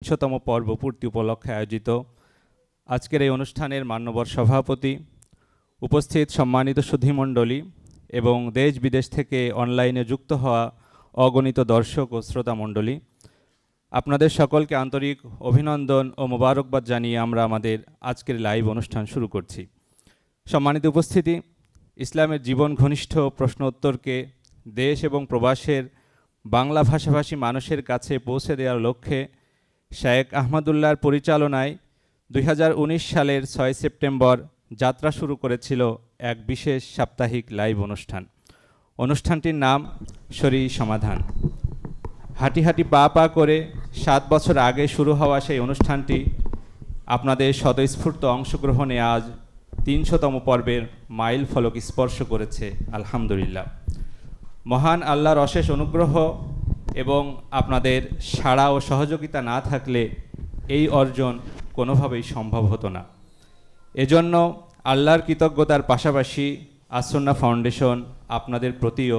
শতম পর্ব পূর্তি উপলক্ষে আয়োজিত আজকের এই অনুষ্ঠানের মান্যবর সভাপতি, উপস্থিত সম্মানিত সুধীমণ্ডলী এবং দেশ বিদেশ থেকে অনলাইনে যুক্ত হওয়া অগণিত দর্শক ও শ্রোতামণ্ডলী, আপনাদের সকলকে আন্তরিক অভিনন্দন ও মোবারকবাদ জানিয়ে আমরা আমাদের আজকের লাইভ অনুষ্ঠান শুরু করছি। সম্মানিত উপস্থিতি, ইসলামের জীবন ঘনিষ্ঠ প্রশ্ন উত্তরকে দেশ এবং প্রবাসের বাংলা ভাষাভাষী মানুষের কাছে পৌঁছে দেওয়ার লক্ষ্যে শেখ আহমদুল্লাহর পরিচালনায় 2019 সালের 6 সেপ্টেম্বর যাত্রা শুরু করেছিল এক বিশেষ সাপ্তাহিক লাইভ অনুষ্ঠান। অনুষ্ঠানটির নাম শরী সমাধান। হাঁটি হাঁটি পা পা করে 7 বছর আগে শুরু হওয়া সেই অনুষ্ঠানটি আপনাদের স্বতঃস্ফূর্ত অংশগ্রহণে আজ 300তম পর্বের মাইল ফলক স্পর্শ করেছে। আলহামদুলিল্লাহ, মহান আল্লাহর অশেষ অনুগ্রহ এবং আপনাদের সাড়া ও সহযোগিতা না থাকলে এই অর্জন কোনোভাবেই সম্ভব হতো না। এজন্য আল্লাহর কৃতজ্ঞতার পাশাপাশি আসন্না ফাউন্ডেশন আপনাদের প্রতিও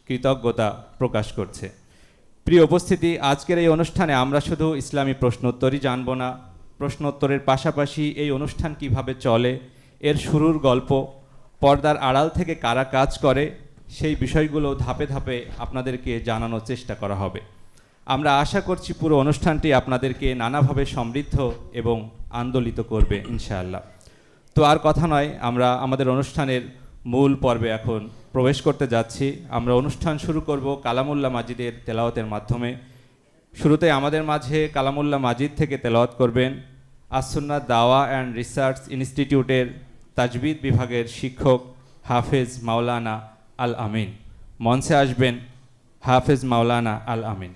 কৃতজ্ঞতা প্রকাশ করছে। প্রিয় উপস্থিতি, আজকের এই অনুষ্ঠানে আমরা শুধু ইসলামী প্রশ্নোত্তরই জানব না, প্রশ্নোত্তরের পাশাপাশি এই অনুষ্ঠান কিভাবে চলে, এর শুরুর গল্প, পর্দার আড়াল থেকে কারা কাজ করে, সেই বিষয়গুলো ধাপে ধাপে আপনাদেরকে জানানোর চেষ্টা করা হবে। আমরা আশা করছি পুরো অনুষ্ঠানটি আপনাদেরকে নানাভাবে সমৃদ্ধ এবং আন্দোলিত করবে ইনশাআল্লাহ। তো আর কথা নয়, আমরা আমাদের অনুষ্ঠানের মূল পর্বে এখন প্রবেশ করতে যাচ্ছি। আমরা অনুষ্ঠান শুরু করব কালামুল্লাহ মাজিদের তেলাওয়াতের মাধ্যমে। শুরুতে আমাদের মাঝে কালামুল্লাহ মাজিদ থেকে তেলাওয়াত করবেন আসুন্নাহ দাওয়া অ্যান্ড রিসার্চ ইনস্টিটিউটের তাজবিদ বিভাগের শিক্ষক হাফেজ মাওলানা আল আমিন। মঞ্চে আসবেন হাফেজ মাওলানা আল আমিন।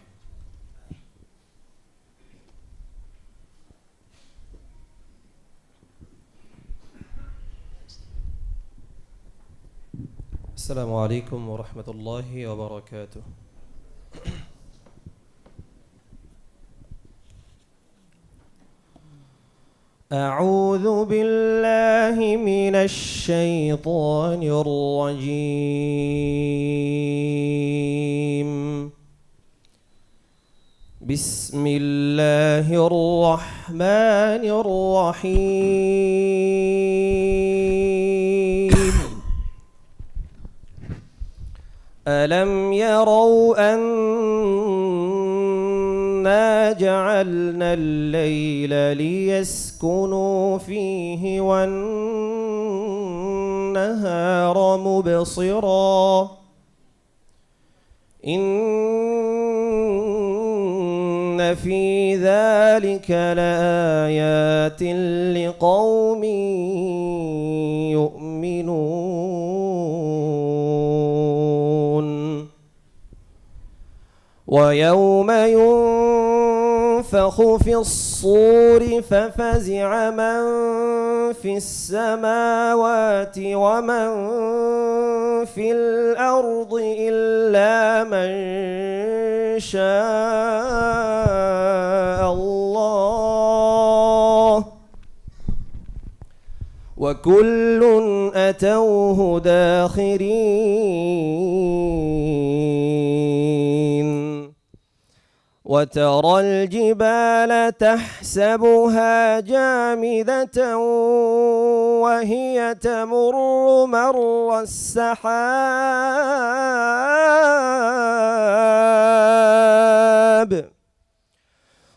السلام عليكم ورحمة الله وبركاته. أعوذ بالله من الشيطان الرجيم. بسم الله الرحمن الرحيم. ألم يروا أنا جعلنا الليل ليسكنوا فيه والنهار مبصرا إن في ذلك لآيات لقوم يؤمنون. ويوم ينفخ في الصور ففزع من في السماوات ومن في الأرض إلا من شاء الله وكل أتوه داخرين. وترى الجبال تحسبها جامدة وهي تمر مر السحاب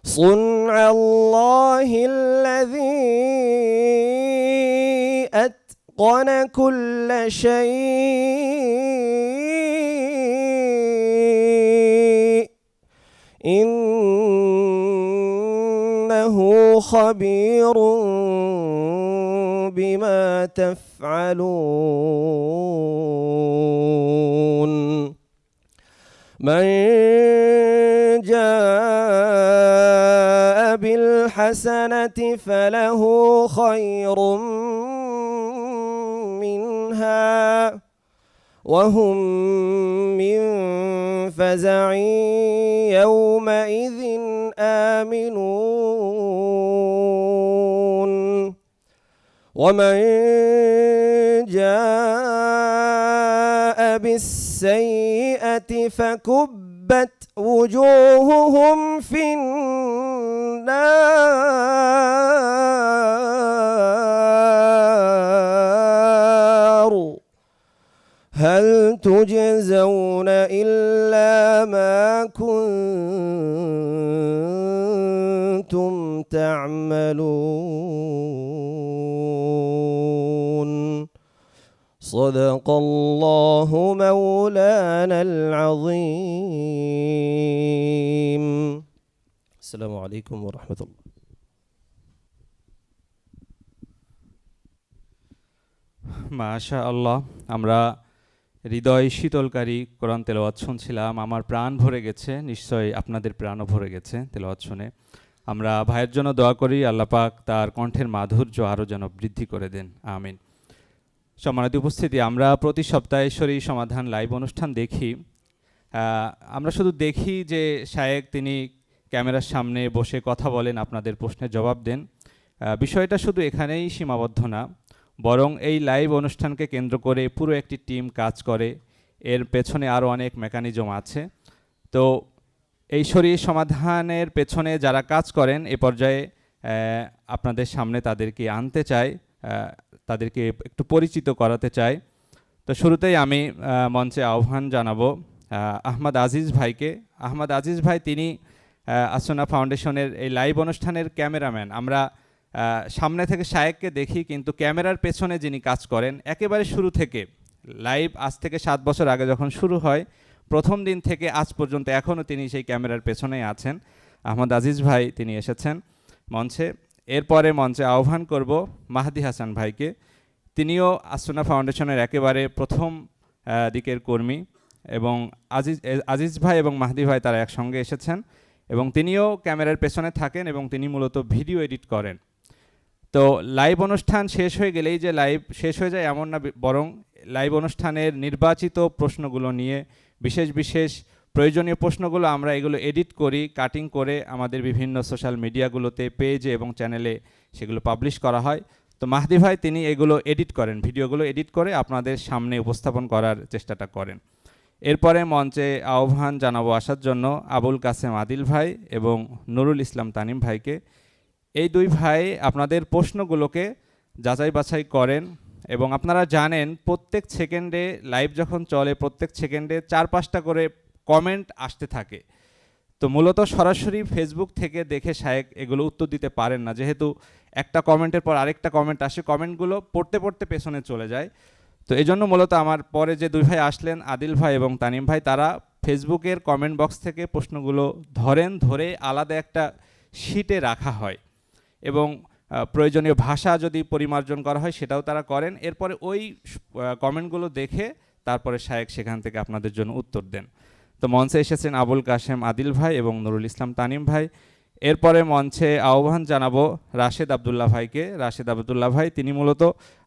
صنع الله الذي أتقن كل شيء إنه خبير بما تفعلون. من جاء بالحسنة فله خير منها وهم من فزع يومئذ آمنون. ومن جاء بالسيئة فكبت وجوههم في النار تجزون إلا ما كنتم تعملون صدق الله مولانا العظيم السلام عليكم ورحمة الله মাশা আল্লাহ, আমরা হৃদয় শীতলকারী কোরআন তেলাওয়াত শুনছিলাম। আমার প্রাণ ভরে গেছে, নিশ্চয়ই আপনাদের প্রাণও ভরে গেছে তেলাওয়াত শুনে। আমরা ভাইয়ের জন্য দোয়া করি, আল্লাহ পাক তার কণ্ঠের মাধুর্য আরও যেন বৃদ্ধি করে দেন, আমিন। সম্মানিত উপস্থিতি, আমরা প্রতি সপ্তাহে শরীর সমাধান লাইভ অনুষ্ঠান দেখি। আমরা শুধু দেখি যে শায়েক তিনি ক্যামেরার সামনে বসে কথা বলেন, আপনাদের প্রশ্নের জবাব দেন। বিষয়টা শুধু এখানেই সীমাবদ্ধ না, বরং এই লাইভ অনুষ্ঠানকে কেন্দ্র করে পুরো একটি টিম কাজ করে। এর পেছনে আরও অনেক মেকানিজম আছে। তো এই শরীর সমাধানের পেছনে যারা কাজ করেন এ পর্যায়ে আপনাদের সামনে তাদেরকে আনতে চাই, তাদেরকে একটু পরিচিত করাতে চাই। তো শুরুতেই আমি মঞ্চে আহ্বান জানাবো আহমদ আজিজ ভাইকে। আহমদ আজিজ ভাই তিনি আসনা ফাউন্ডেশনের এই লাইভ অনুষ্ঠানের ক্যামেরাম্যান। আমরা সামনে থেকে শায়েককে দেখি, কিন্তু ক্যামেরার পেছনে যিনি কাজ করেন একেবারে শুরু থেকে, লাইভ আজ থেকে 7 বছর আগে যখন শুরু হয় প্রথম দিন থেকে আজ পর্যন্ত এখনও তিনি সেই ক্যামেরার পেছনেই আছেন। আহমদ আজিজ ভাই তিনি এসেছেন মঞ্চে। এরপরে মঞ্চে আহ্বান করব মাহদি হাসান ভাইকে। তিনিও আসনা ফাউন্ডেশনের একেবারে প্রথম দিকের কর্মী, এবং আজিজ ভাই এবং মাহদি ভাই তারা একসঙ্গে এসেছেন, এবং তিনিও ক্যামেরার পেছনে থাকেন এবং তিনি মূলত ভিডিও এডিট করেন। তো লাইভ অনুষ্ঠান শেষ হয়ে গেলেই যে লাইভ শেষ হয়ে যায় এমন না, বরং লাইভ অনুষ্ঠানের নির্বাচিত প্রশ্নগুলো নিয়ে বিশেষ বিশেষ প্রয়োজনীয় প্রশ্নগুলো আমরা এগুলো এডিট করি, কাটিং করে আমাদের বিভিন্ন সোশ্যাল মিডিয়াগুলোতে, পেজে এবং চ্যানেলে সেগুলো পাবলিশ করা হয়। তো মাহদি ভাই তিনি এগুলো এডিট করেন, ভিডিওগুলো এডিট করে আপনাদের সামনে উপস্থাপন করার চেষ্টাটা করেন। এরপরে মঞ্চে আহ্বান জানাবো আসার জন্য আবুল কাসেম আদিল ভাই এবং নুরুল ইসলাম তানিম ভাইকে। এই দুই ভাই আপনাদের প্রশ্নগুলোকে যাচাই বাছাই করেন, এবং আপনারা জানেন প্রত্যেক সেকেন্ডে লাইভ যখন চলে প্রত্যেক সেকেন্ডে 4-5টা করে কমেন্ট আসতে থাকে। তো মূলত সরাসরি ফেসবুক থেকে দেখে শায়েক এগুলো উত্তর দিতে পারেন না, যেহেতু একটা কমেন্টের পর আরেকটা কমেন্ট আসে, কমেন্টগুলো পড়তে পড়তে পেছনে চলে যায়। তো এই জন্য মূলত আমার পরে যে দুই ভাই আসলেন আদিল ভাই এবং তানিম ভাই, তারা ফেসবুকের কমেন্ট বক্স থেকে প্রশ্নগুলো ধরে আলাদা একটা শিটে রাখা হয়, এবং প্রয়োজনীয় ভাষা যদি পরিমার্জন করা হয় সেটাও তারা করেন। এরপরে ওই কমেন্টগুলো দেখে তারপরে শায়েক সেখান থেকে আপনাদের জন্য উত্তর দেন। তো মঞ্চে এসেছেন আবুল কাসেম আদিল ভাই এবং নুরুল ইসলাম তানিম ভাই। এরপরে মঞ্চে আহ্বান জানাবো রাশেদ আবদুল্লাহ ভাইকে। রাশেদ আবদুল্লাহ ভাই তিনি মূলত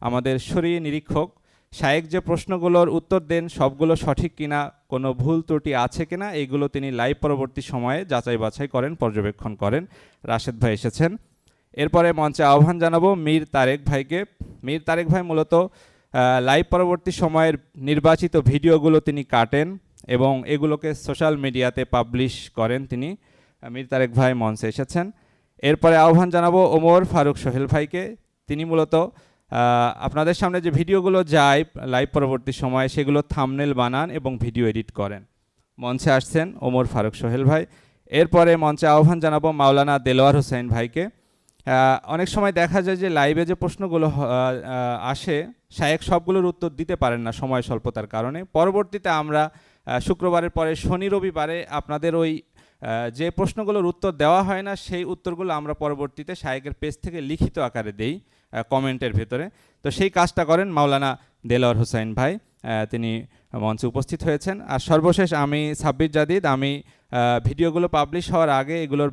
আমাদের শরীর নিরীক্ষক। শায়েক যে প্রশ্নগুলোর উত্তর দেন সবগুলো সঠিক কিনা, কোনো ভুল ত্রুটি আছে কিনা, এইগুলো তিনি লাইভ পরবর্তী সময়ে যাচাই বাছাই করেন, পর্যবেক্ষণ করেন। রাশেদ ভাই এসেছেন। এরপরে মঞ্চে আহ্বান জানাবো মীর তারেক ভাইকে। মীর তারেক ভাই মূলত লাইভ পরবর্তী সময়ের নির্বাচিত ভিডিওগুলো তিনি কাটেন এবং এগুলোকে সোশ্যাল মিডিয়াতে পাবলিশ করেন তিনি। মীর তারেক ভাই মঞ্চে এসেছেন। এরপরে আহ্বান জানাবো ওমর ফারুক সোহেল ভাইকে। তিনি মূলত আপনাদের সামনে যে ভিডিওগুলো যায় লাইভ পরবর্তী সময়ে সেগুলো থাম্বনেল বানান এবং ভিডিও এডিট করেন। মঞ্চে আসছেন ওমর ফারুক সোহেল ভাই। এরপরে মঞ্চে আহ্বান জানাবো মাওলানা দেলোয়ার হোসেন ভাইকে। অনেক সময় দেখা যায় যে লাইভে যে প্রশ্নগুলো আসে শায়েক সবগুলোর উত্তর দিতে পারেন না সময় স্বল্পতার কারণে। পরবর্তীতে আমরা শুক্রবারের পরে শনি রবিবারে আপনাদের ওই যে প্রশ্নগুলোর উত্তর দেওয়া হয় না সেই উত্তরগুলো আমরা পরবর্তীতে শায়েকের পেজ থেকে লিখিত আকারে দেই কমেন্টের ভেতরে। তো সেই কাজটা করেন মাওলানা দেলোয়ার হোসেন ভাই, তিনি মঞ্চে উপস্থিত হয়েছেন। আর সর্বশেষ আমি সাব্বির জাদিদ, আমি ভিডিওগুলো পাবলিশ হওয়ার আগে এগুলোর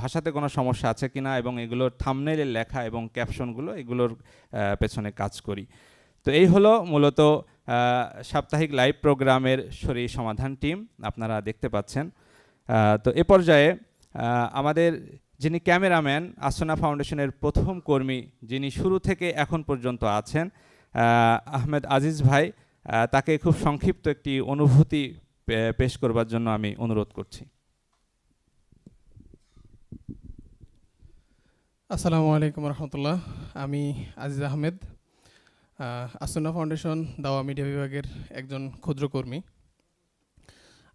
ভাষাতে কোনো সমস্যা আছে কিনা এবং এগুলোর থাম্বনেইলের লেখা এবং ক্যাপশনগুলো এগুলোর পেছনে কাজ করি। তো এই হলো মূলত সাপ্তাহিক লাইভ প্রোগ্রামের শরীর সমাধান টিম আপনারা দেখতে পাচ্ছেন। তো এ পর্যায়ে আমাদের যিনি ক্যামেরাম্যান, আসনা ফাউন্ডেশনের প্রথম কর্মী, যিনি শুরু থেকে এখন পর্যন্ত আছেন, আহমেদ আজিজ ভাই, তাকে খুব সংক্ষিপ্ত একটি অনুভূতি পেশ করবার জন্য আমি অনুরোধ করছি। আসসালামু আলাইকুম রহমতুল্লাহ। আমি আজিজ আহমেদ। আসুন্না ফাউন্ডেশন দাওয়া মিডিয়া বিভাগের একজন ক্ষুদ্র কর্মী।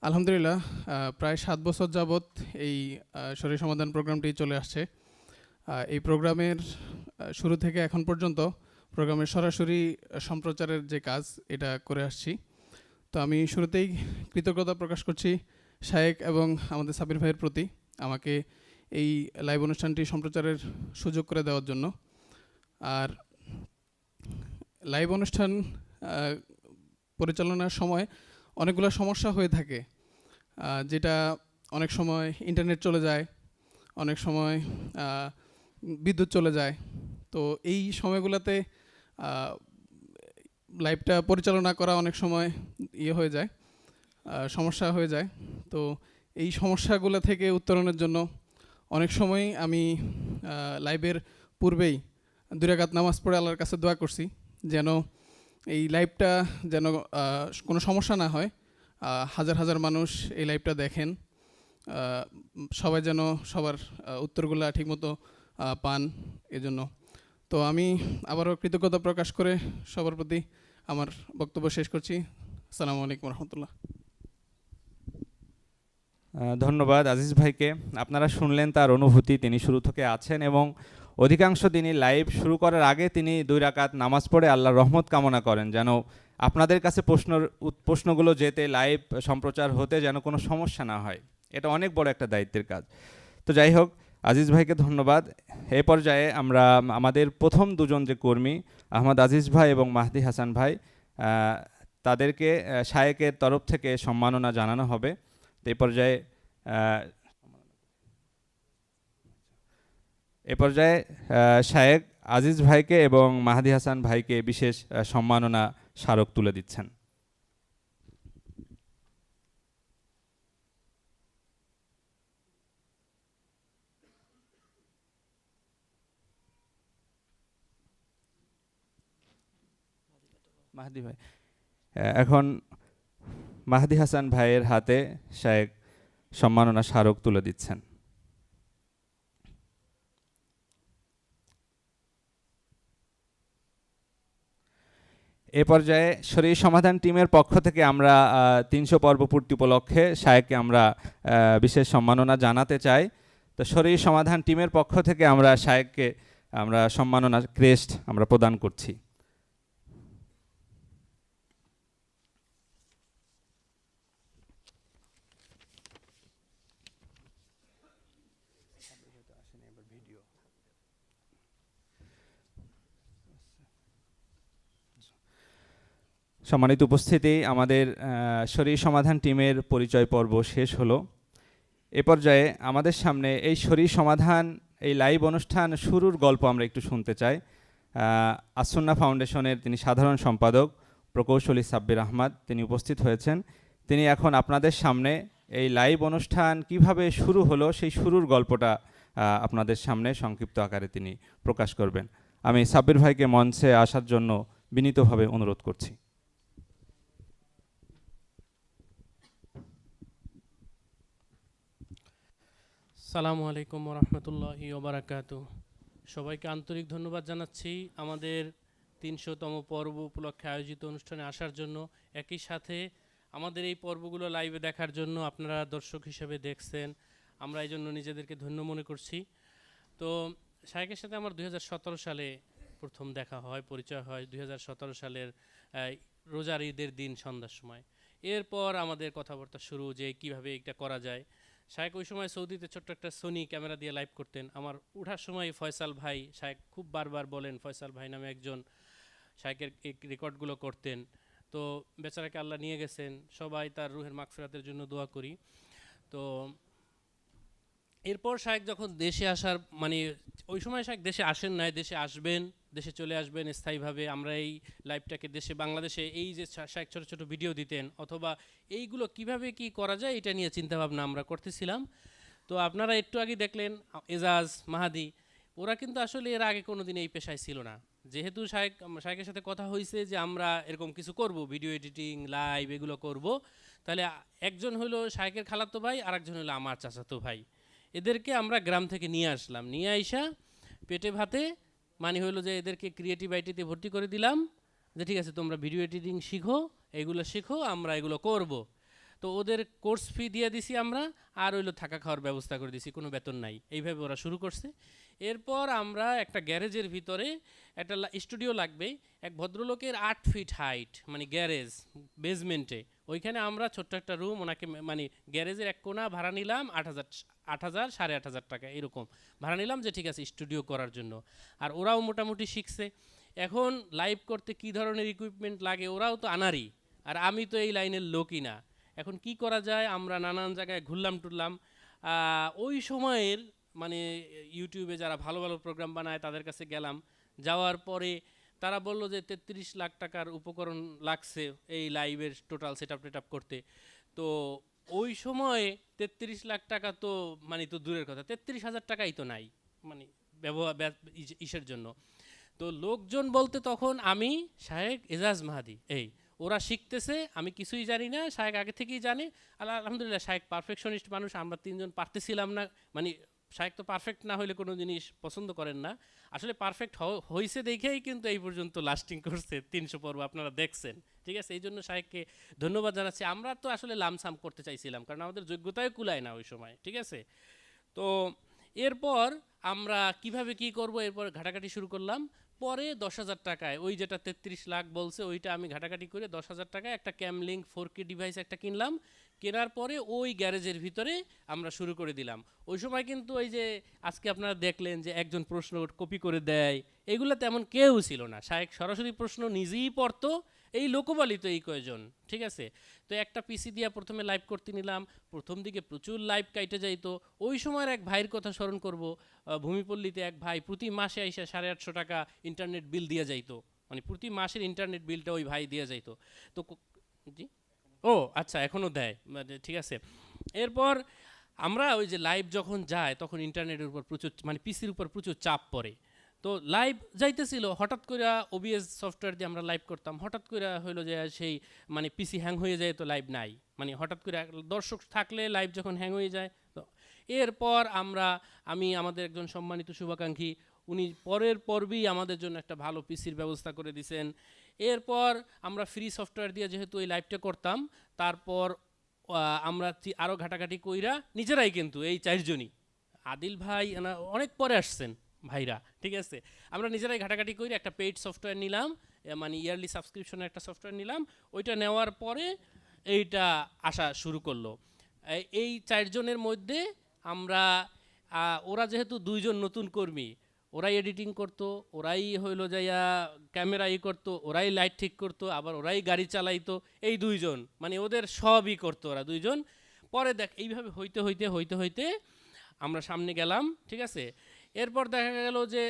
আলহামদুলিল্লাহ, প্রায় 7 বছর যাবৎ এই শরীর সমাধান প্রোগ্রামটি চলে আসছে। এই প্রোগ্রামের শুরু থেকে এখন পর্যন্ত প্রোগ্রামের সরাসরি সম্প্রচারের যে কাজ এটা করে আসছি। তো আমি শুরুতেই কৃতজ্ঞতা প্রকাশ করছি শায়েক এবং আমাদের সাবির ভাইয়ের প্রতি আমাকে এই লাইভ অনুষ্ঠানটি সম্প্রচারের সুযোগ করে দেওয়ার জন্য। আর লাইভ অনুষ্ঠান পরিচালনার সময় অনেকগুলো সমস্যা হয়ে থাকে, যেটা অনেক সময় ইন্টারনেট চলে যায়, অনেক সময় বিদ্যুৎ চলে যায়। তো এই সময়গুলোতে লাইভটা পরিচালনা করা অনেক সময় হয়ে যায়, সমস্যা হয়ে যায়। তো এই সমস্যাগুলো থেকে উত্তরণের জন্য অনেক সময়ই আমি লাইভের পূর্বেই 2 রাকাত নামাজ পড়ে আল্লাহর কাছে দোয়া করছি যেন এই লাইভটা যেন কোনো সমস্যা না হয়, হাজার হাজার মানুষ এই লাইভটা দেখেন, সবাই যেন সবার উত্তরগুলো ঠিকমতো পান এজন্য। তো আমি আবারও কৃতজ্ঞতা প্রকাশ করে সবার প্রতি আমার বক্তব্য শেষ করছি। আসসালামু আলাইকুম রহমতুল্লাহ। ধন্যবাদ আজিজ ভাইকে। আপনারা শুনলেন তার অনুভূতি, তিনি শুরু থেকে আছেন এবং অধিকাংশ দিনই লাইভ শুরু করার আগে তিনি 2 রাকাত নামাজ পড়ে আল্লাহর রহমত কামনা করেন যেন আপনাদের কাছে প্রশ্নগুলো যেতে লাইভ সম্প্রচার হতে যেন কোনো সমস্যা না হয়। এটা অনেক বড় একটা দায়িত্বের কাজ। তো যাই হোক, আজিজ ভাইকে ধন্যবাদ। এই পর্যায়ে আমরা আমাদের প্রথম দুজন যে কর্মী আহমদ আজিজ ভাই এবং মাহদি হাসান ভাই, তাদেরকে শায়েকের তরফ থেকে সম্মাননা জানানো হবে। তো এ পর্যায়ে শায়েক আজিজ ভাইকে এবং মাহদি হাসান ভাইকে বিশেষ সম্মাননা স্মারক তুলে দিচ্ছেন। মাহদি ভাই, এখন মাহদি হাসান ভাইয়ের হাতে শায়েক সম্মাননা স্মারক তুলে দিচ্ছেন। এ পর্যায়ে শরীর সমাধান টিমের পক্ষ থেকে আমরা 300 পর্ব পূর্তি উপলক্ষে শায়েককে আমরা বিশেষ সম্মাননা জানাতে চাই। তো শরীর সমাধান টিমের পক্ষ থেকে আমরা শায়েককে আমরা সম্মাননা ক্রেস্ট আমরা প্রদান করছি। সম্মানিত উপস্থিতি, আমাদের শরীর সমাধান টিমের পরিচয় পর্ব শেষ হলো। এ পর্যায়ে আমাদের সামনে এই শরীর সমাধান এই লাইভ অনুষ্ঠান শুরুর গল্প আমরা একটু শুনতে চাই। আসুন্না ফাউন্ডেশনের তিনি সাধারণ সম্পাদক প্রকৌশলী সাব্বির আহমদ, তিনি উপস্থিত হয়েছেন। তিনি এখন আপনাদের সামনে এই লাইভ অনুষ্ঠান কিভাবে শুরু হলো সেই শুরুর গল্পটা আপনাদের সামনে সংক্ষিপ্ত আকারে তিনি প্রকাশ করবেন। আমি সাব্বির ভাইকে মঞ্চে আসার জন্য বিনীতভাবে অনুরোধ করছি। আসসালামু আলাইকুম রহমতুল্লাহি ওবারাকাতু। সবাইকে আন্তরিক ধন্যবাদ জানাচ্ছি আমাদের 300তম পর্ব উপলক্ষে আয়োজিত অনুষ্ঠানে আসার জন্য। একই সাথে আমাদের এই পর্বগুলো লাইভে দেখার জন্য আপনারা দর্শক হিসেবে দেখছেন, আমরা এই জন্য নিজেদেরকে ধন্য মনে করছি। তো শায়েকের সাথে আমার 2017 সালে প্রথম দেখা হয়, পরিচয় হয় 2017 সালের রোজার ঈদের দিন সন্ধ্যার সময়। এরপর আমাদের কথাবার্তা শুরু যে কিভাবে এটা করা যায়। শায়েক ওই সময় সৌদিতে ছোট্ট একটা সোনি ক্যামেরা দিয়ে লাইভ করতেন। আমার ওঠার সময় ফয়সাল ভাই, শায়েক খুব বারবার বলেন ফয়সাল ভাই নামে একজন, শায়েকের এই রেকর্ডগুলো করতেন। তো বেচারাকে আল্লাহ নিয়ে গেছেন, সবাই তার রুহের মাগফিরাতের জন্য দোয়া করি। তো এরপর শায়েক যখন দেশে আসার ওই সময় শায়েক দেশে আসেন নাই, দেশে আসবেন, দেশে চলে আসবেন স্থায়ীভাবে। আমরা এই লাইভটাকে দেশে বাংলাদেশে এই যে শায়েক ছোটো ছোটো ভিডিও দিতেন অথবা এইগুলো কিভাবে কি করা যায় এটা নিয়ে চিন্তাভাবনা আমরা করতেছিলাম। তো আপনারা একটু আগে দেখলেন এজাজ, মাহাদি, ওরা কিন্তু আসলে এর আগে কোনো দিন এই পেশায় ছিল না। যেহেতু শায়েকের সাথে কথা হয়েছে যে আমরা এরকম কিছু করব, ভিডিও এডিটিং, লাইভ এগুলো করব, তাহলে একজন হলো শায়েকের খালাতো ভাই আর একজন হলো আমার চাচাতো ভাই। এদেরকে আমরা গ্রাম থেকে নিয়ে আসলাম, নিয়ে আইসা পেটে ভাতে হইলো যে এদেরকে ক্রিয়েটিভ আইটিতে ভর্তি করে দিলাম। যে ঠিক আছে তোমরা ভিডিও এডিটিং শিখো, এগুলো শিখো, আমরা এগুলো করব। তো ওদের কোর্স ফি দিয়ে দিছি আমরা, আর হইলো থাকা খাওয়ার ব্যবস্থা করে দিছি, কোনো বেতন নাই। এইভাবে ওরা শুরু করছে। এরপর আমরা একটা গ্যারেজের ভিতরে একটা স্টুডিও লাগবে, এক ভদ্রলোকের 8 ফিট হাইট, মানে গ্যারেজ বেসমেন্টে, ওইখানে আমরা ছোট্ট একটা রুম ওনাকে মানে গ্যারেজের এক কোণা ভাড়া নিলাম 8,000 8,500 টাকা এরকম ভাড়া নিলাম, যে ঠিক আছে স্টুডিও করার জন্য। আর ওরাও মোটামুটি শিখছে। এখন লাইভ করতে কী ধরনের ইকুইপমেন্ট লাগে ওরাও তো আনারই, আর আমি তো এই লাইনের লোকই না। এখন কি করা যায়, আমরা নানান জায়গায় ঘুরলাম টুরলাম। ওই সময়ের মানে ইউটিউবে যারা ভালো ভালো প্রোগ্রাম বানায় তাদের কাছে গেলাম, যাওয়ার পরে তারা বলল যে 33 লাখ টাকার উপকরণ লাগছে এই লাইভের টোটাল সেট আপ করতে। তো ওই সময়ে 33 লাখ টাকা তো মানে তো দূরের কথা, 33,000 টাকাই তো নাই মানে ব্যবহার ইসের জন্য। তো লোকজন বলতে তখন আমি, শায়েক এজাজ মাহাদি, এই ওরা শিখতেছে, আমি কিছুই জানি না, শায়েক আগে থেকেই জানে। আলহামদুলিল্লাহ শায়েক পারফেকশনিস্ট মানুষ, আমরা তিনজন পারতেছিলাম না। মানে শায়েক তো পারফেক্ট না হলে কোনো জিনিস পছন্দ করেন না, আসলে পারফেক্ট হয়েছে দেখেই কিন্তু এই পর্যন্ত লাস্টিং করছে 300 পর্ব আপনারা দেখছেন। ঠিক আছে, এই জন্য শায়েককে ধন্যবাদ জানাচ্ছি। আমরা তো আসলে লামসাম করতে চাইছিলাম, কারণ আমাদের যোগ্যতায় কুলায় না ওই সময়। ঠিক আছে, তো এরপর আমরা কিভাবে কি করব, এরপর ঘাটাঘাটি শুরু করলাম। পরে 10,000 টাকায় ওই যেটা 33 লাখ বলছে ওইটা আমি ঘাটাঘাটি করে 10,000 টাকায় একটা ক্যামলিঙ্ক 4K ডিভাইস একটা কিনলাম। কেনার পরে ওই গ্যারেজের ভিতরে আমরা শুরু করে দিলাম। ওই সময় কিন্তু ওই যে আজকে আপনারা দেখলেন যে একজন প্রশ্ন কপি করে দেয়, এগুলো তেমন কেউ ছিল না। শায়েক সরাসরি প্রশ্ন নিজেই পড়তো, এই লোকবলই তো এই কয়জন। ঠিক আছে, তো একটা পিসি দিয়ে প্রথমে লাইভ করতে নিলাম। প্রথম দিকে প্রচুর লাইভ কাইটে যাইতো। ওই সময়ের এক ভাইয়ের কথা স্মরণ করব, ভূমিপল্লীতে এক ভাই প্রতি মাসে আইসা 850 টাকা ইন্টারনেট বিল দিয়ে যাইতো, মানে প্রতি মাসের ইন্টারনেট বিলটা ওই ভাই দিয়ে যাইতো। তো জি, ও আচ্ছা, এখনও দেয়, মানে ঠিক আছে। এরপর আমরা ওই যে লাইভ যখন যায় তখন ইন্টারনেটের উপর প্রচুর মানে পিসির উপর প্রচুর চাপ পড়ে। তো লাইভ যাইতেছিল, হঠাৎ করে ওবিএস সফটওয়্যার দিয়ে আমরা লাইভ করতাম, হঠাৎ করে হইলো যে সেই মানে পিসি হ্যাং হয়ে যায়, তো লাইভ নাই, মানে হঠাৎ করে দর্শক থাকলে লাইভ যখন হ্যাং হয়ে যায়। তো এরপর আমি আমাদের একজন সম্মানিত শুভাকাঙ্ক্ষী, উনি পরের পর্বেই আমাদের জন্য একটা ভালো পিসির ব্যবস্থা করে দিয়েছেন। এরপর আমরা ফ্রি সফটওয়্যার দিয়ে যেহেতু এই লাইভটা করতাম, তারপর আমরা আরও ঘাটাঘাটি কইরা নিজেরাই, কিন্তু এই 4 জনই, আদিল ভাই অনেক পরে আসছেন ভাইরা। ঠিক আছে, আমরা নিজেরাই ঘাটাঘাটি করে একটা পেইড সফটওয়্যার নিলাম, মানে ইয়ারলি সাবস্ক্রিপশনের একটা সফটওয়্যার নিলাম। ওইটা নেওয়ার পরে এইটা আসা শুরু করলো। এই 4 জনের মধ্যে আমরা ওরা যেহেতু 2 জন নতুন কর্মী, ওরাই এডিটিং করতো, ওরাই হইলো যাইয়া ক্যামেরা করতো, ওরাই লাইট ঠিক করতো, আবার ওরাই গাড়ি চালাইতো। এই 2 জন মানে ওদের সবই করতো ওরা 2 জন। পরে দেখ এইভাবে হইতে হইতে আমরা সামনে গেলাম। ঠিক আছে, এরপর দেখা গেল যে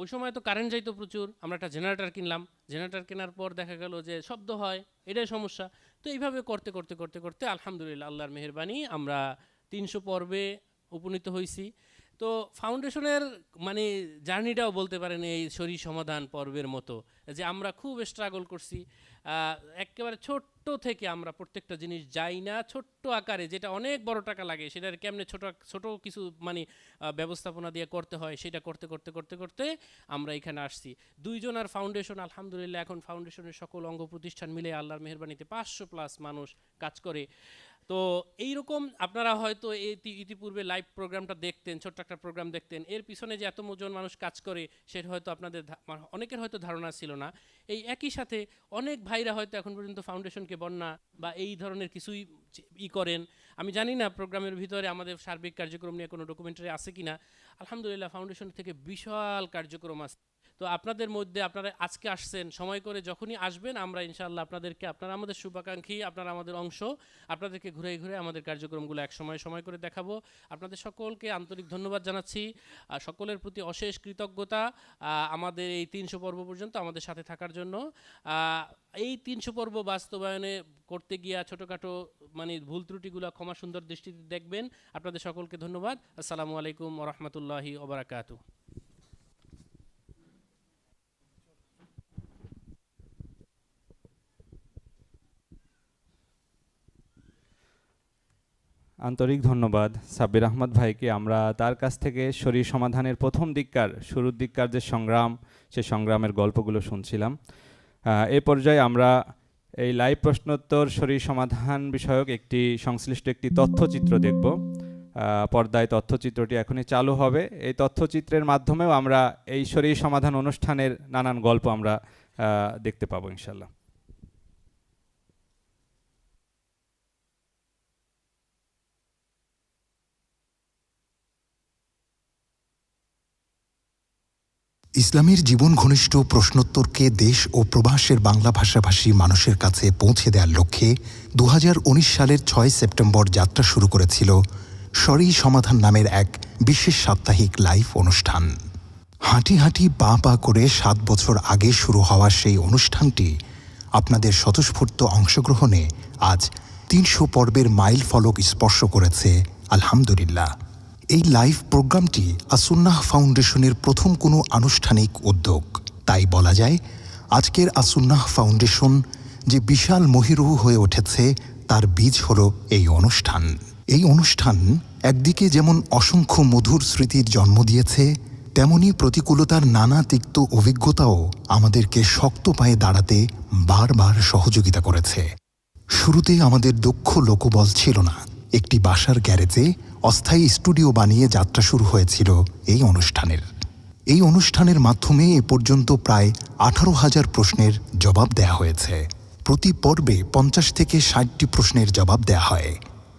ওই সময় তো কারেন্ট যাইতো প্রচুর, আমরা একটা জেনারেটর কিনলাম। জেনারেটর কেনার পর দেখা গেল যে শব্দ হয়, এটাই সমস্যা। তো এইভাবে করতে করতে করতে করতে আলহামদুলিল্লাহ আল্লাহর মেহেরবানি আমরা 300 পর্বে উপনীত হয়েছি। তো ফাউন্ডেশনের মানে জার্নিটাও বলতে পারেন এই শরীর সমাধান পর্বের মতো, যে আমরা খুব স্ট্রাগল করছি। একেবারে ছোট্ট থেকে আমরা প্রত্যেকটা জিনিস যাই না, ছোট্ট আকারে যেটা অনেক বড় টাকা লাগে সেটার কেমনে ছোট কিছু মানে ব্যবস্থাপনা দিয়ে করতে হয়, সেটা করতে করতে করতে করতে আমরা এখানে আসছি। 2 জন আর ফাউন্ডেশন, আলহামদুলিল্লাহ এখন ফাউন্ডেশনের সকল অঙ্গ প্রতিষ্ঠান মিলে আল্লাহর মেহেরবানিতে 500+ মানুষ কাজ করে। তো এইরকম আপনারা হয়তো ইতিপূর্বে লাইভ প্রোগ্রামটা দেখতেন, ছোট্ট একটা প্রোগ্রাম দেখতেন, এর পিছনে যে এতজন মানুষ কাজ করে সেটা হয়তো আপনাদের অনেকের হয়তো ধারণা ছিল না। এই একই সাথে অনেক ভাইরা হয়তো এখন পর্যন্ত ফাউন্ডেশনকে বন্যা বা এই ধরনের কিছুই করেন। আমি জানি না প্রোগ্রামের ভিতরে আমাদের সার্বিক কার্যক্রম নিয়ে কোনো ডকুমেন্টারি আছে কিনা। আলহামদুলিল্লাহ ফাউন্ডেশন থেকে বিশাল কার্যক্রম আছে। তো আপনাদের মধ্যে আপনারা আজকে আসছেন, সময় করে যখনই আসবেন আমরা ইনশাআল্লাহ আপনাদেরকে, আপনারা আমাদের শুভাকাঙ্ক্ষী, আপনারা আমাদের অংশ, আপনাদেরকে ঘুরে ঘুরে আমাদের কার্যক্রমগুলো এক সময় করে দেখাবো। আপনাদের সকলকে আন্তরিক ধন্যবাদ জানাচ্ছি, সকলের প্রতি অশেষ কৃতজ্ঞতা আমাদের এই 300 পর্ব পর্যন্ত আমাদের সাথে থাকার জন্য। এই 300 পর্ব বাস্তবায়নে করতে গিয়া ছোটোখাটো মানে ভুল ত্রুটিগুলো ক্ষমা সুন্দর দৃষ্টিতে দেখবেন। আপনাদের সকলকে ধন্যবাদ। আসসালামু আলাইকুম ওয়া রাহমাতুল্লাহি ওয়া বারাকাতুহু। আন্তরিক ধন্যবাদ সাব্বির আহমদ ভাইকে। আমরা তার কাছ থেকে শরীর সমাধানের প্রথম দিককার শুরুর দিককার যে সংগ্রাম, সে সংগ্রামের গল্পগুলো শুনছিলাম। এই পর্যায়ে আমরা এই লাইভ প্রশ্নোত্তর শরীর সমাধান বিষয়ক একটি সংশ্লিষ্ট একটি তথ্যচিত্র দেখব। পর্দায় তথ্যচিত্রটি এখনই চালু হবে। এই তথ্যচিত্রের মাধ্যমেও আমরা এই শরীর সমাধান অনুষ্ঠানের নানান গল্প আমরা দেখতে পাবো ইনশাল্লাহ। ইসলামের জীবন ঘনিষ্ঠ প্রশ্নোত্তরকে দেশ ও প্রবাসের বাংলা ভাষাভাষী মানুষের কাছে পৌঁছে দেওয়ার লক্ষ্যে 2019 সালের 6 সেপ্টেম্বর যাত্রা শুরু করেছিল শরীর সমাধান নামের এক বিশেষ সাপ্তাহিক লাইভ অনুষ্ঠান। হাঁটি হাঁটি পা পা করে 7 বছর আগে শুরু হওয়া সেই অনুষ্ঠানটি আপনাদের স্বতঃস্ফূর্ত অংশগ্রহণে আজ 300 পর্বের মাইল ফলক স্পর্শ করেছে আলহামদুলিল্লাহ। এই লাইভ প্রোগ্রামটি আসুন্নাহ ফাউন্ডেশনের প্রথম কোনো আনুষ্ঠানিক উদ্যোগ। তাই বলা যায় আজকের আসুন্নাহ ফাউন্ডেশন যে বিশাল মহিরুহ হয়ে উঠেছে তার বীজ হলো এই অনুষ্ঠান। এই অনুষ্ঠান একদিকে যেমন অসংখ্য মধুর স্মৃতির জন্ম দিয়েছে, তেমনি প্রতিকূলতার নানা তিক্ত অভিজ্ঞতাও আমাদেরকে শক্ত পায়ে দাঁড়াতে বারবার সহযোগিতা করেছে। শুরুতে আমাদের দক্ষ লোকবল ছিল না। একটি বাসার গ্যারেজে অস্থায়ী স্টুডিও বানিয়ে যাত্রা শুরু হয়েছিল এই অনুষ্ঠানের। এই অনুষ্ঠানের মাধ্যমে এ পর্যন্ত প্রায় 18,000 প্রশ্নের জবাব দেয়া হয়েছে। প্রতি পর্বে 50 থেকে 60টি প্রশ্নের জবাব দেয়া হয়।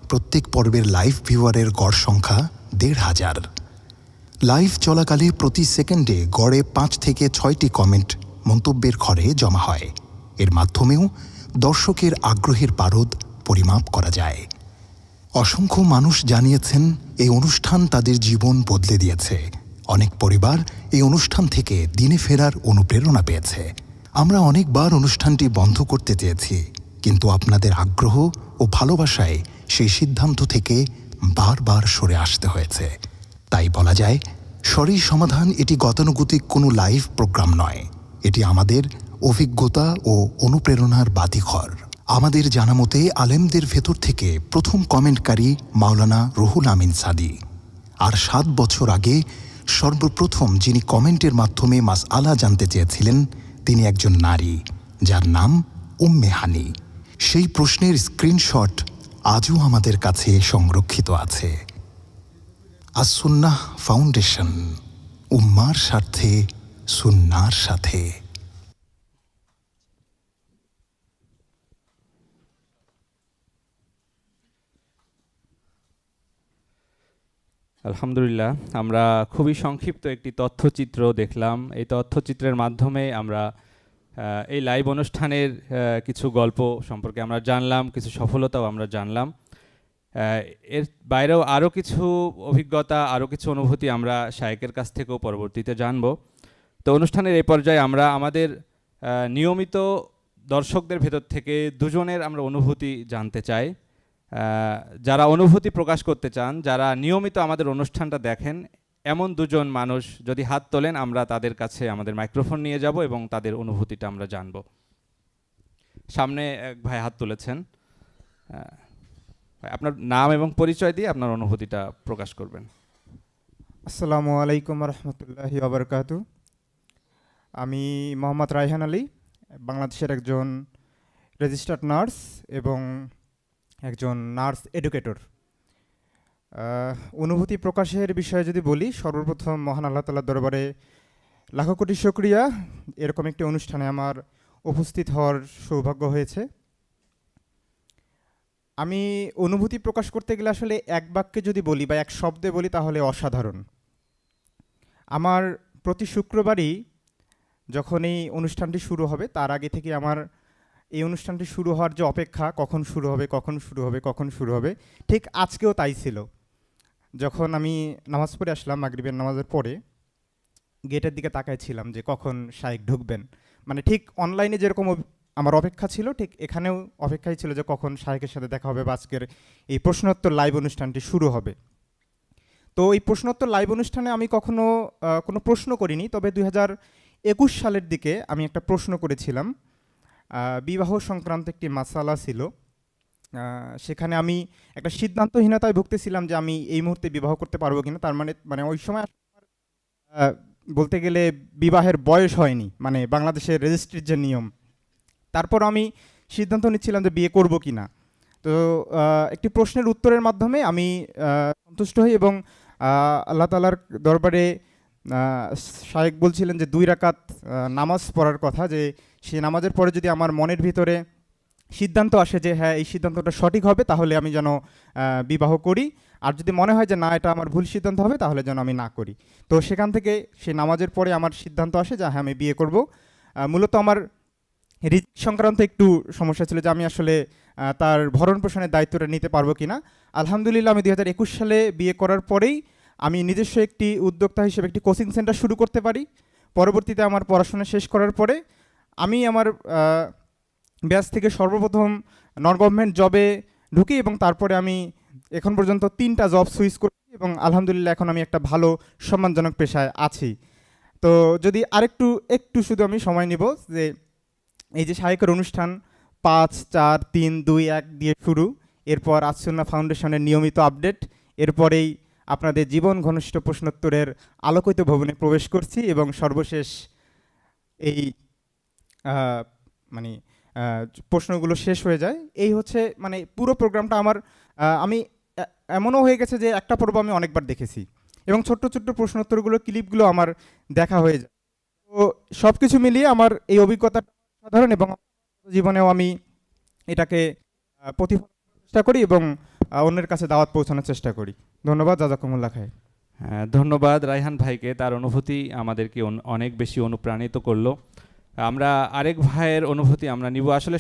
প্রত্যেক পর্বের লাইভ ভিউয়ারের গড় সংখ্যা 1,500। লাইভ চলাকালে প্রতি সেকেন্ডে গড়ে 5 থেকে 6টি কমেন্ট মন্তব্যের ঘরে জমা হয়। এর মাধ্যমেও দর্শকের আগ্রহের পারদ পরিমাপ করা যায়। অসংখ্য মানুষ জানিয়েছেন এই অনুষ্ঠান তাদের জীবন বদলে দিয়েছে। অনেক পরিবার এই অনুষ্ঠান থেকে দিনে ফেরার অনুপ্রেরণা পেয়েছে। আমরা অনেকবার অনুষ্ঠানটি বন্ধ করতে চেয়েছি, কিন্তু আপনাদের আগ্রহ ও ভালোবাসায় সেই সিদ্ধান্ত থেকে বারবার সরে আসতে হয়েছে। তাই বলা যায় শরীর সমাধান এটি গতানুগতিক কোনো লাইভ প্রোগ্রাম নয়, এটি আমাদের অভিজ্ঞতা ও অনুপ্রেরণার বাতিঘর। আমাদের জানামতে আলেমদের ভেতর থেকে প্রথম কমেন্টকারী মাওলানা রুহুল আমিন সাদি। আর 7 বছর আগে সর্বপ্রথম যিনি কমেন্টের মাধ্যমে মাসআলা জানতে চেয়েছিলেন তিনি একজন নারী, যার নাম উম্মে হানি। সেই প্রশ্নের স্ক্রিনশট আজও আমাদের কাছে সংরক্ষিত আছে। আসুন্নাহ ফাউন্ডেশন, উম্মার স্বার্থে, সুন্নার সাথে। আলহামদুলিল্লাহ, আমরা খুবই সংক্ষিপ্ত একটি তথ্যচিত্র দেখলাম। এই তথ্যচিত্রের মাধ্যমে আমরা এই লাইভ অনুষ্ঠানের কিছু গল্প সম্পর্কে আমরা জানলাম, কিছু সফলতাও আমরা জানলাম। এর বাইরেও আরও কিছু অভিজ্ঞতা, আরও কিছু অনুভূতি আমরা শায়েকের কাছ থেকেও পরবর্তীতে জানব। তো অনুষ্ঠানের এই পর্যায়ে আমরা আমাদের নিয়মিত দর্শকদের ভেতর থেকে দুজনের আমরা অনুভূতি জানতে চাই। যারা অনুভূতি প্রকাশ করতে চান, যারা নিয়মিত আমাদের অনুষ্ঠানটা দেখেন, এমন দুজন মানুষ যদি হাত তোলেন আমরা তাদের কাছে আমাদের মাইক্রোফোন নিয়ে যাব এবং তাদের অনুভূতিটা আমরা জানব। সামনে এক ভাই হাত তুলেছেন, আপনার নাম এবং পরিচয় দিয়ে আপনার অনুভূতিটা প্রকাশ করবেন। আসসালামু আলাইকুম রহমতুল্লাহি ওয়াবারাকাতু। আমি মোহাম্মদ রায়হান আলী, বাংলাদেশের একজন রেজিস্টার্ড নার্স এবং একজন নার্স এডুকেটর। অনুভূতি প্রকাশের বিষয়ে যদি বলি, সর্বপ্রথম মহান আল্লাহ তাআলার দরবারে লাখো কোটি শুকরিয়া, এরকম একটি অনুষ্ঠানে আমার উপস্থিত হওয়ার সৌভাগ্য হয়েছে। আমি অনুভূতি প্রকাশ করতে গেলে আসলে এক বাক্যে যদি বলি বা এক শব্দে বলি তাহলে অসাধারণ। আমার প্রতি শুক্রবারই যখন এই অনুষ্ঠানটি শুরু হবে তার আগে থেকে আমার এই অনুষ্ঠানটি শুরু হওয়ার যে অপেক্ষা, কখন শুরু হবে কখন শুরু হবে কখন শুরু হবে, ঠিক আজকেও তাই ছিল। যখন আমি নামাজ পড়ে আসলাম, মাগরিবের নামাজের পরে গেটের দিকে তাকাইছিলাম যে কখন শায়েক ঢুকবেন। মানে ঠিক অনলাইনে যেরকম আমার অপেক্ষা ছিল, ঠিক এখানেও অপেক্ষাই ছিল যে কখন শায়েকের সাথে দেখা হবে বা আজকের এই প্রশ্নোত্তর লাইভ অনুষ্ঠানটি শুরু হবে। তো এই প্রশ্নোত্তর লাইভ অনুষ্ঠানে আমি কখনো কোনো প্রশ্ন করিনি, তবে 2021 সালের দিকে আমি একটা প্রশ্ন করেছিলাম। বিবাহ সংক্রান্ত একটি মাসালা ছিল। সেখানে আমি একটা সিদ্ধান্তহীনতায় ভুগতেছিলাম যে আমি এই মুহূর্তে বিবাহ করতে পারবো কিনা। তার মানে ওই সময় বলতে গেলে বিবাহের বয়স হয়নি, মানে বাংলাদেশের রেজিস্ট্রির যে নিয়ম তারপর আমি সিদ্ধান্ত নিচ্ছিলাম যে বিয়ে করব কি না। তো একটি প্রশ্নের উত্তরের মাধ্যমে আমি সন্তুষ্ট হই এবং আল্লাহ তাআলার দরবারে শায়েখ বলছিলেন যে 2 রাকাত নামাজ পড়ার কথা, যে সেই নামাজের পরে যদি আমার মনের ভিতরে সিদ্ধান্ত আসে যে হ্যাঁ এই সিদ্ধান্তটা সঠিক হবে, তাহলে আমি যেন বিবাহ করি, আর যদি মনে হয় যে না এটা আমার ভুল সিদ্ধান্ত হবে তাহলে যেন আমি না করি। তো সেখান থেকে সেই নামাজের পরে আমার সিদ্ধান্ত আসে যে হ্যাঁ আমি বিয়ে করব। মূলত আমার রিজিক সংক্রান্ত একটু সমস্যা ছিল যে আমি আসলে তার ভরণ পোষণের দায়িত্বটা নিতে পারবো কিনা। আলহামদুলিল্লাহ আমি 2021 সালে বিয়ে করার পরেই আমি নিজস্ব একটি উদ্যোক্তা হিসেবে একটি কোচিং সেন্টার শুরু করতে পারি। পরবর্তীতে আমার পড়াশোনা শেষ করার পরে আমি আমার ব্যাচ থেকে সর্বপ্রথম নন গভর্নমেন্ট জবে ঢুকি এবং তারপরে আমি এখন পর্যন্ত 3টা জব সুইচ করি এবং আলহামদুলিল্লাহ এখন আমি একটা ভালো সম্মানজনক পেশায় আছি। তো যদি একটু শুধু আমি সময় নিব যে এই যে শায়েকের অনুষ্ঠান 5, 4, 3, 2, 1 দিয়ে শুরু, এরপর আসুন্নাহ ফাউন্ডেশনের নিয়মিত আপডেট, এরপরেই আপনাদের জীবন ঘনিষ্ঠ প্রশ্নোত্তরের আলোকিত ভবনে প্রবেশ করছি এবং সর্বশেষ এই মানে প্রশ্নগুলো শেষ হয়ে যায়। এই হচ্ছে মানে পুরো প্রোগ্রামটা আমার আমি এমনও হয়ে গেছে যে একটা পর্ব আমি অনেকবার দেখেছি এবং ছোট্ট ছোট্ট প্রশ্নোত্তরগুলো ক্লিপগুলো আমার দেখা হয়ে যায়। তো সব কিছু মিলিয়ে আমার এই অভিজ্ঞতা সাধারণ এবং জীবনেও আমি এটাকে প্রতিফলন করার চেষ্টা করি এবং অন্যের কাছে দাওয়াত পৌঁছানোর চেষ্টা করি। ধন্যবাদ, জাযাকুমুল্লাহ খাইর। হ্যাঁ, ধন্যবাদ রায়হান ভাইকে, তার অনুভূতি আমাদেরকে অনেক বেশি অনুপ্রাণিত করলো। আমরা আরেক ভাইয়ের অনুভূতি আমরা নিব। আসলে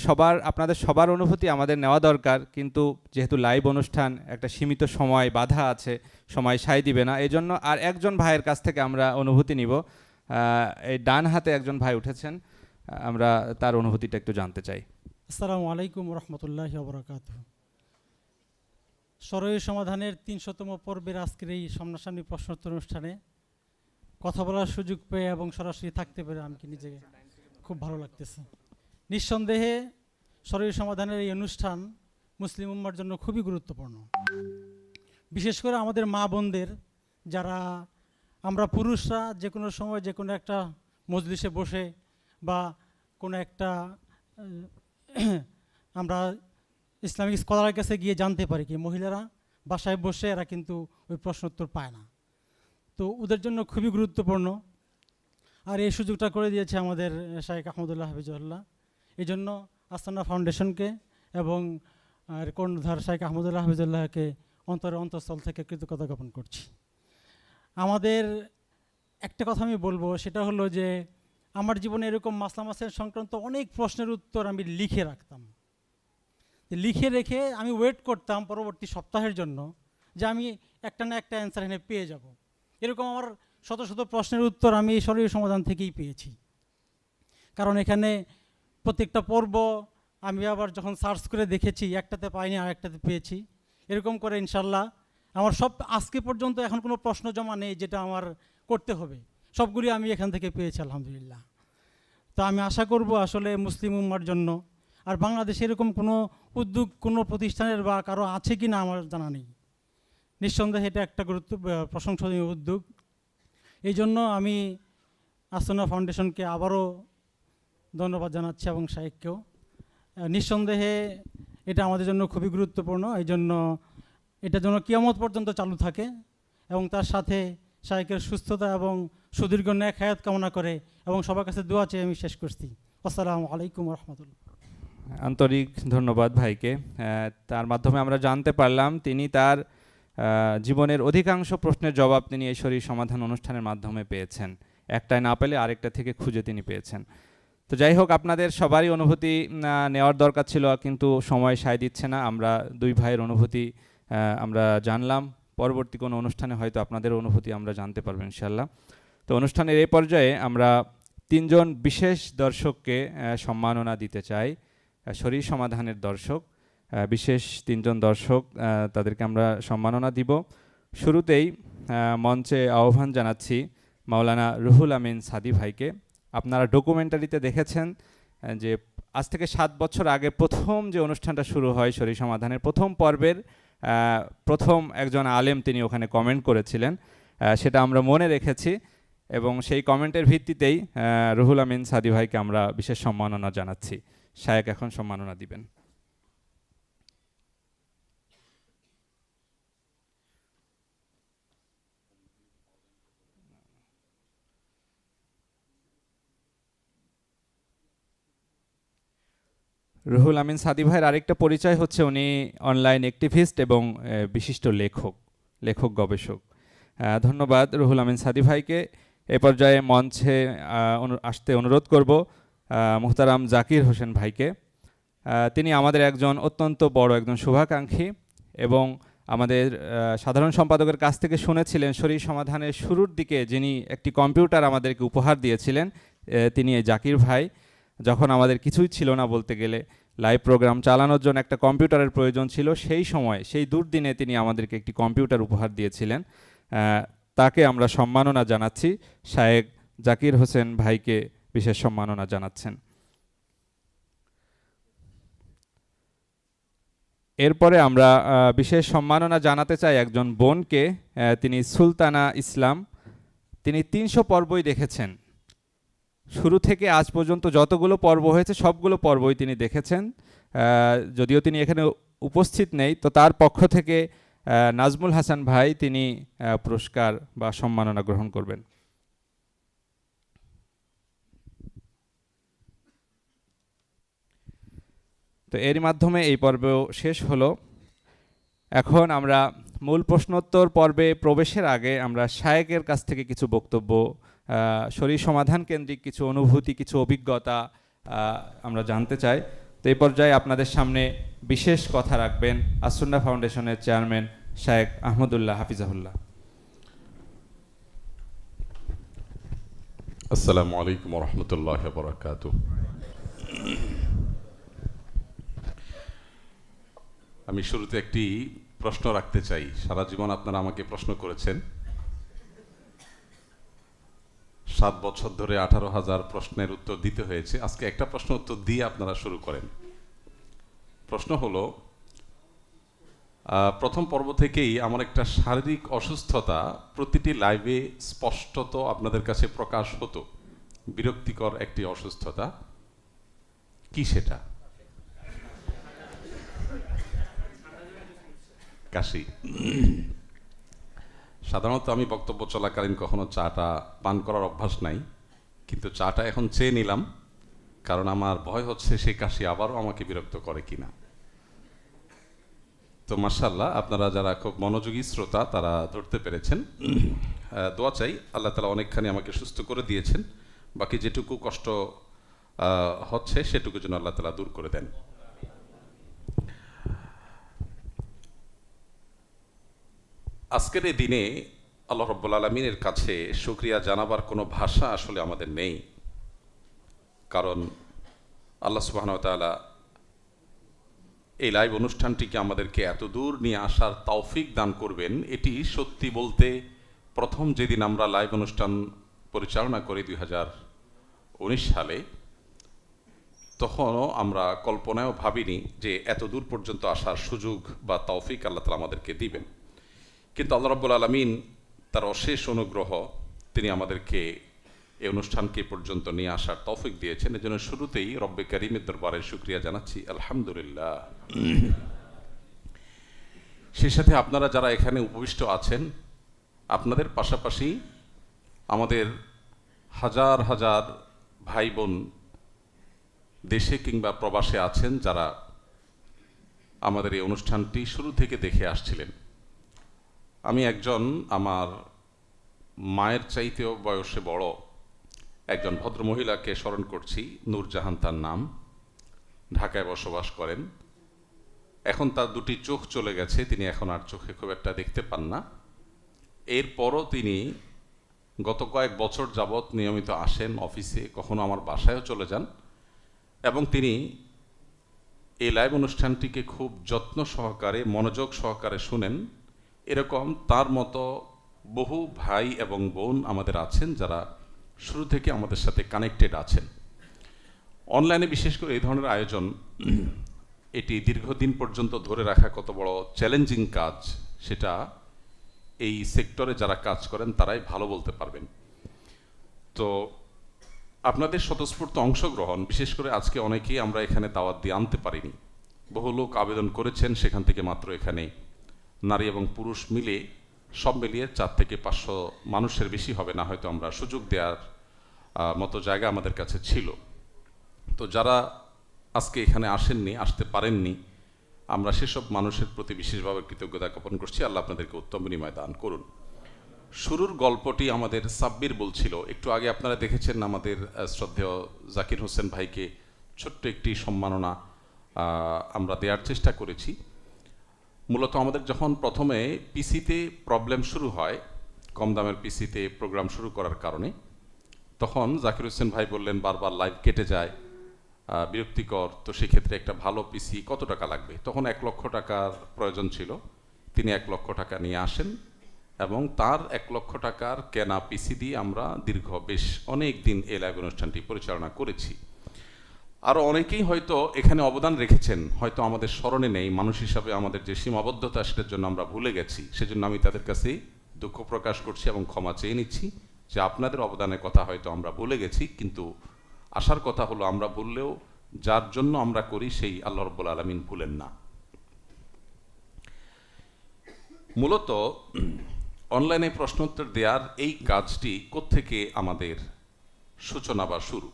আপনাদের সবার অনুভূতি আমাদের নেওয়া দরকার, কিন্তু যেহেতু লাইভ অনুষ্ঠান একটা সীমিত সময় বাধা আছে, সময় সায় দিবে না, এই জন্য আর একজন ভাইয়ের কাছ থেকে আমরা অনুভূতি নিব। এই ডান হাতে একজন ভাই উঠেছেন, আমরা তার অনুভূতিটা একটু জানতে চাই। আসসালামু আলাইকুম রহমতুল্লাহি ওয়া বারাকাতুহু। সরই সমাধানের 300তম পর্বের আজকের এই সামনাসামনি প্রশ্নোত্তর অনুষ্ঠানে কথা বলার সুযোগ পেয়ে এবং সরাসরি থাকতে পেরে আমাকে নিজেকে খুব ভালো লাগতেছে। নিঃসন্দেহে সরই সমাধানের এই অনুষ্ঠান মুসলিম উম্মার জন্য খুবই গুরুত্বপূর্ণ, বিশেষ করে আমাদের মা বোনদের, যারা আমরা পুরুষরা যে কোনো সময় যে কোনো একটা মজলিসে বসে বা কোনো একটা আমরা ইসলামিক স্কলারের কাছে গিয়ে জানতে পারি কি মহিলারা বাসায় বসে এরা কিন্তু ওই প্রশ্ন উত্তর পায় না। তো ওদের জন্য খুবই গুরুত্বপূর্ণ, আর এই সুযোগটা করে দিয়েছে আমাদের শায়েখ আহমদুল্লাহ হাফিজুল্লাহ। এই জন্য আসুন্নাহ ফাউন্ডেশনকে এবং কর্ণধার শায়েখ আহমদুল্লাহ হাফিজুল্লাহকে অন্তঃস্থল থেকে কৃতজ্ঞতা জ্ঞাপন করছি। আমাদের একটা কথা আমি বলবো, সেটা হলো যে আমার জীবনে এরকম মাসলা মাসেল সংক্রান্ত অনেক প্রশ্নের উত্তর আমি লিখে রাখতাম। লিখে রেখে আমি ওয়েট করতাম পরবর্তী সপ্তাহের জন্য যে আমি একটা না একটা অ্যান্সার এনে পেয়ে যাব। এরকম আমার শত শত প্রশ্নের উত্তর আমি এই শরীর সমাধান থেকেই পেয়েছি, কারণ এখানে প্রত্যেকটা পর্ব আমি আবার যখন সার্চ করে দেখেছি, একটাতে পাইনি আর একটাতে পেয়েছি। এরকম করে ইনশাল্লাহ আমার সব আজকে পর্যন্ত এখন কোনো প্রশ্ন জমা নেই যেটা আমার করতে হবে, সবগুলি আমি এখান থেকে পেয়েছি আলহামদুলিল্লাহ। তো আমি আশা করব আসলে মুসলিম উম্মার জন্য, আর বাংলাদেশে এরকম কোনো উদ্যোগ কোনো প্রতিষ্ঠানের বা কারো আছে কি না আমার জানা নেই। নিঃসন্দেহে এটা একটা প্রশংসনীয় উদ্যোগ। এই জন্য আমি আসুন্নাহ ফাউন্ডেশনকে আবারও ধন্যবাদ জানাচ্ছি এবং শায়েখকেও। নিঃসন্দেহে এটা আমাদের জন্য খুবই গুরুত্বপূর্ণ, এই জন্য এটা যেন কিয়ামত পর্যন্ত চালু থাকে এবং তার সাথে শায়েখের সুস্থতা এবং সুদীর্ঘ নেক হায়াত কামনা করে এবং সবার কাছে দোয়া চেয়ে আমি শেষ করছি। আসসালামু আলাইকুম রহমতুল্লাহ। আন্তরিক ধন্যবাদ ভাইকে। তার মাধ্যমে আমরা জানতে পারলাম তিনি তার জীবনের অধিকাংশ প্রশ্নের জবাব তিনি এই শরীর সমাধান অনুষ্ঠানের মাধ্যমে পেয়েছেন, একটাই না পেলে আরেকটা থেকে খুঁজে তিনি পেয়েছেন। তো যাই হোক, আপনাদের সবারই অনুভূতি নেওয়ার দরকার ছিল, কিন্তু সময় সায় দিচ্ছে না। আমরা দুই ভাইয়ের অনুভূতি আমরা জানলাম, পরবর্তী কোনো অনুষ্ঠানে হয়তো আপনাদের অনুভূতি আমরা জানতে পারবো ইনশাল্লাহ। তো অনুষ্ঠানের এই পর্যায়ে আমরা 3 জন বিশেষ দর্শককে সম্মাননা দিতে চাই, শরীর সমাধানের দর্শক, বিশেষ 3 জন দর্শক, তাদেরকে আমরা সম্মাননা দিব। শুরুতেই মঞ্চে আহ্বান জানাচ্ছি মাওলানা রুহুল আমিন সাদি ভাইকে। আপনারা ডকুমেন্টারিতে দেখেছেন যে আজ থেকে 7 বছর আগে প্রথম যে অনুষ্ঠানটা শুরু হয় শরীর সমাধানের প্রথম পর্বের প্রথম একজন আলেম তিনি ওখানে কমেন্ট করেছিলেন, সেটা আমরা মনে রেখেছি এবং সেই কমেন্টের ভিত্তিতেই রুহুল আমিন সাদি ভাইকে আমরা বিশেষ সম্মাননা জানাচ্ছি। শায়েক এখন সম্মাননা দিবেন। রুহুল আমিন সাদি ভাইয়ের আরেকটা পরিচয় হচ্ছে উনি অনলাইন অ্যাক্টিভিস্ট এবং বিশিষ্ট লেখক গবেষক। ধন্যবাদ রুহুল আমিন সাদি ভাইকে। এ পর্যায়ে মঞ্চে আসতে অনুরোধ করব মুহতারাম জাকির হোসেন ভাইকে। তিনি আমাদের একজন অত্যন্ত বড় একজন শুভাকাঙ্ক্ষী এবং আমাদের সাধারণ সম্পাদকের কাছ থেকে শুনেছিলেন শরীর সমাধানের শুরুর দিকে যিনি একটি কম্পিউটার আমাদেরকে উপহার দিয়েছিলেন, তিনি এই জাকির ভাই। যখন আমাদের কিছুই ছিল না বলতে গেলে, লাইভ প্রোগ্রাম চালানোর জন্য একটা কম্পিউটারের প্রয়োজন ছিল, সেই সময় সেই দুর্দিনে তিনি আমাদেরকে একটি কম্পিউটার উপহার দিয়েছিলেন। তাকে আমরা সম্মাননা জানাচ্ছি। শায়েক জাকির হোসেন ভাইকে বিশেষ সম্মাননা জানাচ্ছেন। এরপরে আমরা বিশেষ সম্মাননা জানাতে চাই একজন বোনকে। তিনি সুলতানা ইসলাম। তিনি 300 পর্বই দেখেছেন, শুরু থেকে আজ পর্যন্ত যতগুলো পর্ব হয়েছে সবগুলো পর্বই তিনি দেখেছেন। যদিও তিনি এখানে উপস্থিত নেই, তো তার পক্ষ থেকে নাজমুল হাসান ভাই তিনি পুরস্কার বা সম্মাননা গ্রহণ করবেন। তো এর মাধ্যমে এই পর্ব শেষ হলো। এখন আমরা মূল প্রশ্নোত্তর পর্বে প্রবেশের আগে আমরা শায়েকের কাছ থেকে কিছু বক্তব্য, শরীর সমাধান কেন্দ্রিক কিছু অনুভূতি, কিছু অভিজ্ঞতা আমরা জানতে চাই। তো এই পর্যায়ে আপনাদের সামনে বিশেষ কথা রাখবেন আসুন্নাহ ফাউন্ডেশনের চেয়ারম্যান শায়েক আহমদুল্লাহ হাফিজাহুল্লাহ। আসসালামু আলাইকুম ওয়া রাহমাতুল্লাহি ওয়া বারাকাতুহু। আমি শুরুতে একটি প্রশ্ন রাখতে চাই। সারা জীবন আপনারা আমাকে প্রশ্ন করেছেন, 7 বছর ধরে 18,000 প্রশ্নের উত্তর দিতে হয়েছে। আজকে একটা প্রশ্ন উত্তর দিয়ে আপনারা শুরু করেন। প্রশ্ন হলো, প্রথম পর্ব থেকেই আমার একটা শারীরিক অসুস্থতা প্রতিটি লাইভে স্পষ্টত আপনাদের কাছে প্রকাশ হতো। বিরক্তিকর একটি অসুস্থতা। কি সেটা? কাশি। সাধারণত আমি বক্তব্য চলাকালীন কখনো চাটা পান করার অভ্যাস নাই, কিন্তু চাটা এখন চেয়ে নিলাম, কারণ আমার ভয় হচ্ছে সেই কাশি আবারও আমাকে বিরক্ত করে কিনা। তো মাশাআল্লাহ, আপনারা যারা খুব মনোযোগী শ্রোতা তারা ধরতে পেরেছেন। দোয়া চাই, আল্লাহ তাআলা অনেকখানি আমাকে সুস্থ করে দিয়েছেন, বাকি যেটুকু কষ্ট হচ্ছে সেটুকু যেন আল্লাহ তাআলা দূর করে দেন। আজকের এই দিনে আল্লাহ রাব্বুল আলামিনের কাছে শুকরিয়া জানাবার কোনো ভাষা আসলে আমাদের নেই, কারণ আল্লাহ সুবহানাহু ওয়া তাআলা এই লাইভ অনুষ্ঠানটিকে আমাদেরকে এত দূর নিয়ে আসার তৌফিক দান করবেন, এটি সত্যি বলতে প্রথম যেদিন আমরা লাইভ অনুষ্ঠান পরিচালনা করি 2019 সালে, তখনও আমরা কল্পনায়ও ভাবিনি যে এত দূর পর্যন্ত আসার সুযোগ বা তৌফিক আল্লাহ তাআলা আমাদেরকে দিবেন। কিন্তু আল্লাহ রাব্বুল আলামিন তার অশেষ অনুগ্রহ, তিনি আমাদেরকে এই অনুষ্ঠানকে পর্যন্ত নিয়ে আসার তৌফিক দিয়েছেন। এজন্য শুরুতেই রব্বে কারীমের দরবারে শুকরিয়া জানাচ্ছি, আলহামদুলিল্লাহ। সেই সাথে আপনারা যারা এখানে উপবিষ্ট আছেন, আপনাদের পাশাপাশি আমাদের হাজার হাজার ভাই বোন দেশে কিংবা প্রবাসে আছেন, যারা আমাদের এই অনুষ্ঠানটি শুরু থেকে দেখে আসছিলেন। আমি একজন আমার মায়ের চাইতেও বয়সে বড় একজন ভদ্র মহিলাকে স্মরণ করছি, নূরজাহান তার নাম, ঢাকায় বসবাস করেন। এখন তার দুটি চোখ চলে গেছে, তিনি এখন আর চোখে খুব একটা দেখতে পান না। এরপরও তিনি গত কয়েক বছর যাবৎ নিয়মিত আসেন অফিসে, কখনো আমার বাসায়ও চলে যান, এবং তিনি এই লাইভ অনুষ্ঠানটিকে খুব যত্ন সহকারে, মনোযোগ সহকারে শুনেন। এরকম তার মতো বহু ভাই এবং বোন আমাদের আছেন যারা শুরু থেকে আমাদের সাথে কানেক্টেড আছেন। অনলাইনে বিশেষ করে এই ধরনের আয়োজন, এটি দীর্ঘদিন পর্যন্ত ধরে রাখা কত বড় চ্যালেঞ্জিং কাজ, সেটা এই সেক্টরে যারা কাজ করেন তারাই ভালো বলতে পারবেন। তো আপনাদের স্বতঃস্ফূর্ত অংশগ্রহণ, বিশেষ করে আজকে অনেকেই আমরা এখানে দাওয়াত দিয়ে আনতে পারিনি। বহু লোক আবেদন করেছেন, সেখান থেকে মাত্র এখানে নারী এবং পুরুষ মিলে সব মিলিয়ে 4 থেকে 500 মানুষের বেশি হবে না হয়তো আমরা সুযোগ দেওয়ার মতো জায়গা আমাদের কাছে ছিল। তো যারা আজকে এখানে আসেননি, আসতে পারেননি, আমরা সেসব মানুষের প্রতি বিশেষভাবে কৃতজ্ঞতা জ্ঞাপন করছি। আল্লাহ আপনাদেরকে উত্তম বিনিময় দান করুন। শুরুর গল্পটি আমাদের সাব্বির বলছিল। একটু আগে আপনারা দেখেছেন আমাদের শ্রদ্ধেয় জাকির হোসেন ভাইকে ছোট্ট একটি সম্মাননা আমরা দেওয়ার চেষ্টা করেছি। মূলত আমাদের যখন প্রথমে পিসিতে প্রবলেম শুরু হয়, কম দামের পিসিতে প্রোগ্রাম শুরু করার কারণে, তখন জাকির হোসেন ভাই বললেন বারবার লাইভ কেটে যায়, বিরক্তিকর, তো সেক্ষেত্রে একটা ভালো পিসি কত টাকা লাগবে? তখন 1 লক্ষ টাকার প্রয়োজন ছিল। তিনি 1 লক্ষ টাকা নিয়ে আসেন এবং তার 1 লক্ষ টাকার কেনা পিসি দিয়ে আমরা দীর্ঘ বেশ অনেক দিন এই লাইভ অনুষ্ঠানটি পরিচালনা করেছি। আরও অনেকেই হয়তো এখানে অবদান রেখেছেন, হয়তো আমাদের স্মরণে নেই। মানুষ হিসাবে আমাদের যে সীমাবদ্ধতা, সেটার জন্য আমরা ভুলে গেছি। সেজন্য আমি তাদের কাছে দুঃখ প্রকাশ করছি এবং ক্ষমা চেয়ে নিচ্ছি যে আপনাদের অবদানের কথা হয়তো আমরা ভুলে গেছি। কিন্তু আসার কথা হলো, আমরা বললেও যার জন্য আমরা করি সেই আল্লাহ রাব্বুল আলামিন ভুলেন না। মূলত অনলাইনে প্রশ্নোত্তর দেওয়ার এই কাজটি কোত্থেকে আমাদের সূচনা বা শুরু?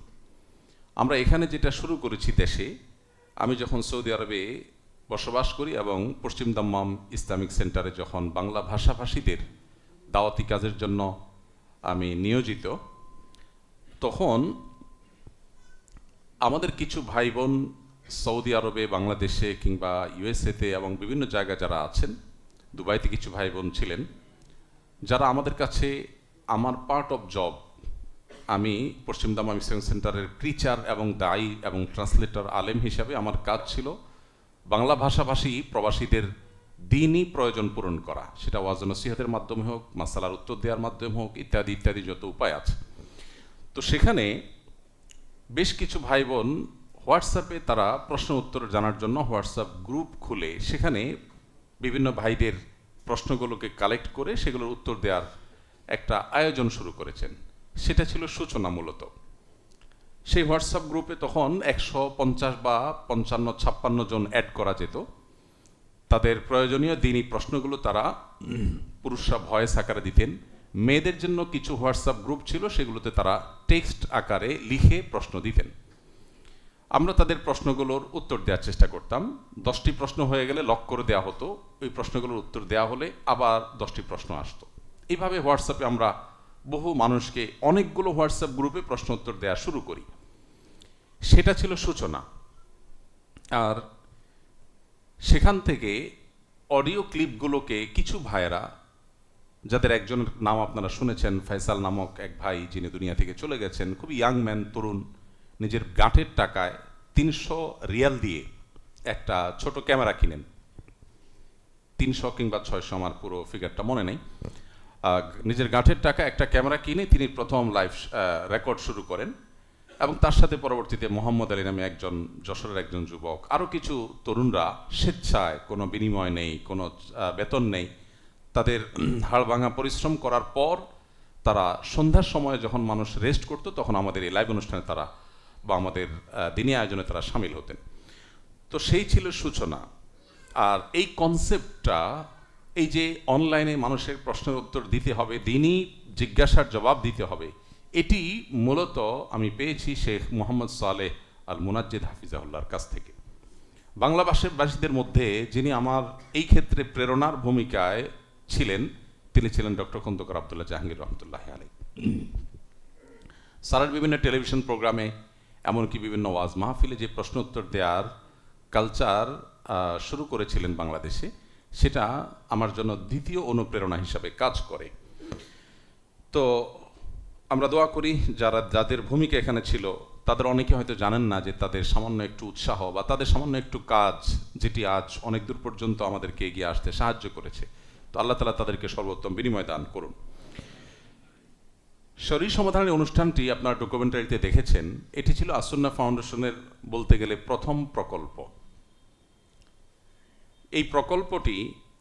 আমরা এখানে যেটা শুরু করেছি দেশে, আমি যখন সৌদি আরবে বসবাস করি এবং পশ্চিম দাম্মাম ইসলামিক সেন্টারে যখন বাংলা ভাষাভাষীদের দাওয়াতি কাজের জন্য আমি নিয়োজিত, তখন আমাদের কিছু ভাই বোন সৌদি আরবে, বাংলাদেশে কিংবা ইউএসএতে এবং বিভিন্ন জায়গায় যারা আছেন, দুবাইতে কিছু ভাই বোন ছিলেন, যারা আমাদের কাছে আমার পার্ট অফ জব, আমি পশ্চিম দাম্মাম ইসলামিক সেন্টারের প্রিচার এবং দায়ী এবং ট্রান্সলেটর আলেম হিসাবে আমার কাজ ছিল বাংলা ভাষাভাষী প্রবাসীদের দিনই প্রয়োজন পূরণ করা। সেটা ওয়াজ নসিহতের মাধ্যমে হোক, মাসালার উত্তর দেওয়ার মাধ্যমে হোক, ইত্যাদি ইত্যাদি যত উপায় আছে। তো সেখানে বেশ কিছু ভাই বোন হোয়াটসঅ্যাপে তারা প্রশ্ন উত্তর জানার জন্য হোয়াটসঅ্যাপ গ্রুপ খুলে সেখানে বিভিন্ন ভাইদের প্রশ্নগুলোকে কালেক্ট করে সেগুলোর উত্তর দেওয়ার একটা আয়োজন শুরু করেছেন। সেটা ছিল সূচনা মূলত। সেই হোয়াটসঅ্যাপ গ্রুপে তখন 150 বা 55-56 জন অ্যাড করা যেত। তাদের প্রয়োজনীয় দিনই প্রশ্নগুলো তারা পুরুষরা ভয়েস আকারে দিতেন। মেয়েদের জন্য কিছু হোয়াটসঅ্যাপ গ্রুপ ছিল, সেগুলোতে তারা টেক্সট আকারে লিখে প্রশ্ন দিতেন। আমরা তাদের প্রশ্নগুলোর উত্তর দেওয়ার চেষ্টা করতাম। 10টি প্রশ্ন হয়ে গেলে লক করে দেওয়া হতো, ওই প্রশ্নগুলোর উত্তর দেওয়া হলে আবার 10টি প্রশ্ন আসতো। এইভাবে হোয়াটসঅ্যাপে আমরা বহু মানুষকে অনেকগুলো হোয়াটসঅ্যাপ গ্রুপে প্রশ্ন উত্তর দেওয়া শুরু করি। সেটা ছিল সূচনা। আর সেখান থেকে অডিও ক্লিপগুলোকে কিছু ভাইয়েরা, যাদের একজনের নাম আপনারা শুনেছেন, ফয়সাল নামক এক ভাই, যিনি দুনিয়া থেকে চলে গেছেন, খুবই ইয়াং ম্যান, তরুণ, নিজের গাঁটের টাকায় 300 রিয়াল দিয়ে একটা ছোট ক্যামেরা কিনেন। 300 কিংবা 600, আমার পুরো ফিগারটা মনে নেই। নিজের গাঁটের টাকা একটা ক্যামেরা কিনে তিনি প্রথম লাইভ রেকর্ড শুরু করেন এবং তার সাথে পরবর্তীতে মোহাম্মদ আলী নামে একজন যশোরের একজন যুবক, আরও কিছু তরুণরা স্বেচ্ছায়, কোনো বিনিময় নেই, কোনো বেতন নেই, তাদের হাড় ভাঙা পরিশ্রম করার পর তারা সন্ধ্যার সময় যখন মানুষ রেস্ট করতো, তখন আমাদের এই লাইভ অনুষ্ঠানে তারা বা আমাদের দিনী আয়োজনে তারা সামিল হতেন। তো সেই ছিল সূচনা। আর এই কনসেপ্টটা, এই যে অনলাইনে মানুষের প্রশ্নের উত্তর দিতে হবে, দিনই জিজ্ঞাসার জবাব দিতে হবে, এটি মূলত আমি পেয়েছি শেখ মোহাম্মদ সালেহ আল মুনাজ্জিদ হাফিজাহুল্লাহর কাছ থেকে। বাংলা ভাষাভাষীদের মধ্যে যিনি আমার এই ক্ষেত্রে প্রেরণার ভূমিকায় ছিলেন, তিনি ছিলেন ডক্টর খন্দকার আব্দুল্লাহ জাহাঙ্গীর রহমতুল্লাহ আলাইহি। সারার বিভিন্ন টেলিভিশন প্রোগ্রামে, এমনকি বিভিন্ন ওয়াজ মাহফিলে যে প্রশ্ন উত্তর দেওয়ার কালচার শুরু করেছিলেন বাংলাদেশে, সেটা আমার জন্য দ্বিতীয় অনুপ্রেরণা হিসাবে কাজ করে। তো আমরা দোয়া করি যাদের ভূমিকা এখানে ছিল, তাদের অনেকে হয়তো জানেন না যে তাদের সামান্য একটু উৎসাহ বা তাদের সামান্য একটু কাজ, যেটি আজ অনেক দূর পর্যন্ত আমাদেরকে এগিয়ে আসতে সাহায্য করেছে। তো আল্লাহ তাআলা তাদেরকে সর্বোত্তম বিনিময় দান করুন। শরীর সমাধানের অনুষ্ঠানটি আপনার ডকুমেন্টারিতে দেখেছেন। এটি ছিল আসুন্নাহ ফাউন্ডেশনের বলতে গেলে প্রথম প্রকল্প। এই প্রকল্পটি,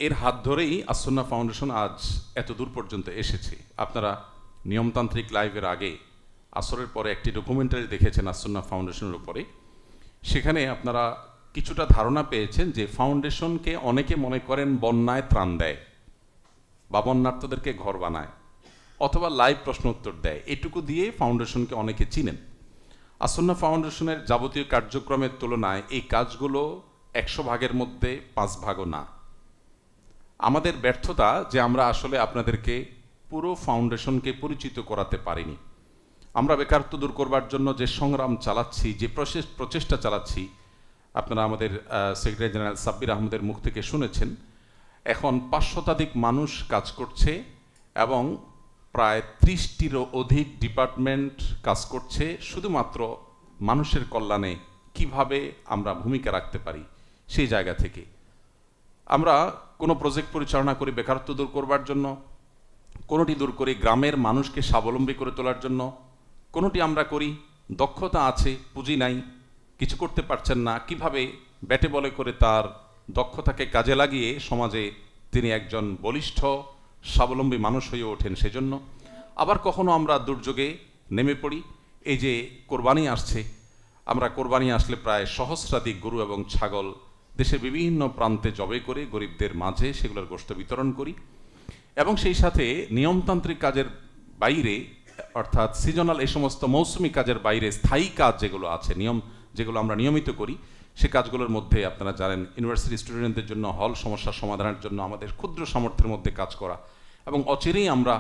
এর হাত ধরেই আসুন্নাহ ফাউন্ডেশন আজ এত দূর পর্যন্ত এসেছে। আপনারা নিয়মতান্ত্রিক লাইভের আগে আসরের পরে একটি ডকুমেন্টারি দেখেছেন আসুন্নাহ ফাউন্ডেশনের উপরে। সেখানে আপনারা কিছুটা ধারণা পেয়েছেন যে ফাউন্ডেশনকে অনেকে মনে করেন বন্যায় ত্রাণ দেয় বা বন্যার্থদেরকে ঘর বানায় অথবা লাইভ প্রশ্ন উত্তর দেয়, এটুকু দিয়ে ফাউন্ডেশনকে অনেকে চিনেন। আসুন্নাহ ফাউন্ডেশনের যাবতীয় কার্যক্রমের তুলনায় এই কাজগুলো 100 ভাগের মধ্যে 5 ভাগও না। আমাদের ব্যর্থতা যে আমরা আসলে আপনাদেরকে পুরো ফাউন্ডেশনকে পরিচিত করাতে পারিনি। আমরা বেকারত্ব দূর করবার জন্য যে সংগ্রাম চালাচ্ছি, যে প্রচেষ্টা চালাচ্ছি, আপনারা আমাদের সেক্রেটারি জেনারেল সাব্বির আহমদের মুখ থেকে শুনেছেন। এখন 500 শতাধিক মানুষ কাজ করছে এবং প্রায় 30টিরও অধিক ডিপার্টমেন্ট কাজ করছে শুধুমাত্র মানুষের কল্যাণে কিভাবে আমরা ভূমিকা রাখতে পারি সেই জায়গা থেকে। আমরা কোনো প্রজেক্ট পরিচালনা করি বেকারত্ব দূর করবার জন্য, কোনোটি দূর করি গ্রামের মানুষকে স্বাবলম্বী করে তোলার জন্য, কোনোটি আমরা করি দক্ষতা আছে পুঁজি নাই, কিছু করতে পারছেন না, কিভাবে ব্যাটে বলে করে তার দক্ষতাকে কাজে লাগিয়ে সমাজে তিনি একজন বলিষ্ঠ স্বাবলম্বী মানুষ হয়ে ওঠেন সেজন্য। আবার কখনো আমরা দুর্যোগে নেমে পড়ি। এই যে কোরবানি আসছে, আমরা কোরবানি আসলে প্রায় সহস্রাধিক গরু এবং ছাগল দেশের বিভিন্ন প্রান্তে জবাই করে গরিবদের মাঝে সেগুলোর গোশত বিতরণ করি এবং সেই সাথে নিয়মতান্ত্রিক কাজের বাইরে অর্থাৎ সিজনাল এই সমস্ত মৌসুমি কাজের বাইরে স্থায়ী কাজ যেগুলো আছে, যেগুলো আমরা নিয়মিত করি, সে কাজগুলোর মধ্যে আপনারা জানেন ইউনিভার্সিটি স্টুডেন্টদের জন্য হল সমস্যার সমাধানের জন্য আমাদের ক্ষুদ্র সামর্থ্যের মধ্যে কাজ করা এবং অচিরেই আমরা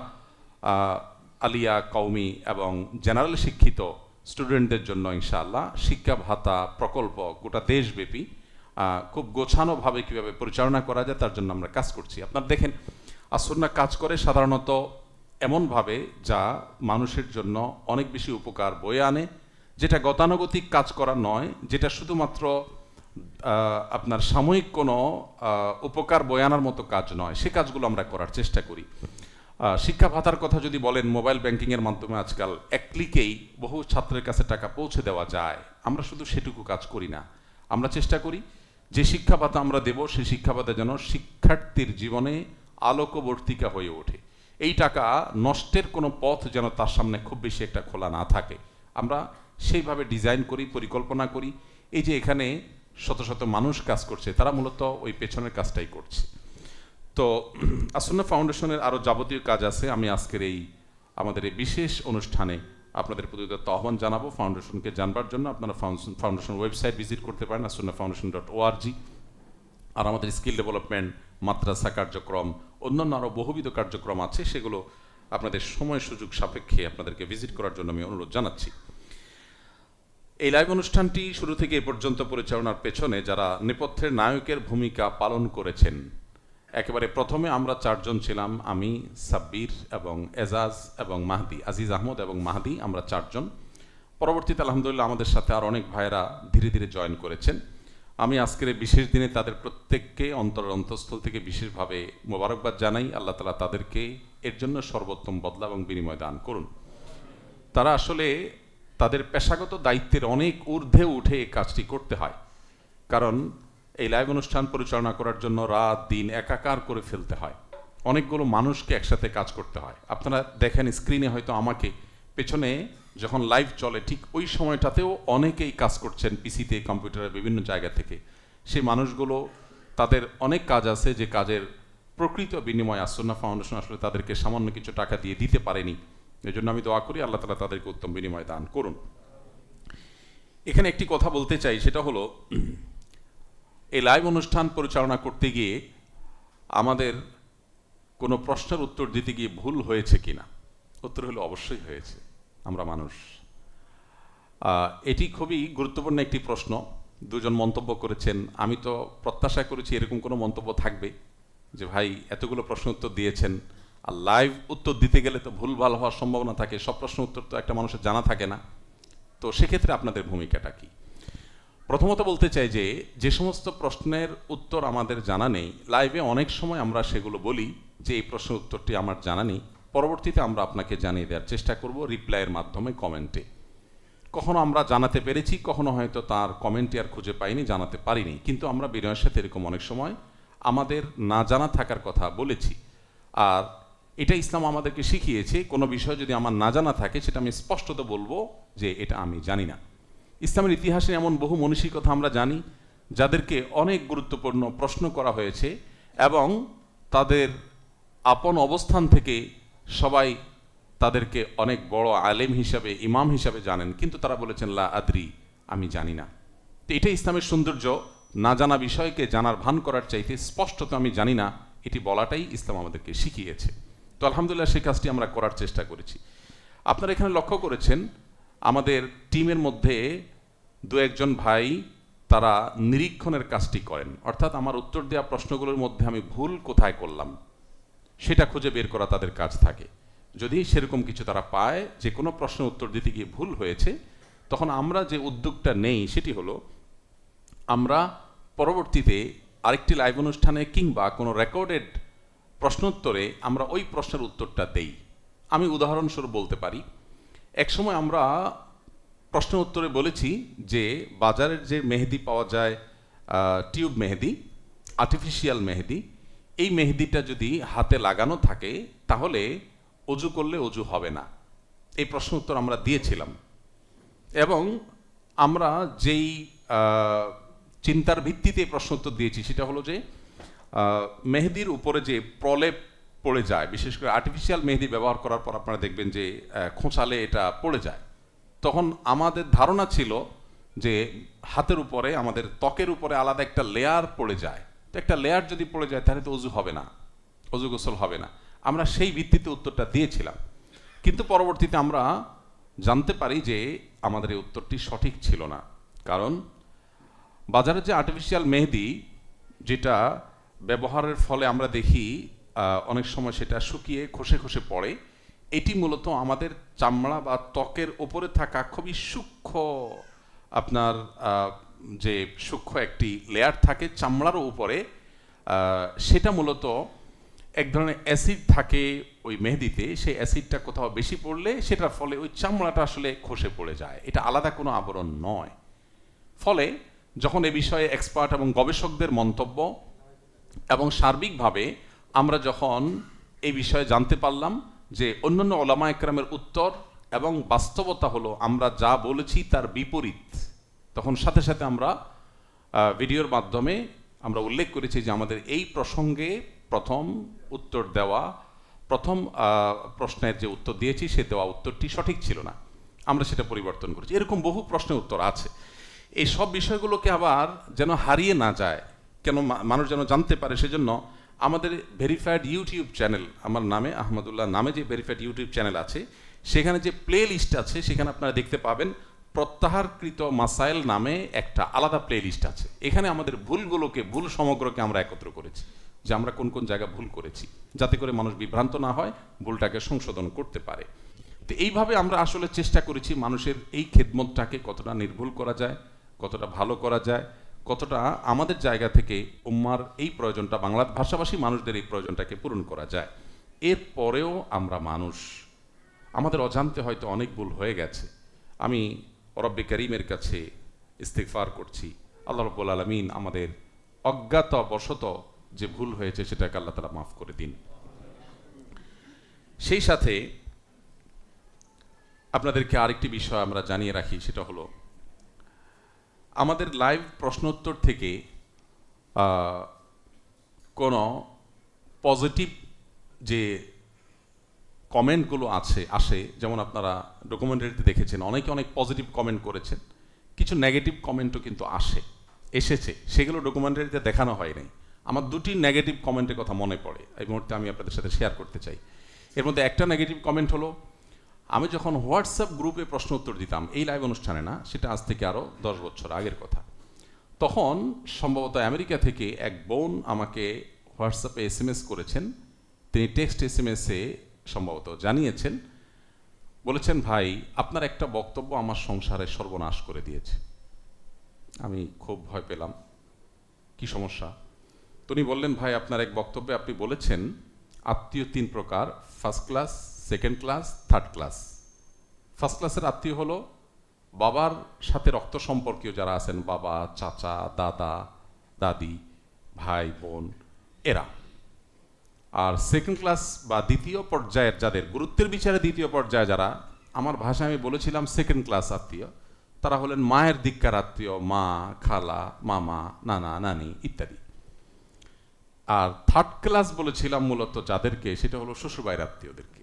আলিয়া, কওমি এবং জেনারেল শিক্ষিত স্টুডেন্টদের জন্য ইনশাআল্লাহ শিক্ষা ভাতা প্রকল্প গোটা দেশব্যাপী খুব গোছানোভাবে কীভাবে পরিচালনা করা যায় তার জন্য আমরা কাজ করছি। আপনারা দেখেন আসুন্নাহ কাজ করে সাধারণত এমনভাবে যা মানুষের জন্য অনেক বেশি উপকার বয়ে আনে, যেটা গতানুগতিক কাজ করা নয়, যেটা শুধুমাত্র আপনার সাময়িক কোনো উপকার বয়ে আনার মতো কাজ নয়, সে কাজগুলো আমরা করার চেষ্টা করি। শিক্ষা ভাতার কথা যদি বলেন, মোবাইল ব্যাংকিংয়ের মাধ্যমে আজকাল এক ক্লিকেই বহু ছাত্রের কাছে টাকা পৌঁছে দেওয়া যায়। আমরা শুধু সেটুকু কাজ করি না, আমরা চেষ্টা করি যে শিক্ষা ভাতা আমরা দেব সেই শিক্ষা ভাতা যেন শিক্ষার্থীর জীবনে আলোকবর্তিকা হয়ে ওঠে। এই টাকা নষ্টের কোনো পথ যেন তার সামনে খুব বেশি একটা খোলা না থাকে, আমরা সেইভাবে ডিজাইন করি, পরিকল্পনা করি। এই যে এখানে শত শত মানুষ কাজ করছে, তারা মূলত ওই পেছনের কাজটাই করছে। তো আসুন্নাহ ফাউন্ডেশনের আরও যাবতীয় কাজ আছে। আমি আজকের আমাদের এই বিশেষ অনুষ্ঠানে আপনাদের প্রতি আহ্বান জানাবো ফাউন্ডেশনকে জানবার জন্য। আপনারা ফাউন্ডেশন ওয়েবসাইট ভিজিট করতে পারেন assunnahfoundation.org। আর আমাদের স্কিল ডেভেলপমেন্ট, মাদ্রাসা কার্যক্রম, অন্যান্য আরও বহুবিধ কার্যক্রম আছে, সেগুলো আপনাদের সময় সুযোগ সাপেক্ষে আপনাদেরকে ভিজিট করার জন্য আমি অনুরোধ জানাচ্ছি। এই লাইভ অনুষ্ঠানটি শুরু থেকে এ পর্যন্ত পরিচালনার পেছনে যারা নেপথ্যের নায়কের ভূমিকা পালন করেছেন, একেবারে প্রথমে আমরা 4 জন ছিলাম, আমি, সাব্বির এবং এজাজ এবং মাহদি, আজিজ আহমদ এবং মাহদি, আমরা 4 জন। পরবর্তীতে আলহামদুলিল্লাহ আমাদের সাথে আর অনেক ভাইয়েরা ধীরে ধীরে জয়েন করেছেন। আমি আজকের এই বিশেষ দিনে তাদের প্রত্যেককে অন্তঃস্থল থেকে বিশেষভাবে মোবারকবাদ জানাই। আল্লাহ তাআলা তাদেরকে এর জন্য সর্বোত্তম বদলা এবং বিনিময় দান করুন। তারা আসলে তাদের পেশাগত দায়িত্বের অনেক ঊর্ধ্বে উঠে এই কাজটি করতে হয়, কারণ এই লাইভ অনুষ্ঠান পরিচালনা করার জন্য রাত দিন একাকার করে ফেলতে হয়, অনেকগুলো মানুষকে একসাথে কাজ করতে হয়। আপনারা দেখেন স্ক্রিনে হয়তো আমাকে, পেছনে যখন লাইভ চলে ঠিক ওই সময়টাতেও অনেকেই কাজ করছেন পিসিতে, কম্পিউটারের বিভিন্ন জায়গা থেকে। সেই মানুষগুলো তাদের অনেক কাজ আছে যে কাজের প্রকৃত বিনিময় আসুন্নাহ ফাউন্ডেশন আসলে তাদেরকে সামান্য কিছু টাকা দিয়ে দিতে পারেনি। এই জন্য আমি দোয়া করি আল্লাহ তাআলা তাদেরকে উত্তম বিনিময় দান করুন। এখানে একটি কথা বলতে চাই, সেটা হলো এই লাইভ অনুষ্ঠান পরিচালনা করতে গিয়ে আমাদের কোনো প্রশ্নের উত্তর দিতে গিয়ে ভুল হয়েছে কিনা? উত্তর হলো অবশ্যই হয়েছে, আমরা মানুষ। এটি খুবই গুরুত্বপূর্ণ একটি প্রশ্ন। 2 জন মন্তব্য করেছেন, আমি তো প্রত্যাশা করেছি এরকম কোনো মন্তব্য থাকবে যে ভাই এতগুলো প্রশ্ন উত্তর দিয়েছেন, আর লাইভ উত্তর দিতে গেলে তো ভুলভাল হওয়ার সম্ভাবনা থাকে, সব প্রশ্ন উত্তর তো একটা মানুষের জানা থাকে না। তো সেক্ষেত্রে আপনাদের ভূমিকাটা কি? প্রথমত বলতে চাই যে সমস্ত প্রশ্নের উত্তর আমাদের জানা নেই, লাইভে অনেক সময় আমরা সেগুলো বলি যে এই প্রশ্নের উত্তরটি আমার জানা নেই, পরবর্তীতে আমরা আপনাকে জানিয়ে দেওয়ার চেষ্টা করব রিপ্লাইয়ের মাধ্যমে, কমেন্টে। কখনো আমরা জানাতে পেরেছি, কখনো হয়তো তার কমেন্টে আর খুঁজে পাইনি, জানাতে পারিনি, কিন্তু আমরা বিনয়ের সাথে এরকম অনেক সময় আমাদের না জানা থাকার কথা বলেছি। আর এটা ইসলাম আমাদেরকে শিখিয়েছে। কোনো বিষয় যদি আমার না জানা থাকে সেটা আমি স্পষ্টত বলবো যে এটা আমি জানি না। ইসলামের ইতিহাসে এমন বহু মনীষীর কথা আমরা জানি যাদেরকে অনেক গুরুত্বপূর্ণ প্রশ্ন করা হয়েছে এবং তাদের আপন অবস্থান থেকে সবাই তাদেরকে অনেক বড় আলেম হিসাবে, ইমাম হিসাবে জানেন, কিন্তু তারা বলেছেন লা আদ্রি, আমি জানি না। তো এটা ইসলামের সৌন্দর্য। না জানা বিষয়কে জানার ভান করার চাইতে স্পষ্টত আমি জানি না এটি বলাটাই ইসলাম আমাদেরকে শিখিয়েছে। তো আলহামদুলিল্লাহ সেই কাজটি আমরা করার চেষ্টা করেছি। আপনারা এখানে লক্ষ্য করেছেন আমাদের টিমের মধ্যে দু একজন ভাই তারা নিরীক্ষণের কাজটি করেন, অর্থাৎ আমার উত্তর দেওয়া প্রশ্নগুলোর মধ্যে আমি ভুল কোথায় করলাম সেটা খুঁজে বের করা তাদের কাজ থাকে। যদি সেরকম কিছু তারা পায় যে কোনো প্রশ্নের উত্তর দিতে গিয়ে ভুল হয়েছে, তখন আমরা যে উদ্যোগটা নেই সেটি হলো আমরা পরবর্তীতে আরেকটি লাইভ অনুষ্ঠানে কিংবা কোনো রেকর্ডেড প্রশ্নোত্তরে আমরা ওই প্রশ্নের উত্তরটা দেই। আমি উদাহরণস্বরূপ বলতে পারি, একসময় আমরা প্রশ্ন উত্তরে বলেছি যে বাজারের যে মেহেদি পাওয়া যায় টিউব মেহেদি, আর্টিফিশিয়াল মেহেদি, এই মেহেদিটা যদি হাতে লাগানো থাকে তাহলে অজু করলে অজু হবে না। এই প্রশ্ন উত্তর আমরা দিয়েছিলাম এবং আমরা যেই চিন্তার ভিত্তিতে প্রশ্ন উত্তর দিয়েছি সেটা হলো যে মেহেদির উপরে যে প্রলেপ পড়ে যায়, বিশেষ করে আর্টিফিশিয়াল মেহেদি ব্যবহার করার পর আপনারা দেখবেন যে খোঁচালে এটা পড়ে যায়। তখন আমাদের ধারণা ছিল যে হাতের উপরে, আমাদের ত্বকের উপরে আলাদা একটা লেয়ার পড়ে যায়, তো একটা লেয়ার যদি পড়ে যায় তাহলে তো অজু হবে না, অজু গোসল হবে না। আমরা সেই ভিত্তিতে উত্তরটা দিয়েছিলাম, কিন্তু পরবর্তীতে আমরা জানতে পারি যে আমাদের এই উত্তরটি সঠিক ছিল না। কারণ বাজারে যে আর্টিফিশিয়াল মেহেদি যেটা ব্যবহারের ফলে আমরা দেখি অনেক সময় সেটা শুকিয়ে খসে খসে পড়ে, এটি মূলত আমাদের চামড়া বা ত্বকের উপরে থাকা খুবই সূক্ষ্ম, আপনার যে সূক্ষ্ম একটি লেয়ার থাকে চামড়ার উপরে, সেটা মূলত এক ধরনের অ্যাসিড থাকে ওই মেহেদিতে। সেই অ্যাসিডটা কোথাও বেশি পড়লে সেটার ফলে ওই চামড়াটা আসলে খসে পড়ে যায়, এটা আলাদা কোনো আবরণ নয়। ফলে যখন এ বিষয়ে এক্সপার্ট এবং গবেষকদের মন্তব্য এবং সার্বিকভাবে আমরা যখন এই বিষয়ে জানতে পারলাম যে অন্যান্য ওলামা একরামের উত্তর এবং বাস্তবতা হলো আমরা যা বলেছি তার বিপরীত, তখন সাথে সাথে আমরা ভিডিওর মাধ্যমে আমরা উল্লেখ করেছি যে আমাদের এই প্রসঙ্গে প্রথম উত্তর দেওয়া, প্রথম প্রশ্নের যে উত্তর দিয়েছি সে দেওয়া উত্তরটি সঠিক ছিল না, আমরা সেটা পরিবর্তন করেছি। এরকম বহু প্রশ্নের উত্তর আছে। এই সব বিষয়গুলোকে আবার যেন হারিয়ে না যায়, কেন মানুষ যেন জানতে পারে, সেজন্য আমাদের ভেরিফাইড ইউটিউব চ্যানেল, আমার নামে আহমদুল্লাহ নামে যে ভেরিফাইড ইউটিউব চ্যানেল আছে, সেখানে যে প্লে লিস্ট আছে সেখানে আপনারা দেখতে পাবেন প্রত্যাহারকৃত মাসাইল নামে একটা আলাদা প্লে লিস্ট আছে। এখানে আমাদের ভুলগুলোকে, ভুল সমগ্রকে আমরা একত্র করেছি যে আমরা কোন কোন জায়গা ভুল করেছি, যাতে করে মানুষ বিভ্রান্ত না হয়, ভুলটাকে সংশোধন করতে পারে। তো এইভাবে আমরা আসলে চেষ্টা করেছি মানুষের এই খেদমতটাকে কতটা নির্ভুল করা যায়, কতটা ভালো করা যায়, কতটা আমাদের জায়গা থেকে উম্মার এই প্রয়োজনটা, বাংলা ভাষাভাষী মানুষদের এই প্রয়োজনটাকে পূরণ করা যায়। এরপরেও আমরা মানুষ, আমাদের অজান্তে হয়তো অনেক ভুল হয়ে গেছে। আমি রব্বে করিমের কাছে ইস্তিগফার করছি, আল্লাহ রাব্বুল আলামিন আমাদের অজ্ঞাতবশত যে ভুল হয়েছে সেটাকে আল্লাহ তাআলা মাফ করে দিন। সেই সাথে আপনাদেরকে আরেকটি বিষয় আমরা জানিয়ে রাখি, সেটা হলো আমাদের লাইভ প্রশ্নোত্তর থেকে কোনো পজিটিভ যে কমেন্টগুলো আসে, যেমন আপনারা ডকুমেন্টারিতে দেখেছেন অনেকে অনেক পজিটিভ কমেন্ট করেছেন, কিছু নেগেটিভ কমেন্টও কিন্তু এসেছে, সেগুলো ডকুমেন্টারিতে দেখানো হয় নাই। আমার দুটি নেগেটিভ কমেন্টের কথা মনে পড়ে, এই মুহূর্তে আমি আপনাদের সাথে শেয়ার করতে চাই। এর মধ্যে একটা নেগেটিভ কমেন্ট হলো, আমি যখন হোয়াটসঅ্যাপ গ্রুপে প্রশ্ন উত্তর দিতাম, এই লাইভ অনুষ্ঠানে না, সেটা আজ থেকে আরও 10 বছর আগের কথা, তখন সম্ভবত আমেরিকা থেকে এক বোন আমাকে হোয়াটসঅ্যাপে SMS করেছেন। তিনি টেক্সট SMS-এ সম্ভবত জানিয়েছেন, বলেছেন, ভাই আপনার একটা বক্তব্য আমার সংসারে সর্বনাশ করে দিয়েছে। আমি খুব ভয় পেলাম, কি সমস্যা? তিনি বললেন, ভাই আপনার এক বক্তব্যে আপনি বলেছেন আত্মীয় 3 প্রকার, first class, second class, third class. First ক্লাসের আত্মীয় হলো বাবার সাথে রক্ত সম্পর্কীয় যারা আছেন, বাবা, চাচা, দাদা, দাদি, ভাই, বোন, এরা। আর সেকেন্ড ক্লাস বা দ্বিতীয় পর্যায়ের যাদের গুরুত্বের বিচারে দ্বিতীয় পর্যায়ে যারা, আমার ভাষায় আমি বলেছিলাম সেকেন্ড ক্লাস আত্মীয়, তারা হলেন মায়ের দিককার আত্মীয়, মা, খালা, মামা, নানা, নানি ইত্যাদি। আর থার্ড ক্লাস বলেছিলাম মূলত যাদেরকে, সেটা হলো শ্বশুরবাড়ির আত্মীয়দেরকে।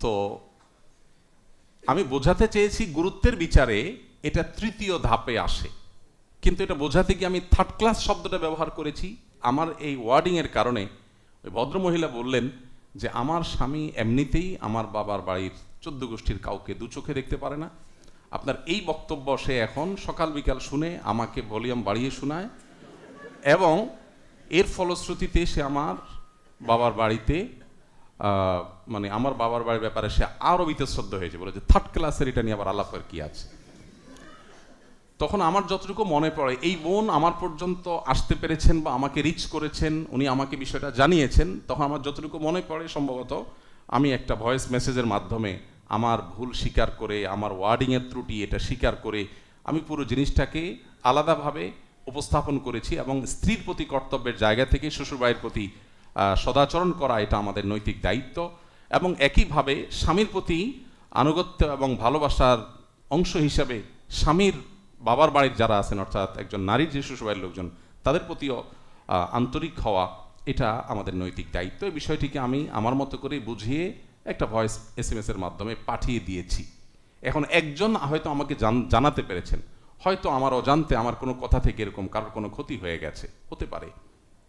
তো আমি বোঝাতে চেয়েছি গুরুত্বের বিচারে এটা তৃতীয় ধাপে আসে, কিন্তু এটা বোঝাতে গিয়ে আমি থার্ড ক্লাস শব্দটা ব্যবহার করেছি। আমার এই ওয়ার্ডিংয়ের কারণে ওই ভদ্রমহিলা বললেন যে আমার স্বামী এমনিতেই আমার বাবার বাড়ির 14 গোষ্ঠীর কাউকে দু চোখে দেখতে পারে না। আপনার এই বক্তব্য সে এখন সকাল বিকাল শুনে আমাকে ভলিউম বাড়িয়ে শোনায়, এবং এর ফলশ্রুতিতে সে আমার বাবার বাড়িতে মানে আমার বাবার বাড়ির ব্যাপারে সে আরও বীতশ্রদ্ধ হয়েছে, বলে যে থার্ড ক্লাসের এটা নিয়ে আবার আলাপের কি আছে। তখন আমার যতটুকু মনে পড়ে, এই বোন আমার পর্যন্ত আসতে পেরেছেন বা আমাকে রিচ করেছেন, উনি আমাকে বিষয়টা জানিয়েছেন, তখন আমার যতটুকু মনে পড়ে সম্ভবত আমি একটা ভয়েস মেসেজের মাধ্যমে আমার ভুল স্বীকার করে, আমার ওয়ার্ডিংয়ের ত্রুটি এটা স্বীকার করে আমি পুরো জিনিসটাকে আলাদাভাবে উপস্থাপন করেছি, এবং স্ত্রীর প্রতি কর্তব্যের জায়গা থেকে শ্বশুরবাড়ির প্রতি সদাচরণ করা এটা আমাদের নৈতিক দায়িত্ব, এবং একইভাবে স্বামীর প্রতি আনুগত্য এবং ভালোবাসার অংশ হিসাবে স্বামীর বাবার বাড়ির যারা আছেন, অর্থাৎ একজন নারীর যে শ্বশুরবাড়ির লোকজন, তাদের প্রতিও আন্তরিক হওয়া এটা আমাদের নৈতিক দায়িত্ব। এই বিষয়টিকে আমি আমার মতো করে বুঝিয়ে একটা ভয়েস SMS এর মাধ্যমে পাঠিয়ে দিয়েছি। এখন একজন হয়তো আমাকে জানাতে পেরেছেন, হয়তো আমার অজান্তে আমার কোনো কথা থেকে এরকম কারোর কোনো ক্ষতি হয়ে গেছে, হতে পারে,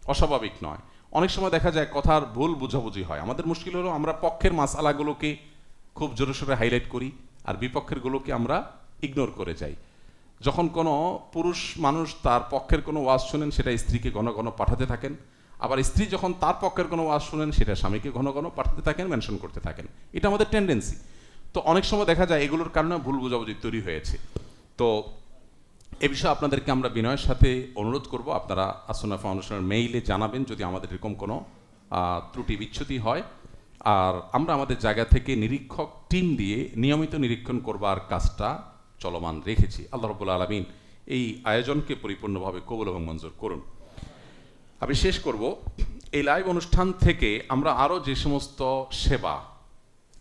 অস্বাভাবিক নয়। অনেক সময় দেখা যায় কথার ভুল বুঝাবুঝি হয়। আমাদের মুশকিল হলো আমরা পক্ষের মাসআলাগুলোকে খুব জোরে সোরে হাইলাইট করি, আর বিপক্ষেরগুলোকে আমরা ইগনোর করে যাই। যখন কোনো পুরুষ মানুষ তার পক্ষের কোনো ওয়াজ শুনেন, সেটা স্ত্রীকে ঘন ঘন পাঠাতে থাকেন, আবার স্ত্রী যখন তার পক্ষের কোনো ওয়াজ শুনেন, সেটা স্বামীকে ঘন ঘন পাঠাতে থাকেন, মেনশন করতে থাকেন। এটা আমাদের টেন্ডেন্সি। তো অনেক সময় দেখা যায় এগুলোর কারণে ভুল বোঝাবুঝি তৈরি হয়েছে। তো এ বিষয়ে আপনাদেরকে আমরা বিনয়ের সাথে অনুরোধ করব, আপনারা আসুন্নাহ ফাউন্ডেশনের মেইলে জানাবেন যদি আমাদের এরকম কোনো ত্রুটি বিচ্যুতি হয়। আর আমরা আমাদের জায়গা থেকে নিরীক্ষক টিম দিয়ে নিয়মিত নিরীক্ষণ করবার কাজটা চলমান রেখেছি। আল্লাহ রাব্বুল আলামিন এই আয়োজনকে পরিপূর্ণভাবে কবুল এবং মঞ্জুর করুন। আমি শেষ করব, এই লাইভ অনুষ্ঠান থেকে আমরা আরও যে সমস্ত সেবা,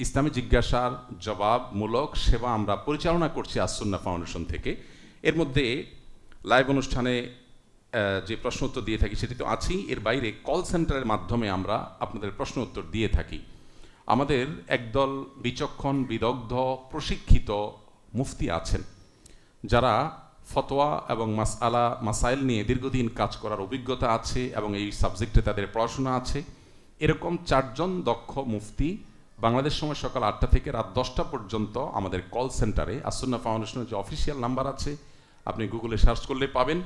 ইসলামী জিজ্ঞাসার জবাবমূলক সেবা আমরা পরিচালনা করছি আসুন্নাহ ফাউন্ডেশন থেকে, এর মধ্যে লাইভ অনুষ্ঠানে যে প্রশ্ন উত্তর দিয়ে থাকি সেটি তো আছেই, এর বাইরে কল সেন্টারের মাধ্যমে আমরা আপনাদের প্রশ্ন উত্তর দিয়ে থাকি। আমাদের একদল বিচক্ষণ, বিদগ্ধ, প্রশিক্ষিত মুফতি আছেন, যারা ফতোয়া এবং মাসাইল নিয়ে দীর্ঘদিন কাজ করার অভিজ্ঞতা আছে এবং এই সাবজেক্টে তাদের পড়াশোনা আছে। এরকম 4 জন দক্ষ মুফতি বাংলাদেশ সময় সকাল 8টা থেকে রাত 10টা পর্যন্ত আমাদের কল সেন্টারে, আসুন্নাহ ফাউন্ডেশনের যে অফিসিয়াল নাম্বার আছে, আপনি গুগলে সার্চ করলে পাবেন,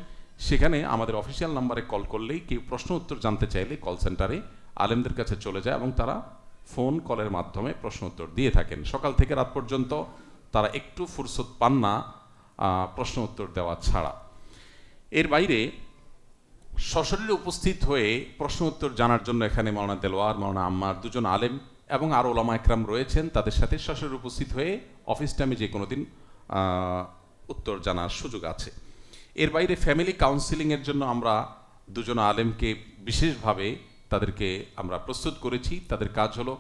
সেখানে আমাদের অফিসিয়াল নাম্বারে কল করলেই কেউ প্রশ্ন উত্তর জানতে চাইলে কল সেন্টারে আলেমদের কাছে চলে যায় এবং তারা ফোন কলের মাধ্যমে প্রশ্ন উত্তর দিয়ে থাকেন। সকাল থেকে রাত পর্যন্ত তারা একটু ফুরসত পান না প্রশ্ন উত্তর দেওয়া ছাড়া। এর বাইরে সশরীরে উপস্থিত হয়ে প্রশ্ন উত্তর জানার জন্য এখানে মাওলানা দেলোয়ার, মাওলানা আম্মার 2 জন আলেম এবং আরও ওলামা একরাম রয়েছেন, তাদের সাথে সশরীরে উপস্থিত হয়ে অফিস টাইমে যে কোনো দিন উত্তর জানার সুযোগ আছে। এর বাইরে ফ্যামিলি কাউন্সিলিংয়ের জন্য আমরা 2 জন আলেমকে বিশেষভাবে তাদেরকে আমরা প্রস্তুত করেছি। তাদের কাজ হলো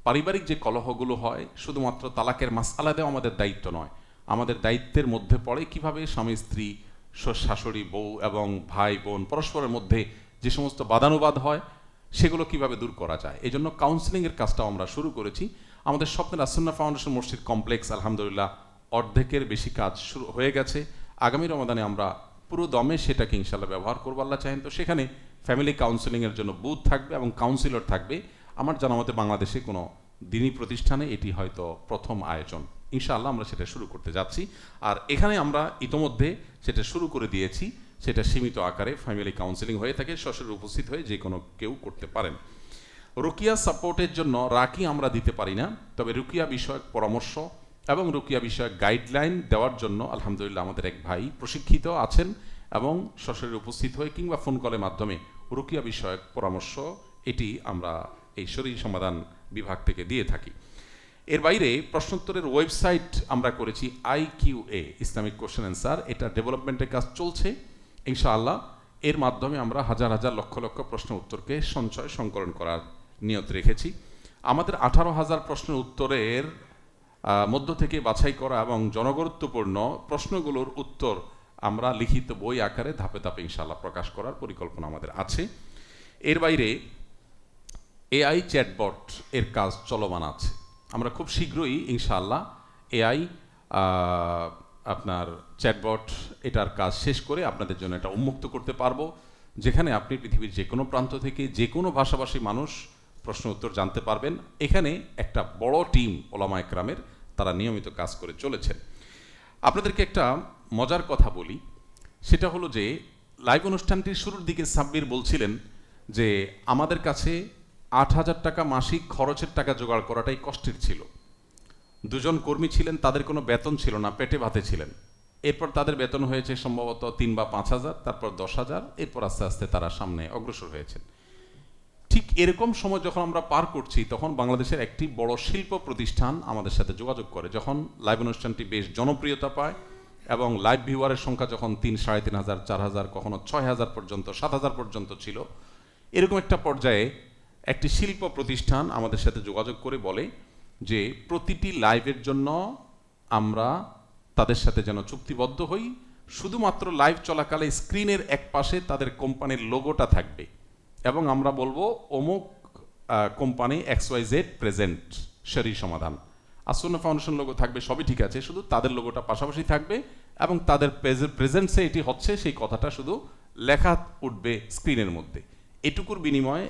পারিবারিক যে কলহগুলো হয়, শুধুমাত্র তালাকের মাসআলা দেওয়া আমাদের দায়িত্ব নয়, আমাদের দায়িত্বের মধ্যে পড়ে কিভাবে স্বামী স্ত্রী, শাশুড়ি বউ এবং ভাই বোন পরস্পরের মধ্যে যে সমস্ত বাদানুবাদ হয় সেগুলো কিভাবে দূর করা যায়। এই জন্য কাউন্সিলিংয়ের কাজটাও আমরা শুরু করেছি। আমাদের স্বপ্নের আসুন্নাহ ফাউন্ডেশন মসজিদ কমপ্লেক্স আলহামদুলিল্লাহ অর্ধেকের বেশি কাজ শুরু হয়ে গেছে। আগামী রমাদানে আমরা পুরো দমে সেটাকে ইনশাল্লাহ ব্যবহার করবো আল্লাহ চাহেন। তো সেখানে ফ্যামিলি কাউন্সিলিংয়ের জন্য বুথ থাকবে এবং কাউন্সিলর থাকবে। আমার জানা মতে বাংলাদেশে কোনো দিনী প্রতিষ্ঠানে এটি হয়তো প্রথম আয়োজন। ইনশাআল্লাহ আমরা সেটা শুরু করতে যাচ্ছি। আর এখানে আমরা ইতোমধ্যে সেটা শুরু করে দিয়েছি। সেটা সীমিত আকারে ফ্যামিলি কাউন্সিলিং হয়ে থাকে, সরাসরি উপস্থিত হয়ে যে কোনো কেউ করতে পারেন। রুকিয়া সাপোর্টের জন্য রাকি আমরা দিতে পারি না, তবে রুকিয়া বিষয়ক পরামর্শ এবং রুকিয়া বিষয়ক গাইডলাইন দেওয়ার জন্য আলহামদুলিল্লাহ আমাদের এক ভাই প্রশিক্ষিত আছেন এবং সরাসরি উপস্থিত হয়ে কিংবা ফোন কলের মাধ্যমে রুকিয়া বিষয়ক পরামর্শ এটি আমরা এই শরীর সমাধান বিভাগ থেকে দিয়ে থাকি। এর বাইরে প্রশ্নোত্তরের ওয়েবসাইট আমরা করেছি IQA, ইসলামিক কোশ্চেন অ্যান্সার। এটা ডেভেলপমেন্টের কাজ চলছে। ইনশাআল্লাহ এর মাধ্যমে আমরা হাজার হাজার লক্ষ লক্ষ প্রশ্ন উত্তরকে সঞ্চয় সংকলন করার নিয়ত রেখেছি। আমাদের 18,000 প্রশ্নের উত্তরের মধ্য থেকে বাছাই করা এবং জনগুরুত্বপূর্ণ প্রশ্নগুলোর উত্তর আমরা লিখিত বই আকারে ধাপে ধাপে ইনশাআল্লাহ প্রকাশ করার পরিকল্পনা আমাদের আছে। এর বাইরে এআই চ্যাটবট এর কাজ চলমান আছে। আমরা খুব শীঘ্রই ইনশাআল্লাহ এআই আপনার চ্যাটবট এটার কাজ শেষ করে আপনাদের জন্য এটা উন্মুক্ত করতে পারবো, যেখানে আপনি পৃথিবীর যে কোনো প্রান্ত থেকে যে কোনো ভাষাভাষী মানুষ প্রশ্ন উত্তর জানতে পারবেন। এখানে একটা বড় টিম ওলামা একরামের তারা নিয়মিত কাজ করে চলেছেন। আপনাদেরকে একটা মজার কথা বলি, সেটা হলো যে লাইভ অনুষ্ঠানটির শুরুর দিকে সাব্বির বলছিলেন যে আমাদের কাছে 8,000 টাকা মাসিক খরচের টাকা জোগাড় করাটাই কষ্টের ছিল। 2 জন কর্মী ছিলেন, তাদের কোনো বেতন ছিল না, পেটে ভাতে ছিলেন। এরপর তাদের বেতন হয়েছে সম্ভবত 3 বা 5,000, তারপর 10,000, এরপর আস্তে আস্তে তারা সামনে অগ্রসর হয়েছেন। ঠিক এরকম সময় যখন আমরা পার করছি, তখন বাংলাদেশের একটি বড় শিল্প প্রতিষ্ঠান আমাদের সাথে যোগাযোগ করে। যখন লাইভ অনুষ্ঠানটি বেশ জনপ্রিয়তা পায় এবং লাইভ ভিউয়ারের সংখ্যা যখন 3, 3,500, 4,000, কখনো 6,000 পর্যন্ত, 7,000 পর্যন্ত ছিল, এরকম একটা পর্যায়ে একটি শিল্প প্রতিষ্ঠান আমাদের সাথে যোগাযোগ করে বলে যে প্রতিটি লাইভের জন্য আমরা তাদের সাথে যেন চুক্তিবদ্ধ হই, শুধুমাত্র লাইভ চলাকালে স্ক্রিনের এক পাশে তাদের কোম্পানির লোগোটা থাকবে এবং আমরা বলবো অমুক কোম্পানি XYZ প্রেজেন্ট শরী সমাধান। আসুন্নাহ ফাউন্ডেশন লোগো থাকবে, সবই ঠিক আছে, শুধু তাদের লোগোটা পাশাপাশি থাকবে এবং তাদের প্রেজেন্টসে এটি হচ্ছে সেই কথাটা শুধু লেখা উঠবে স্ক্রিনের মধ্যে। এটুকুর বিনিময়ে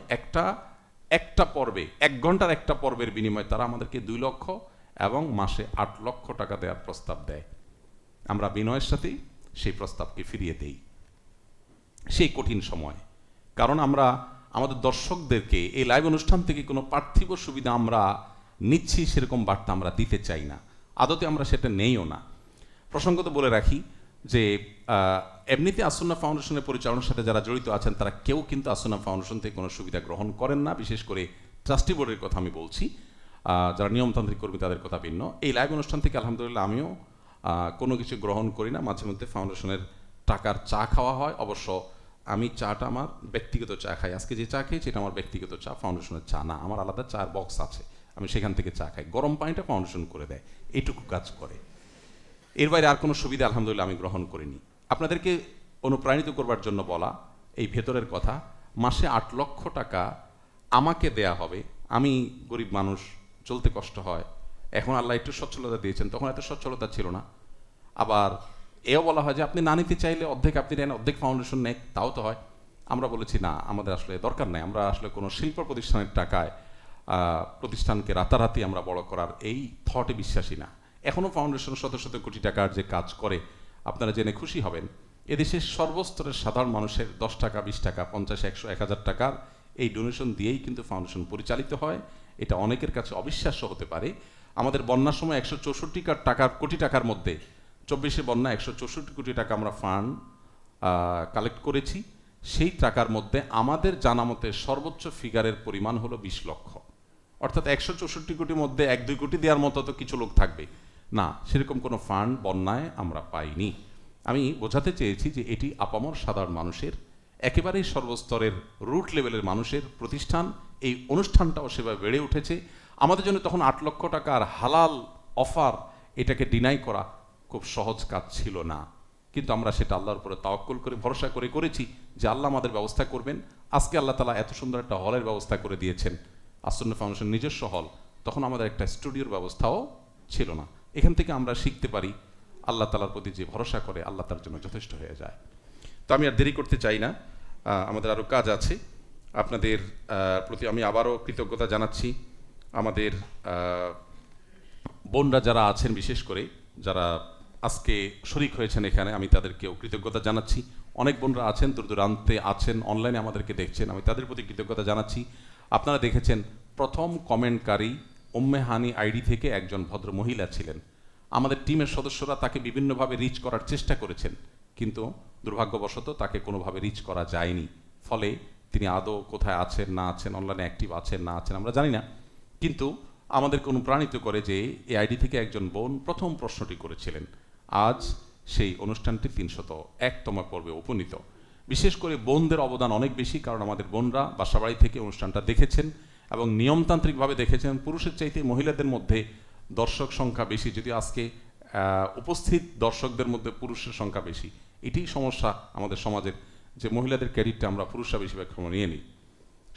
একটা পর্বে 1 ঘন্টার একটা পর্বের বিনিময়ে তারা আমাদেরকে 2 লক্ষ এবং মাসে 8 লক্ষ টাকা দেওয়ার প্রস্তাব দেয়। আমরা বিনয়ের সাথেই সেই প্রস্তাবকে ফিরিয়ে দেই সেই কঠিন সময়। কারণ আমরা আমাদের দর্শকদেরকে এই লাইভ অনুষ্ঠান থেকে কোনো পার্থিব সুবিধা আমরা নিচ্ছি সেরকম বার্তা আমরা দিতে চাই না, আদতে আমরা সেটা নেইও না। প্রসঙ্গত বলে রাখি যে এমনিতে আসুন্নাহ ফাউন্ডেশনের পরিচালনার সাথে যারা জড়িত আছেন তারা কেউ কিন্তু আসুন্নাহ ফাউন্ডেশন থেকে কোনো সুবিধা গ্রহণ করেন না। বিশেষ করে ট্রাস্টি বোর্ডের কথা আমি বলছি, যারা নিয়মতান্ত্রিক কর্মী তাদের কথা ভিন্ন। এই লাইভ অনুষ্ঠান থেকে আলহামদুলিল্লাহ আমিও কোনো কিছু গ্রহণ করি না। মাঝে মধ্যে ফাউন্ডেশনের টাকার চা খাওয়া হয়, অবশ্য আমি চাটা আমার ব্যক্তিগত চা খাই। আজকে যে চা খেয়েছি এটা আমার ব্যক্তিগত চা, ফাউন্ডেশনের চা না। আমার আলাদা চার বক্স আছে, আমি সেখান থেকে চা খাই। গরম পানিটা ফাউন্ডেশন করে দেয়, এইটুকু কাজ করে। এর বাইরে আর কোনো সুবিধা আলহামদুলিল্লাহ আমি গ্রহণ করিনি। আপনাদেরকে অনুপ্রাণিত করবার জন্য বলা এই ভেতরের কথা, মাসে 8 লক্ষ টাকা আমাকে দেয়া হবে। আমি গরিব মানুষ, চলতে কষ্ট হয়। এখন আল্লাহ একটু সচ্ছলতা দিয়েছেন, তখন এত সচ্ছলতা ছিল না। আবার এও বলা হয় যে আপনি না নিতে চাইলে অর্ধেক আপনি নেন, অর্ধেক ফাউন্ডেশন নেক, তাও তো হয়। আমরা বলেছি না, আমাদের আসলে দরকার নেই। আমরা আসলে কোনো শিল্প প্রতিষ্ঠানের টাকায় প্রতিষ্ঠানকে রাতারাতি আমরা বড় করার এই থটে বিশ্বাসী না। এখনও ফাউন্ডেশন শত শত কোটি টাকার যে কাজ করে আপনারা জেনে খুশি হবেন। এদেশের সর্বস্তরের সাধারণ মানুষের 10 টাকা, 20 টাকা, 50, 100, 1000 টাকার এই ডোনেশন দিয়েই কিন্তু ফাউন্ডেশন পরিচালিত হয়। এটা অনেকের কাছে অবিশ্বাস্য হতে পারে। আমাদের বন্যার সময় 164 কোটি টাকার মধ্যে 24 বন্যা 164 কোটি টাকা আমরা ফান্ড কালেক্ট করেছি। সেই টাকার মধ্যে আমাদের জানা মতে সর্বোচ্চ ফিগারের পরিমাণ হলো 20 লক্ষ। অর্থাৎ 164 কোটির মধ্যে 1-2 কোটি দেওয়ার মতো তো কিছু লোক থাকবে না, সেরকম কোনো ফান্ড বন্যায় আমরা পাইনি। আমি বোঝাতে চেয়েছি যে এটি আপামর সাধারণ মানুষের, একেবারেই সর্বস্তরের রুট লেভেলের মানুষের প্রতিষ্ঠান। এই অনুষ্ঠানটাও সেভাবে বেড়ে উঠেছে। আমাদের জন্য তখন 8 লক্ষ টাকার হালাল অফার, এটাকে ডিনাই করা খুব সহজ কাজ ছিল না। কিন্তু আমরা সেটা আল্লাহর উপরে তাওয়াক্কুল করে ভরসা করে করেছি যে আল্লাহ আমাদের ব্যবস্থা করবেন। আজকে আল্লাহ তাআলা এত সুন্দর একটা হলের ব্যবস্থা করে দিয়েছেন, আসুন্নাহ ফাউন্ডেশন নিজস্ব হল। তখন আমাদের একটা স্টুডিওর ব্যবস্থাও ছিল না। এখান থেকে আমরা শিখতে পারি আল্লাহ তাআলার প্রতি যে ভরসা করে আল্লাহ তার জন্য যথেষ্ট হয়ে যায়। তো আমি আর দেরি করতে চাই না, আমাদের আরও কাজ আছে। আপনাদের প্রতি আমি আবারও কৃতজ্ঞতা জানাচ্ছি। আমাদের বোনরা যারা আছেন, বিশেষ করে যারা আজকে শরিক হয়েছেন এখানে, আমি তাদেরকেও কৃতজ্ঞতা জানাচ্ছি। অনেক বোনরা আছেন দূর দূরান্তে আছেন, অনলাইনে আমাদেরকে দেখছেন, আমি তাদের প্রতি কৃতজ্ঞতা জানাচ্ছি। আপনারা দেখেছেন প্রথম কমেন্টকারী উম্মে হানি আইডি থেকে একজন ভদ্র মহিলা ছিলেন। আমাদের টিমের সদস্যরা তাকে বিভিন্নভাবে রিচ করার চেষ্টা করেছেন, কিন্তু দুর্ভাগ্যবশত তাকে কোনোভাবে রিচ করা যায়নি। ফলে তিনি আদৌ কোথায় আছেন না আছেন, অনলাইনে অ্যাক্টিভ আছেন না আছেন আমরা জানি না। কিন্তু আমাদেরকে অনুপ্রাণিত করে যে এই আইডি থেকে একজন বোন প্রথম প্রশ্নটি করেছিলেন। আজ সেই অনুষ্ঠানটি 301তম পর্বে উপনীত। বিশেষ করে বোনদের অবদান অনেক বেশি, কারণ আমাদের বোনরা বাসাবাড়ি থেকে অনুষ্ঠানটা দেখেছেন এবং নিয়মতান্ত্রিকভাবে দেখেছেন। পুরুষের চাইতে মহিলাদের মধ্যে দর্শক সংখ্যা বেশি, যদি আজকে উপস্থিত দর্শকদের মধ্যে পুরুষের সংখ্যা বেশি। এটাই সমস্যা আমাদের সমাজের, যে মহিলাদের ক্রেডিটটা আমরা পুরুষরা বেশিরভাগ সময় নিয়ে নিই।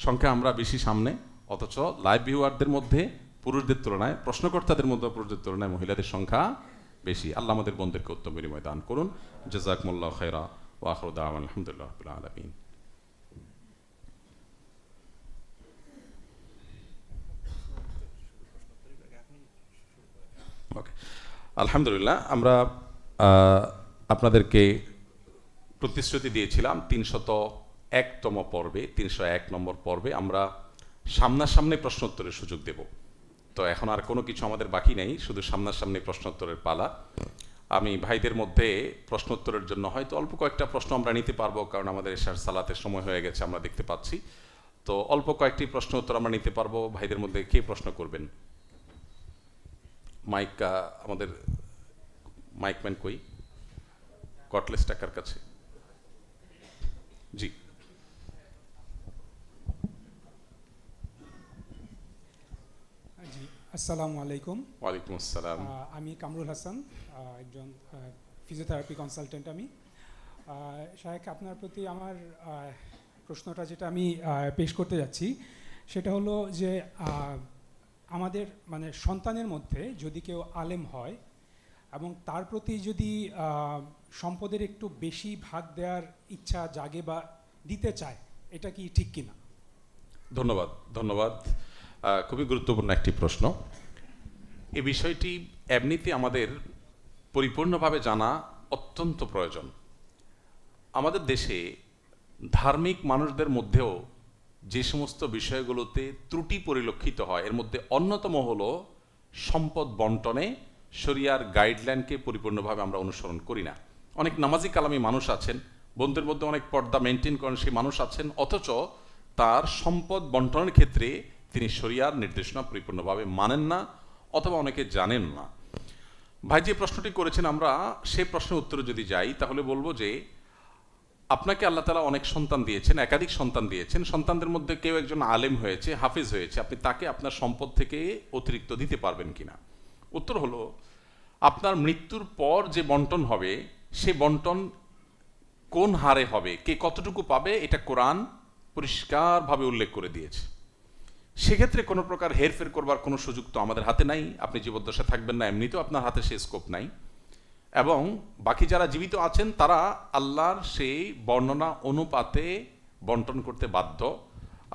সংখ্যা আমরা বেশি সামনে, অথচ লাইভ ভিউয়ারদের মধ্যে পুরুষদের তুলনায়, প্রশ্নকর্তাদের মধ্যে পুরুষদের তুলনায় মহিলাদের সংখ্যা বেশি। আল্লাহ আমাদের বোনদেরকে উত্তম বিনিময় দান করুন। জাযাকুমুল্লাহু খায়রা ওয়া আখিরু দাওয়ানা আলহামদুলিল্লাহি রাব্বিল আলামিন। ওকে, আলহামদুলিল্লাহ। আমরা আপনাদেরকে প্রতিশ্রুতি দিয়েছিলাম 301তম পর্বে, 301 নম্বর পর্বে আমরা সামনাসামনি প্রশ্নোত্তরের সুযোগ দেব। তো এখন আর কোনো কিছু আমাদের বাকি নেই, শুধু সামনাসামনি প্রশ্নোত্তরের পালা। আমি ভাইদের মধ্যে প্রশ্নোত্তরের জন্য হয়তো অল্প কয়েকটা প্রশ্ন আমরা নিতে পারবো, কারণ আমাদের এশার সালাতের সময় হয়ে গেছে আমরা দেখতে পাচ্ছি। তো অল্প কয়েকটি প্রশ্ন উত্তর আমরা নিতে পারবো। ভাইদের মধ্যে কে প্রশ্ন করবেন? মাইক, আমাদের মাইকম্যান কই? কটলেস টাকার কাছে। জি, জি, আসসালামু আলাইকুম। ওয়ালাইকুম আসসালাম। আমি কামরুল হাসান, একজন ফিজিওথেরাপি কনসালটেন্ট। আমি শাহেখ, আপনার প্রতি আমার প্রশ্নটা যেটা আমি পেশ করতে যাচ্ছি সেটা হলো যে আমাদের মানে সন্তানের মধ্যে যদি কেউ আলেম হয় এবং তার প্রতি যদি সম্পদের একটু বেশি ভাগ দেওয়ার ইচ্ছা জাগে বা দিতে চায়, এটা কি ঠিক কিনা? ধন্যবাদ, ধন্যবাদ। খুবই গুরুত্বপূর্ণ একটি প্রশ্ন। এই বিষয়টি এমনিতে আমাদের পরিপূর্ণভাবে জানা অত্যন্ত প্রয়োজন। আমাদের দেশে ধার্মিক মানুষদের মধ্যেও যে সমস্ত বিষয়গুলোতে ত্রুটি পরিলক্ষিত হয়, এর মধ্যে অন্যতম হলো সম্পদ বন্টনে শরিয়ার গাইডলাইনকে পরিপূর্ণভাবে আমরা অনুসরণ করি না। অনেক নামাজি কালামী মানুষ আছেন, বোনদের মধ্যে অনেক পর্দা মেনটেন করেন সেই মানুষ আছেন, অথচ তার সম্পদ বন্টনের ক্ষেত্রে তিনি শরিয়ার নির্দেশনা পরিপূর্ণভাবে মানেন না, অথবা অনেকে জানেন না। ভাই যে প্রশ্নটি করেছেন, আমরা সেই প্রশ্নের উত্তরে যদি যাই তাহলে বলবো যে আপনাকে আল্লাহ তাআলা অনেক সন্তান দিয়েছেন, একাধিক সন্তান দিয়েছেন। সন্তানদের মধ্যে কেউ একজন আলেম হয়েছে, হাফিজ হয়েছে, আপনি তাকে আপনার সম্পদ থেকে অতিরিক্ত দিতে পারবেন কিনা? উত্তর হলো, আপনার মৃত্যুর পর যে বন্টন হবে সে বন্টন কোন হারে হবে, কে কতটুকু পাবে, এটা কোরআন পরিষ্কারভাবে উল্লেখ করে দিয়েছে। সেক্ষেত্রে কোনো প্রকার হেরফের করবার কোনো সুযোগ তো আমাদের হাতে নাই। আপনি জীবদ্দশা থাকবেন না, এমনিতেও আপনার হাতে সে স্কোপ নাই। এবং বাকি যারা জীবিত আছেন তারা আল্লাহর সেই বর্ণনা অনুপাতে বন্টন করতে বাধ্য।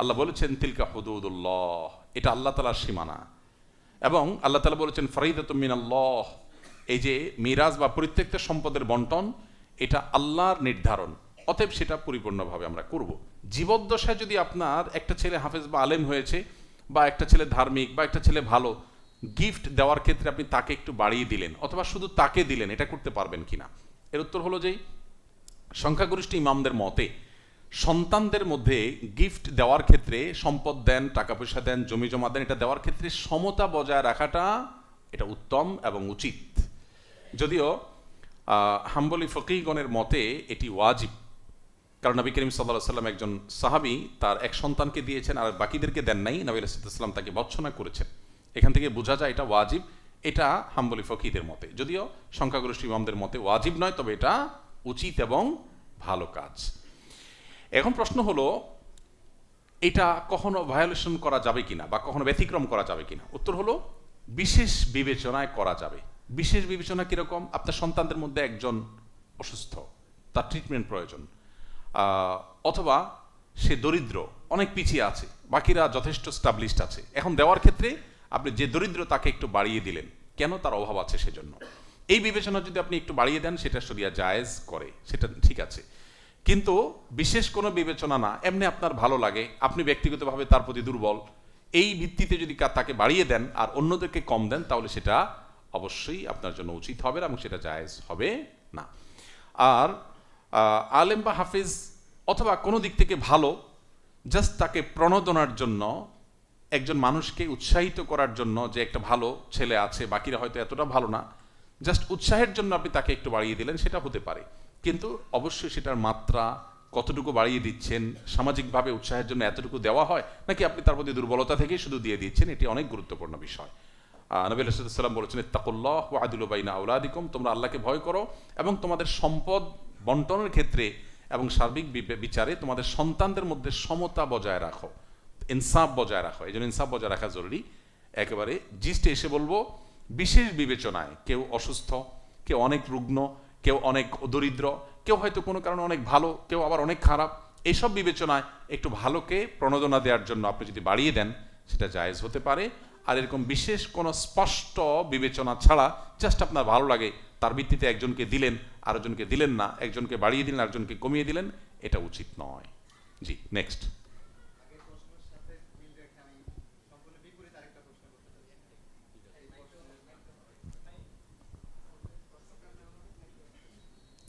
আল্লাহ বলেছেন তিলকা হুদুদুল্লাহ, এটা আল্লাহ তাআলার সীমানা। এবং আল্লাহ তাআলা বলেছেন ফরিদাতুম মিনাল্লাহ, এই যে মিরাজ বা পরিত্যক্ত সম্পদের বন্টন এটা আল্লাহর নির্ধারণ, অতএব সেটা পরিপূর্ণভাবে আমরা করব। জীবদ্দশায় যদি আপনার একটা ছেলে হাফেজ বা আলেম হয়েছে, বা একটা ছেলে ধার্মিক, বা একটা ছেলে ভালো, গিফট দেওয়ার ক্ষেত্রে আপনি তাকে একটু বাড়িয়ে দিলেন অথবা শুধু তাকে দিলেন, এটা করতে পারবেন কিনা? এর উত্তর হলো যে সংখ্যাগরিষ্ঠ ইমামদের মতে সন্তানদের মধ্যে গিফট দেওয়ার ক্ষেত্রে, সম্পদ দেন, টাকা পয়সা দেন, জমি জমা দেন, এটা দেওয়ার ক্ষেত্রে সমতা বজায় রাখাটা এটা উত্তম এবং উচিত। যদিও হাম্বলি ফকিহগণের মতে এটি ওয়াজিব, কারণ নবী করিম সাল্লাল্লাহু আলাইহি ওয়াসাল্লাম একজন সাহাবী তার এক সন্তানকে দিয়েছেন আর বাকিদেরকে দেন নাই, নবী রাসূলুল্লাহ সাল্লাল্লাহু আলাইহি ওয়াসাল্লাম তাকে ভর্ৎসনা করেছেন। এখান থেকে বোঝা যায় এটা ওয়াজিব। এটা হাম্বলি ফকিহদের মতে, যদিও সংখ্যাগরিষ্ঠ ইমামদের মতে ওয়াজিব নয়, তবে এটা উচিত এবং ভালো কাজ। এখন প্রশ্ন হলো, এটা কখনো ভায়োলেশন করা যাবে কিনা বা কখনো ব্যতিক্রম করা যাবে কিনা? উত্তর হলো বিশেষ বিবেচনায় করা যাবে। বিশেষ বিবেচনা কিরকম? আপনার সন্তানদের মধ্যে একজন অসুস্থ, তার ট্রিটমেন্ট প্রয়োজন, অথবা সে দরিদ্র, অনেক পিছিয়ে আছে, বাকিরা যথেষ্ট স্টাবলিশড আছে। এখন দেওয়ার ক্ষেত্রে আপনি যে দরিদ্র তাকে একটু বাড়িয়ে দিলেন, কেন? তার অভাব আছে সেজন্য। এই বিবেচনা যদি আপনি একটু বাড়িয়ে দেন সেটা শরিয়া জায়েজ করে, সেটা ঠিক আছে। কিন্তু বিশেষ কোনো বিবেচনা না, এমনি আপনার ভালো লাগে, আপনি ব্যক্তিগতভাবে তার প্রতি দুর্বল, এই ভিত্তিতে যদি তাকে বাড়িয়ে দেন আর অন্যদেরকে কম দেন, তাহলে সেটা অবশ্যই আপনার জন্য উচিত হবে না এবং সেটা জায়েজ হবে না। আর আলেম বা হাফিজ অথবা কোনো দিক থেকে ভালো, জাস্ট তাকে প্রণোদনার জন্য, একজন মানুষকে উৎসাহিত করার জন্য যে একটা ভালো ছেলে আছে, বাকিরা হয়তো এতটা ভালো না, জাস্ট উৎসাহের জন্য আপনি তাকে একটু বাড়িয়ে দিলেন, সেটা হতে পারে। কিন্তু অবশ্যই সেটার মাত্রা কতটুকু বাড়িয়ে দিচ্ছেন, সামাজিকভাবে উৎসাহের জন্য এতটুকু দেওয়া হয়, নাকি আপনি তার প্রতি দুর্বলতা থেকেই শুধু দিয়ে দিচ্ছেন? এটি অনেক গুরুত্বপূর্ণ বিষয়। নবী আলাইহিস সালাম বলেছেন, ইত্তাকুল্লাহ ওয়া আদিলু বাইনা আওলাদিকুম, তোমরা আল্লাহকে ভয় করো এবং তোমাদের সম্পদ বন্টনের ক্ষেত্রে এবং সার্বিক বিচারে তোমাদের সন্তানদের মধ্যে সমতা বজায় রাখো, ইনসাফ বজায় রাখো। এই জন্য ইনসাফ বজায় রাখা জরুরি। একেবারে জিস্টে এসে বলবো, বিশেষ বিবেচনায় কেউ অসুস্থ, কেউ অনেক রুগ্ন, কেউ অনেক দরিদ্র, কেউ হয়তো কোনো কারণে অনেক ভালো, কেউ আবার অনেক খারাপ, এইসব বিবেচনায় একটু ভালোকে প্রণোদনা দেওয়ার জন্য আপনি যদি বাড়িয়ে দেন সেটা জায়েজ হতে পারে। আর এরকম বিশেষ কোনো স্পষ্ট বিবেচনা ছাড়া জাস্ট আপনার ভালো লাগে তার ভিত্তিতে একজনকে দিলেন, আরেকজনকে দিলেন না, একজনকে বাড়িয়ে দিলেন, আরেকজনকে কমিয়ে দিলেন, এটা উচিত নয়। জি, নেক্সট।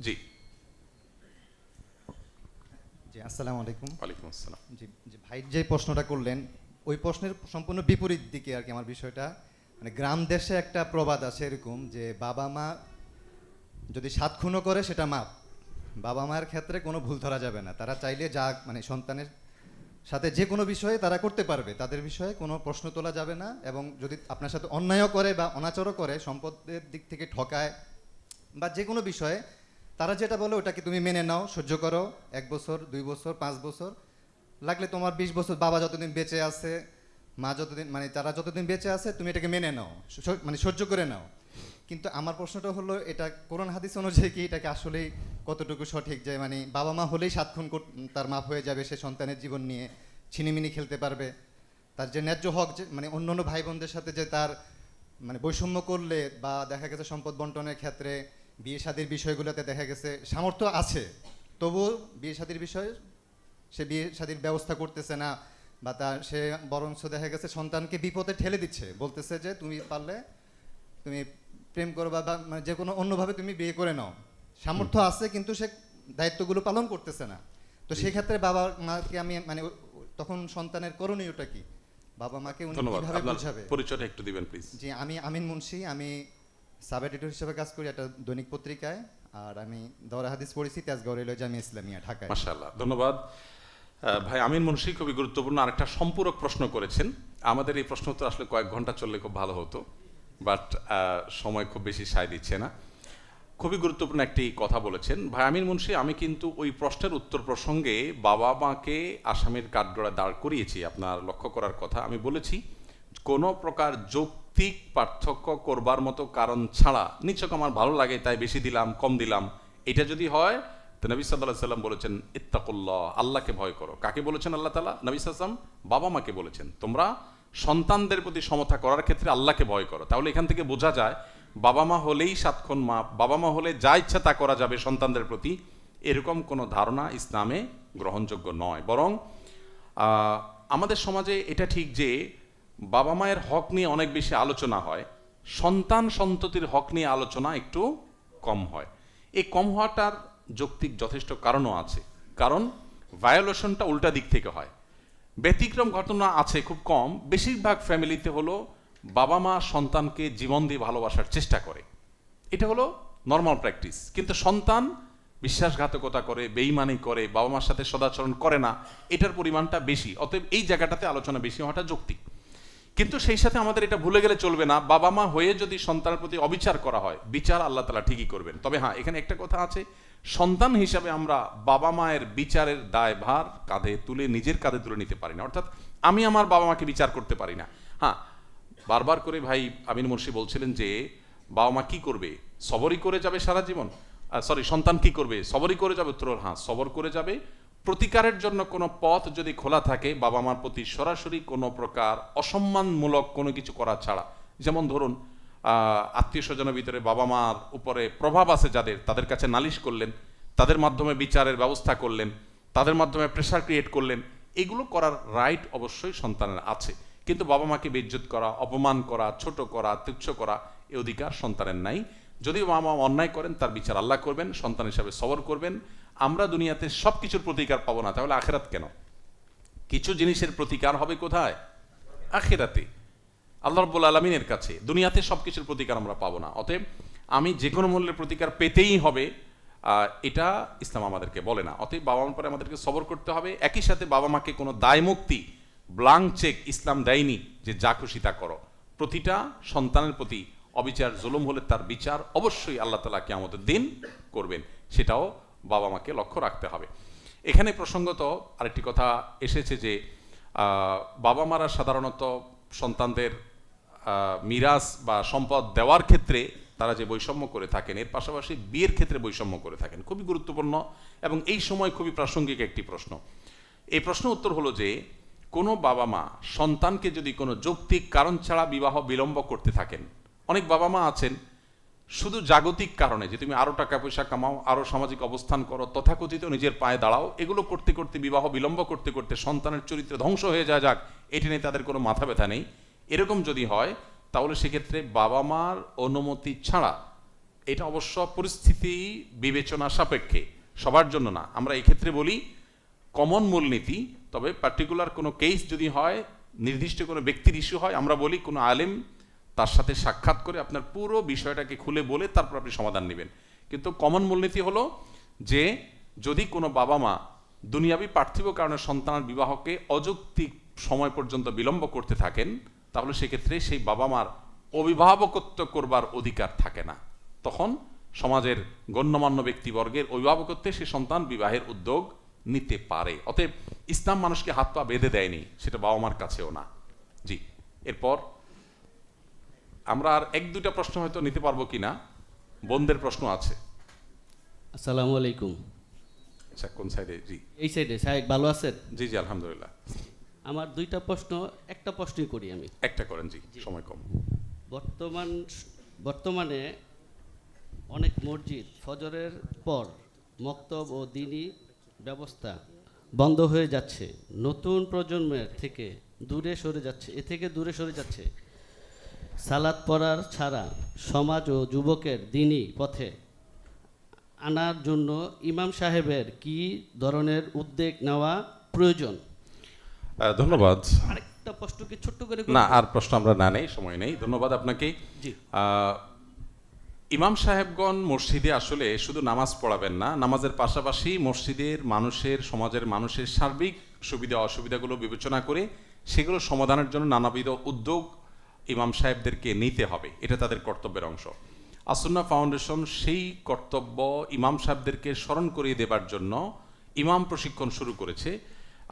জি জি, আসসালামু আলাইকুম। ওয়ালাইকুম আসসালাম। জি জি, ভাই যে প্রশ্নটা করলেন ওই প্রশ্নের সম্পূর্ণ বিপরীত দিকে আর কি আমার বিষয়টা। মানে গ্রাম দেশে একটা প্রবাদ আছে এরকম যে বাবা মা যদি 7 খুনও করে সেটা মাপ, বাবা মায়ের ক্ষেত্রে কোনো ভুল ধরা যাবে না। তারা চাইলে যা মানে সন্তানের সাথে যে কোনো বিষয়ে তারা করতে পারবে, তাদের বিষয়ে কোনো প্রশ্ন তোলা যাবে না। এবং যদি আপনার সাথে অন্যায়ও করে বা অনাচারও করে, সম্পদের দিক থেকে ঠকায় বা যে কোনো বিষয়ে, তারা যেটা বলে ওটাকে তুমি মেনে নাও, সহ্য করো। 1 বছর, 2 বছর, 5 বছর, লাগলে তোমার 20 বছর, বাবা যতদিন বেঁচে আছে, মা যতদিন, মানে তারা যতদিন বেঁচে আছে তুমি এটাকে মেনে নাও, মানে সহ্য করে নাও। কিন্তু আমার প্রশ্নটা হলো, এটা কোরআন হাদিস অনুযায়ী কি এটাকে আসলেই কতটুকু সঠিক যে মানে বাবা মা হলেই 7 খুন তার মাপ হয়ে যাবে, সে সন্তানের জীবন নিয়ে ছিনিমিনি খেলতে পারবে, তার যে ন্যায্য হক, যে মানে অন্য অন্য ভাই বোনদের সাথে যে তার মানে বৈষম্য করলে বা দেখা গেছে সম্পদ বন্টনের ক্ষেত্রে, বিয়ে শাদীর বিষয়গুলোতে দেখা গেছে সামর্থ্য আছে, তবুও বিয়ে শাদীর বিষয়ে সে বিয়ে শাদীর ব্যবস্থা করতেছে না, বা তার সে বরঞ্চ দেখা গেছে সন্তানকে বিপদে ঠেলে দিচ্ছে, বলতেছে যে তুমি পারলে তুমি প্রেম করো বা মানে যে কোনো অন্যভাবে তুমি বিয়ে করে নাও। সামর্থ্য আছে কিন্তু সে দায়িত্বগুলো পালন করতেছে না। তো সেক্ষেত্রে বাবা মাকে আমি মানে তখন সন্তানের করণীয়টা কি, বাবা মাকে উনি কিভাবে বোঝাবে? পরিচয়টা একটু দিবেন প্লিজ। জি, আমি আমিন মুন্সি, আমি সাব এডিটর হিসেবে কাজ করি একটা দৈনিক পত্রিকায়, আর আমি দওরা হাদিস পড়েছি তেজগাঁও রেলওয়ে জামিয়া ইসলামিয়া ঢাকায়। মাশাআল্লাহ, ধন্যবাদ ভাই আমিন মুন্সি। খুবই গুরুত্বপূর্ণ আরেকটা সম্পূরক প্রশ্ন করেছেন। আমাদের এই প্রশ্ন তো আসলে কয়েক ঘন্টা চললে খুব ভালো হতো, বাট সময় খুব বেশি সায় দিচ্ছে না। খুবই গুরুত্বপূর্ণ একটি কথা বলেছেন ভাই আমিন মুন্সি। আমি কিন্তু ওই প্রশ্নের উত্তর প্রসঙ্গে বাবা মাকে আসামির কাঠগড়ায় দাঁড় করিয়েছি, আপনার লক্ষ্য করার কথা। আমি বলেছি কোনো প্রকার যৌক্তিক পার্থক্য করবার মতো কারণ ছাড়া, নিছক আমার ভালো লাগে তাই বেশি দিলাম কম দিলাম, এটা যদি হয় তো নবী সাল্লাল্লাহু আলাইহি সাল্লাম বলেছেন ইত্তাকুল্লাহ, আল্লাহকে ভয় করো। কাকে বলেছেন আল্লাহ তাআলা? নবী সাল্লাল্লাহু আলাইহি ওয়াসাল্লাম বাবা মাকে বলেছেন তোমরা সন্তানদের প্রতি সমতা করার ক্ষেত্রে আল্লাহকে ভয় করো। তাহলে এখান থেকে বোঝা যায় বাবা মা হলেই 7 খুন মাপ, বাবা মা হলে যা ইচ্ছা তা করা যাবে সন্তানদের প্রতি, এরকম কোনো ধারণা ইসলামে গ্রহণযোগ্য নয়। বরং আমাদের সমাজে এটা ঠিক যে বাবা মায়ের হক নিয়ে অনেক বেশি আলোচনা হয়, সন্তান সন্ততির হক নিয়ে আলোচনা একটু কম হয়। এই কম হওয়াটার যৌক্তিক যথেষ্ট কারণও আছে, কারণ ভায়োলেশনটা উল্টা দিক থেকে হয়। ব্যতিক্রম ঘটনা আছে খুব কম, বেশিরভাগ ফ্যামিলিতে হলো বাবা মা সন্তানকে জীবন দিয়ে ভালোবাসার চেষ্টা করে, এটা হলো নর্মাল প্র্যাকটিস। কিন্তু সন্তান বিশ্বাসঘাতকতা করে, বেঈমানি করে, বাবা মার সাথে সদাচরণ করে না, এটার পরিমাণটা বেশি। অতএব এই জায়গাটাতে আলোচনা বেশি হওয়াটা যৌক্তিক। কিন্তু সেই সাথে আমাদের এটা ভুলে গেলে চলবে না, বাবা মা হয়ে যদি সন্তানের প্রতি অবিচার করা হয়, বিচার আল্লাহ তাআলা ঠিকই করবেন। তবে হ্যাঁ, এখানে একটা কথা আছে, সন্তান হিসাবে আমরা বাবা মায়ের বিচারের দায়ভার কাঁধে তুলে নিজের কাঁধে তুলে নিতে পারি না। অর্থাৎ আমি আমার বাবা মাকে বিচার করতে পারি না। হ্যাঁ, বারবার করে ভাই আমিন মুন্সি বলছিলেন যে বাবা মা কি করবে, সবরই করে যাবে সারা জীবন, সন্তান কি করবে, সবরই করে যাবে। উত্তর হ্যাঁ, সবর করে যাবে। প্রতিকারের জন্য কোনো পথ যদি খোলা থাকে, বাবা মার প্রতি সরাসরি কোনো প্রকার অসম্মানমূলক কোনো কিছু করা ছাড়া, যেমন ধরুন আত্মীয় স্বজনের ভিতরে বাবা মার উপরে প্রভাব আছে যাদের, তাদের কাছে নালিশ করলেন, তাদের মাধ্যমে বিচারের ব্যবস্থা করলেন, তাদের মাধ্যমে প্রেশার ক্রিয়েট করলেন, এগুলো করার রাইট অবশ্যই সন্তানের আছে। কিন্তু বাবা মাকে বেইজ্জত করা, অপমান করা, ছোট করা, তুচ্ছ করা, এই অধিকার সন্তানের নাই। যদি বাবা মা অন্যায় করেন তার বিচার আল্লাহ করবেন, সন্তান হিসাবে সবর করবেন। আমরা দুনিয়াতে সব কিছুর প্রতিকার পাবো না, তাহলে আখিরাত কেন? কিছু জিনিসের প্রতিকার হবে কোথায়? আখিরাতে, আল্লাহ রাব্বুল আলামিনের কাছে। দুনিয়াতে সব কিছুর প্রতিকার আমরা পাবো না। অতএব আমি যে কোনো মূল্যের প্রতিকার পেতেই হবে, এটা ইসলাম আমাদেরকে বলে না। অতএব বাবা মার পরে আমাদেরকে সবর করতে হবে। একই সাথে বাবা মাকে কোনো দায় মুক্তি, ব্লাঙ্ক চেক ইসলাম দেয়নি যে যা খুশি তা করো। প্রতিটা সন্তানের প্রতি অবিচার, জুলুম হলে তার বিচার অবশ্যই আল্লাহ তাআলা কিয়ামতের দিন করবেন, সেটাও বাবা মাকে লক্ষ্য রাখতে হবে। এখানে প্রসঙ্গত আরেকটি কথা এসেছে যে বাবা মারা সাধারণত সন্তানদের মিরাস বা সম্পদ দেওয়ার ক্ষেত্রে তারা যে বৈষম্য করে থাকেন, এর পাশাপাশি বিয়ের ক্ষেত্রে বৈষম্য করে থাকেন। খুবই গুরুত্বপূর্ণ এবং এই সময় খুবই প্রাসঙ্গিক একটি প্রশ্ন। এই প্রশ্ন উত্তর হলো যে কোনো বাবা মা সন্তানকে যদি কোনো যৌক্তিক কারণ ছাড়া বিবাহ বিলম্ব করতে থাকেন, অনেক বাবা মা আছেন শুধু জাগতিক কারণে, যে তুমি আরও টাকা পয়সা কামাও, আরও সামাজিক অবস্থান করো, তথাকথিত নিজের পায়ে দাঁড়াও, এগুলো করতে করতে বিবাহ বিলম্ব করতে করতে সন্তানের চরিত্র ধ্বংস হয়ে যায় যাক, এটি নিয়ে তাদের কোনো মাথা ব্যথা নেই। এরকম যদি হয় তাহলে সেক্ষেত্রে বাবা মার অনুমতি ছাড়া, এটা অবশ্য পরিস্থিতি বিবেচনা সাপেক্ষে, সবার জন্য না, আমরা এই ক্ষেত্রে বলি কমন মূলনীতি। তবে পার্টিকুলার কোনো কেস যদি হয়, নির্দিষ্ট কোনো ব্যক্তির ইস্যু হয়, আমরা বলি কোনো আলেম তার সাথে সাক্ষাৎ করে আপনার পুরো বিষয়টাকে খুলে বলে তারপর আপনি সমাধান নেবেন। কিন্তু কমন মূলনীতি হলো যে যদি কোনো বাবা মা দুনিয়াবি পার্থিব কারণে সন্তানের বিবাহকে অযৌক্তিক সময় পর্যন্ত বিলম্ব করতে থাকেন, তাহলে সেক্ষেত্রে সেই বাবা মার অভিভাবকত্ব করবার অধিকার থাকে না। তখন সমাজের গণ্যমান্য ব্যক্তিবর্গের অভিভাবকত্বে সে সন্তান বিবাহের উদ্যোগ নিতে পারে। অতএব ইসলাম মানুষকে হাত পা বেঁধে দেয়নি, সেটা বাবা মার কাছেও না। জি, এরপর আমরা আর এক দুইটা প্রশ্ন হয়তো নিতে পারবো কিনা, বোনদের প্রশ্ন আছে। আসসালামু আলাইকুম। আচ্ছা, কোন সাইডে? জি, এই সাইডে। সাহেব ভালো আছেন? জি জি, আলহামদুলিল্লাহ। আমার দুইটা প্রশ্ন, একটা প্রশ্নই করি আমি। একটা করেন। জি, সময় কম। বর্তমানে অনেক মসজিদ ফজরের পর মক্তব ও দ্বীনি ব্যবস্থা বন্ধ হয়ে যাচ্ছে, নতুন প্রজন্মের থেকে দূরে সরে যাচ্ছে। সালাত পড়ার ছাড়া সমাজ ও যুবকের দ্বীনি পথে আনার জন্য ইমাম সাহেবের কি ধরনের উদ্যোগ নেওয়া প্রয়োজন? ধন্যবাদ। আরেকটা প্রশ্নকে ছোট্ট করে না, আর প্রশ্ন আমরা না নেই, সময় নেই। ধন্যবাদ আপনাকে। জি। ইমাম সাহেবগণ মসজিদে আসলে শুধু নামাজ পড়াবেন না, নামাজের পাশাপাশি মসজিদের মানুষের, সমাজের মানুষের সার্বিক সুবিধা অসুবিধাগুলো বিবেচনা করে সেগুলো সমাধানের জন্য নানাবিধ উদ্যোগ ইমাম সাহেবদেরকে নিতে হবে। এটা তাদের কর্তব্যের অংশ। আসুন্নাহ ফাউন্ডেশন সেই কর্তব্য ইমাম সাহেবদেরকে স্মরণ করিয়ে দেবার জন্য ইমাম প্রশিক্ষণ শুরু করেছে।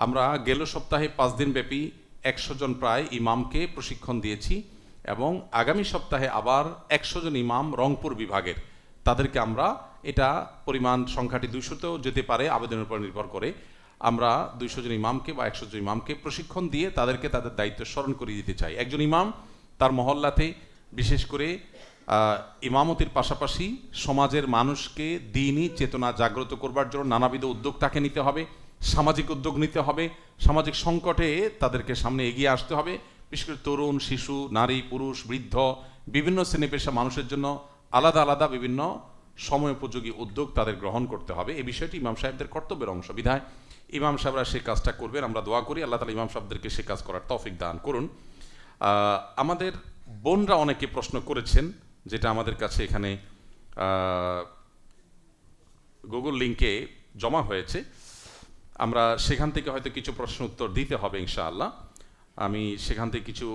আমরা গেল সপ্তাহে 5 দিন ব্যাপী 100 জন প্রায় ইমামকে প্রশিক্ষণ দিয়েছি এবং আগামী সপ্তাহে আবার 100 জন ইমাম রংপুর বিভাগের, তাদেরকে আমরা, এটা পরিমাণ সংখ্যাটি 200তেও যেতে পারে আবেদনের উপর নির্ভর করে, আমরা 200 জন ইমামকে বা 100 জন ইমামকে প্রশিক্ষণ দিয়ে তাদেরকে তাদের দায়িত্ব স্মরণ করিয়ে দিতে চাই। একজন ইমাম তার মহল্লাতে বিশেষ করে ইমামতির পাশাপাশি সমাজের মানুষকে দ্বীনি চেতনা জাগ্রত করবার জন্য নানাবিধ উদ্যোগ তাকে নিতে হবে, সামাজিক উদ্যোগ নিতে হবে, সামাজিক সংকটে তাদেরকে সামনে এগিয়ে আসতে হবে। বিশেষ করে তরুণ, শিশু, নারী, পুরুষ, বৃদ্ধ, বিভিন্ন শ্রেণী পেশা মানুষের জন্য আলাদা আলাদা বিভিন্ন সময় উপযোগী উদ্যোগ তাদের গ্রহণ করতে হবে। এই বিষয়টি ইমাম সাহেবদের কর্তব্যের অংশ, বিধায় ইমাম সাহেবরা সেই কাজটা করবেন। আমরা দোয়া করি আল্লাহ তাআলা ইমাম সাহেবদেরকে সে কাজ করার তৌফিক দান করুন। আমাদের বোনরা অনেকে প্রশ্ন করেছেন, যেটা আমাদের কাছে এখানে গুগল লিংকে জমা হয়েছে, আমরা সেখান থেকে হয়তো কিছু প্রশ্ন উত্তর দিতে হবে ইনশাআল্লাহ। আমি সেখান থেকে কিছু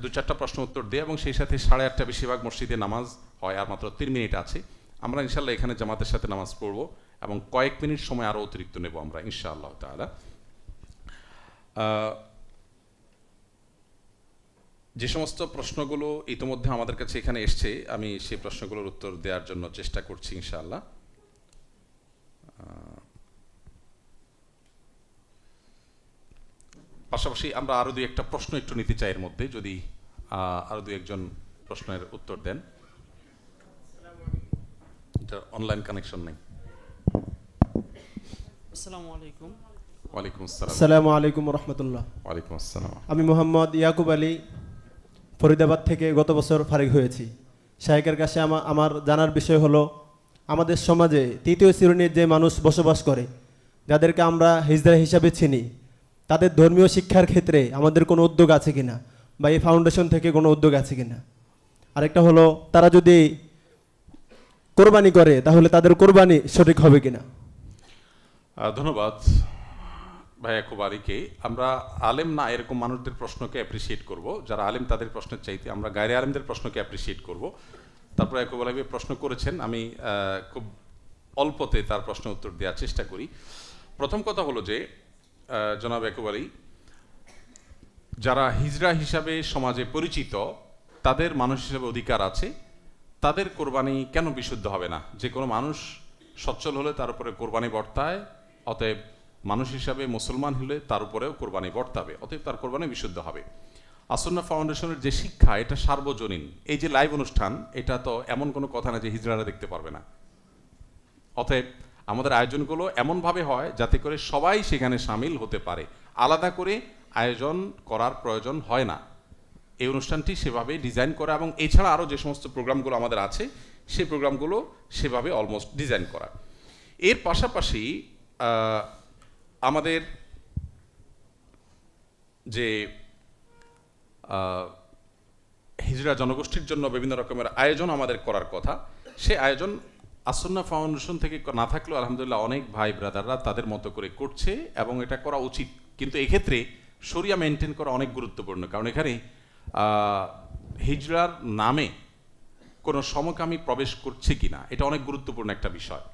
দু চারটা প্রশ্ন উত্তর দিই এবং সেই সাথে 8:30 বেশিরভাগ মসজিদে নামাজ হয়, আর মাত্র 3 মিনিট আছে। আমরা ইনশাআল্লাহ এখানে জামাতের সাথে নামাজ পড়ব এবং কয়েক মিনিট সময় আরও অতিরিক্ত নেব আমরা ইনশাআল্লাহ তাআলা। যে সমস্ত প্রশ্নগুলো ইতিমধ্যে আমাদের কাছে এখানে এসছে, আমি সেই প্রশ্নগুলোর উত্তর দেওয়ার জন্য চেষ্টা করছি ইনশাআল্লাহ। পাশাপাশি আমরা আরও 2-1টা প্রশ্ন একটু নিতে চাই এর মধ্যে, যদি আরও 2-1জন প্রশ্নের উত্তর দেন। এটা অনলাইন কানেকশন নেই। আসসালামু আলাইকুম। ওয়ালাইকুম আসসালাম। আসসালামু আলাইকুম রাহমাতুল্লাহ। ওয়ালাইকুম আসসালাম। আমি মোহাম্মদ ইয়াকুব আলী, ফরিদাবাদ থেকে গত বছর ফারিগ হয়েছি। শায়েখের কাছে আমার জানার বিষয় হলো, আমাদের সমাজে 3য় শ্রেণীর যে মানুষ বসবাস করে, যাদেরকে আমরা হিজড়া হিসাবে চিনি, তাদের ধর্মীয় শিক্ষার ক্ষেত্রে আমাদের কোনো উদ্যোগ আছে কিনা, বা এই ফাউন্ডেশন থেকে কোনো উদ্যোগ আছে কিনা। আরেকটা হলো, তারা যদি কোরবানি করে, তাহলে তাদের কোরবানি সঠিক হবে কিনা? ধন্যবাদ ভাই একুবারিকে। আমরা আলেম না এরকম মানুষদের প্রশ্নকে অ্যাপ্রিসিয়েট করব, যারা আলেম তাদের প্রশ্নের চাইতে আমরা গায়রে আলেমদের প্রশ্নকে অ্যাপ্রিসিয়েট করব। তারপর একুবারি প্রশ্ন করেছেন, আমি খুব অল্পতে তার প্রশ্ন উত্তর দেওয়ার চেষ্টা করি। প্রথম কথা হলো যে জনাব একুবারি, যারা হিজড়া হিসাবে সমাজে পরিচিত তাদের মানুষ হিসেবে অধিকার আছে, তাদের কোরবানি কেন বিশুদ্ধ হবে না? যে কোনো মানুষ সচ্ছল হলে তার উপরে কোরবানি বর্তায়, অতএব মানুষ হিসাবে মুসলমান হলে তার উপরেও কোরবানি বর্তাবে, অতএব তার কোরবানি বিশুদ্ধ হবে। আসন্না ফাউন্ডেশনের যে শিক্ষা এটা সার্বজনীন। এই যে লাইভ অনুষ্ঠান, এটা তো এমন কোনো কথা না যে হিজড়ারা দেখতে পারবে না। অতএব আমাদের আয়োজনগুলো এমনভাবে হয় যাতে করে সবাই সেখানে সামিল হতে পারে, আলাদা করে আয়োজন করার প্রয়োজন হয় না। এই অনুষ্ঠানটি সেভাবে ডিজাইন করা, এবং এছাড়া আরও যে সমস্ত প্রোগ্রামগুলো আমাদের আছে সেই প্রোগ্রামগুলো সেভাবে অলমোস্ট ডিজাইন করা। এর পাশাপাশি আমাদের যে হিজড়া জনগোষ্ঠীর জন্য বিভিন্ন রকমের আয়োজন আমাদের করার কথা, সে আয়োজন আসন্না ফাউন্ডেশন থেকে না থাকলেও আলহামদুলিল্লাহ অনেক ভাই ব্রাদাররা তাদের মতো করে করছে, এবং এটা করা উচিত। কিন্তু এক্ষেত্রে শরিয়া মেনটেন করা অনেক গুরুত্বপূর্ণ, কারণ এখানে হিজড়ার নামে কোনো সমকামী প্রবেশ করছে কিনা এটা অনেক গুরুত্বপূর্ণ একটা বিষয়।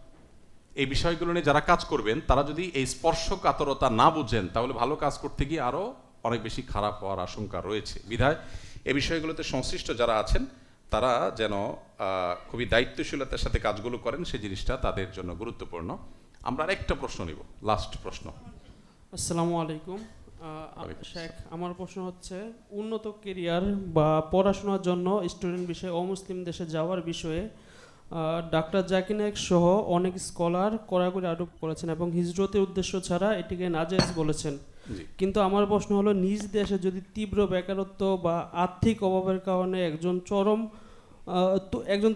এই বিষয়গুলো নিয়ে যারা কাজ করবেন তারা যদি এই স্পর্শকাতরতা না বুঝেন, তাহলে ভালো কাজ করতে গিয়ে আরও অনেক বেশি খারাপ হওয়ার আশঙ্কা রয়েছে। বিধায় এই বিষয়গুলোতে সংশ্লিষ্ট যারা আছেন তারা যেন খুবই দায়িত্বশীলতার সাথে কাজগুলো করেন, সেই জিনিসটা তাদের জন্য গুরুত্বপূর্ণ। আমরা আরেকটা প্রশ্ন নিব, লাস্ট প্রশ্ন। আসসালামু আলাইকুম শেখ, আমার প্রশ্ন হচ্ছে উন্নত কেরিয়ার বা পড়াশোনার জন্য স্টুডেন্ট বিষয়ে অমুসলিম দেশে যাওয়ার বিষয়ে ডাক্তার জাকির নায়েক সহ অনেক স্কলার কড়াকড়ি আরোপ করেছেন এবং হিজরতের উদ্দেশ্য ছাড়া এটিকে নাজায়েজ বলেছেন। কিন্তু আমার প্রশ্ন হলো, নিজ দেশে যদি তীব্র বেকারত্ব বা আর্থিক অভাবের কারণে একজন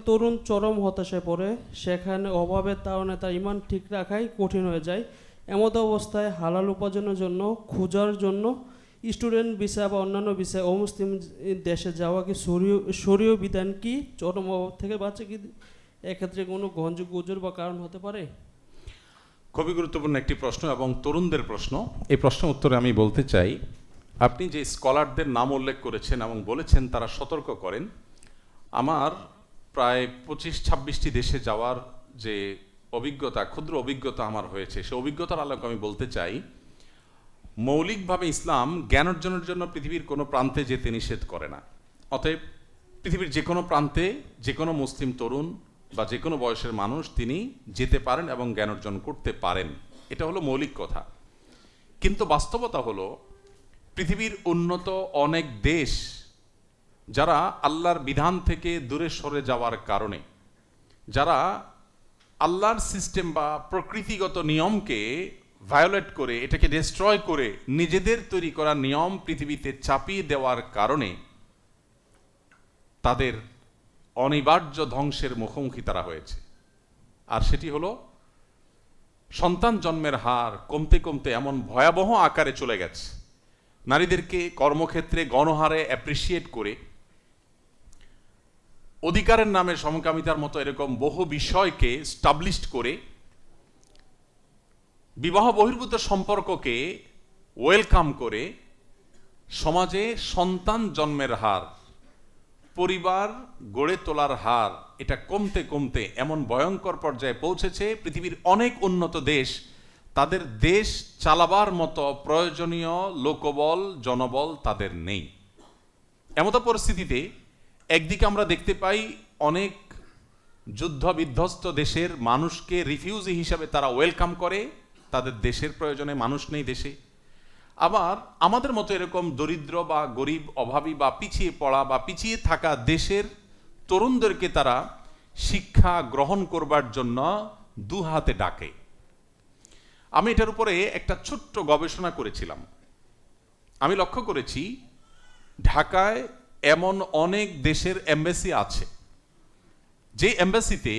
তরুণ চরম হতাশায় পড়ে, সেখানে অভাবের কারণে তার ঈমান ঠিক রাখাই কঠিন হয়ে যায়, এমত অবস্থায় হালাল উপার্জনের জন্য খোঁজার জন্য স্টুডেন্ট ভিসা বা অন্যান্য ভিসায় অমুসলিম দেশে যাওয়া কি শরীয় বিধান কি চরম অভাব থেকে বাঁচে কি এক্ষেত্রে কোনো গ্রহণযোগ্য ওজোর বা কারণ হতে পারে? খুবই গুরুত্বপূর্ণ একটি প্রশ্ন এবং তরুণদের প্রশ্ন। এই প্রশ্নের উত্তরে আমি বলতে চাই, আপনি যে স্কলারদের নাম উল্লেখ করেছেন এবং বলেছেন তারা সতর্ক করেন, আমার প্রায় 25-26টি দেশে যাওয়ার যে অভিজ্ঞতা, ক্ষুদ্র অভিজ্ঞতা আমার হয়েছে, সে অভিজ্ঞতার আলোকে আমি বলতে চাই, মৌলিকভাবে ইসলাম জ্ঞান অর্জনের জন্য পৃথিবীর কোনো প্রান্তে যেতে নিষেধ করে না। অতএব পৃথিবীর যে কোনো প্রান্তে যে কোনো মুসলিম তরুণ বা যে কোনো বয়সের মানুষ তিনি যেতে পারেন এবং জ্ঞান অর্জন করতে পারেন, এটা হলো মৌলিক কথা। কিন্তু বাস্তবতা হলো পৃথিবীর উন্নত অনেক দেশ যারা আল্লাহর বিধান থেকে দূরে সরে যাওয়ার কারণে, যারা আল্লাহর সিস্টেম বা প্রকৃতিগত নিয়মকে ভায়োলেট করে, এটাকে ডিস্ট্রয় করে নিজেদের তৈরি করা নিয়ম পৃথিবীতে চাপিয়ে দেওয়ার কারণে তাদের অনিবার্য ধ্বংসের মুখোমুখি তারা হয়েছে। আর সেটি হলো সন্তান জন্মের হার কমতে কমতে এমন ভয়াবহ আকারে চলে গেছে, নারীদেরকে কর্মক্ষেত্রে গণহারে অ্যাপ্রিসিয়েট করে অধিকারের নামে সমকামিতার মতো এরকম বহু বিষয়কে স্টাবলিশড করে বিবাহ বহির্ভূত সম্পর্ককে ওয়েলকাম করে সমাজে সন্তান জন্মের হার, পরিবার গড়ে তোলার হার, এটা কমতে কমতে এমন ভয়ঙ্কর পর্যায়ে পৌঁছেছে পৃথিবীর অনেক উন্নত দেশ তাদের দেশ চালাবার মতো প্রয়োজনীয় লোকবল জনবল তাদের নেই। এমতো পরিস্থিতিতে একদিকে আমরা দেখতে পাই অনেক যুদ্ধ বিধ্বস্ত দেশের মানুষকে রিফিউজি হিসাবে তারা ওয়েলকাম করে, তাদের দেশের প্রয়োজনে মানুষ নেই দেশে। আবার আমাদের মতো এরকম দরিদ্র বা গরিব, অভাবী বা পিছিয়ে পড়া বা পিছিয়ে থাকা দেশের তরুণদেরকে তারা শিক্ষা গ্রহণ করবার জন্য দু হাতে ডাকে। আমি এটার উপরে একটা ছোট্ট গবেষণা করেছিলাম। আমি লক্ষ্য করেছি ঢাকায় এমন অনেক দেশের এমবাসি আছে যে এমবাসিতে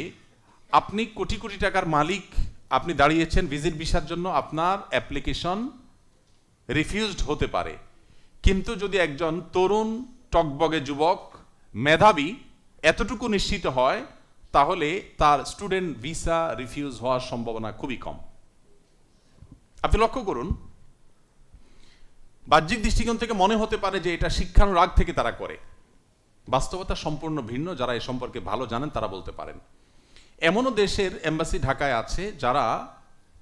আপনি কোটি কোটি টাকার মালিক, আপনি দাঁড়িয়েছেন ভিজিট ভিসার জন্য, আপনার অ্যাপ্লিকেশন রিফিউজড হতে পারে, কিন্তু যদি একজন তরুণ টকবগে যুবক মেধাবী এতটুকু নিশ্চিত হয় তাহলে তার স্টুডেন্ট ভিসা রিফিউজ হওয়ার সম্ভাবনা খুবই কম। আপনি লক্ষ্য করুন, বাহ্যিক দৃষ্টিকোণ থেকে মনে হতে পারে যে এটা শিক্ষানুরাগ থেকে তারা করে, বাস্তবতা সম্পূর্ণ ভিন্ন। যারা এ সম্পর্কে ভালো জানেন তারা বলতে পারেন। এমনও দেশের এম্বাসি ঢাকায় আছে যারা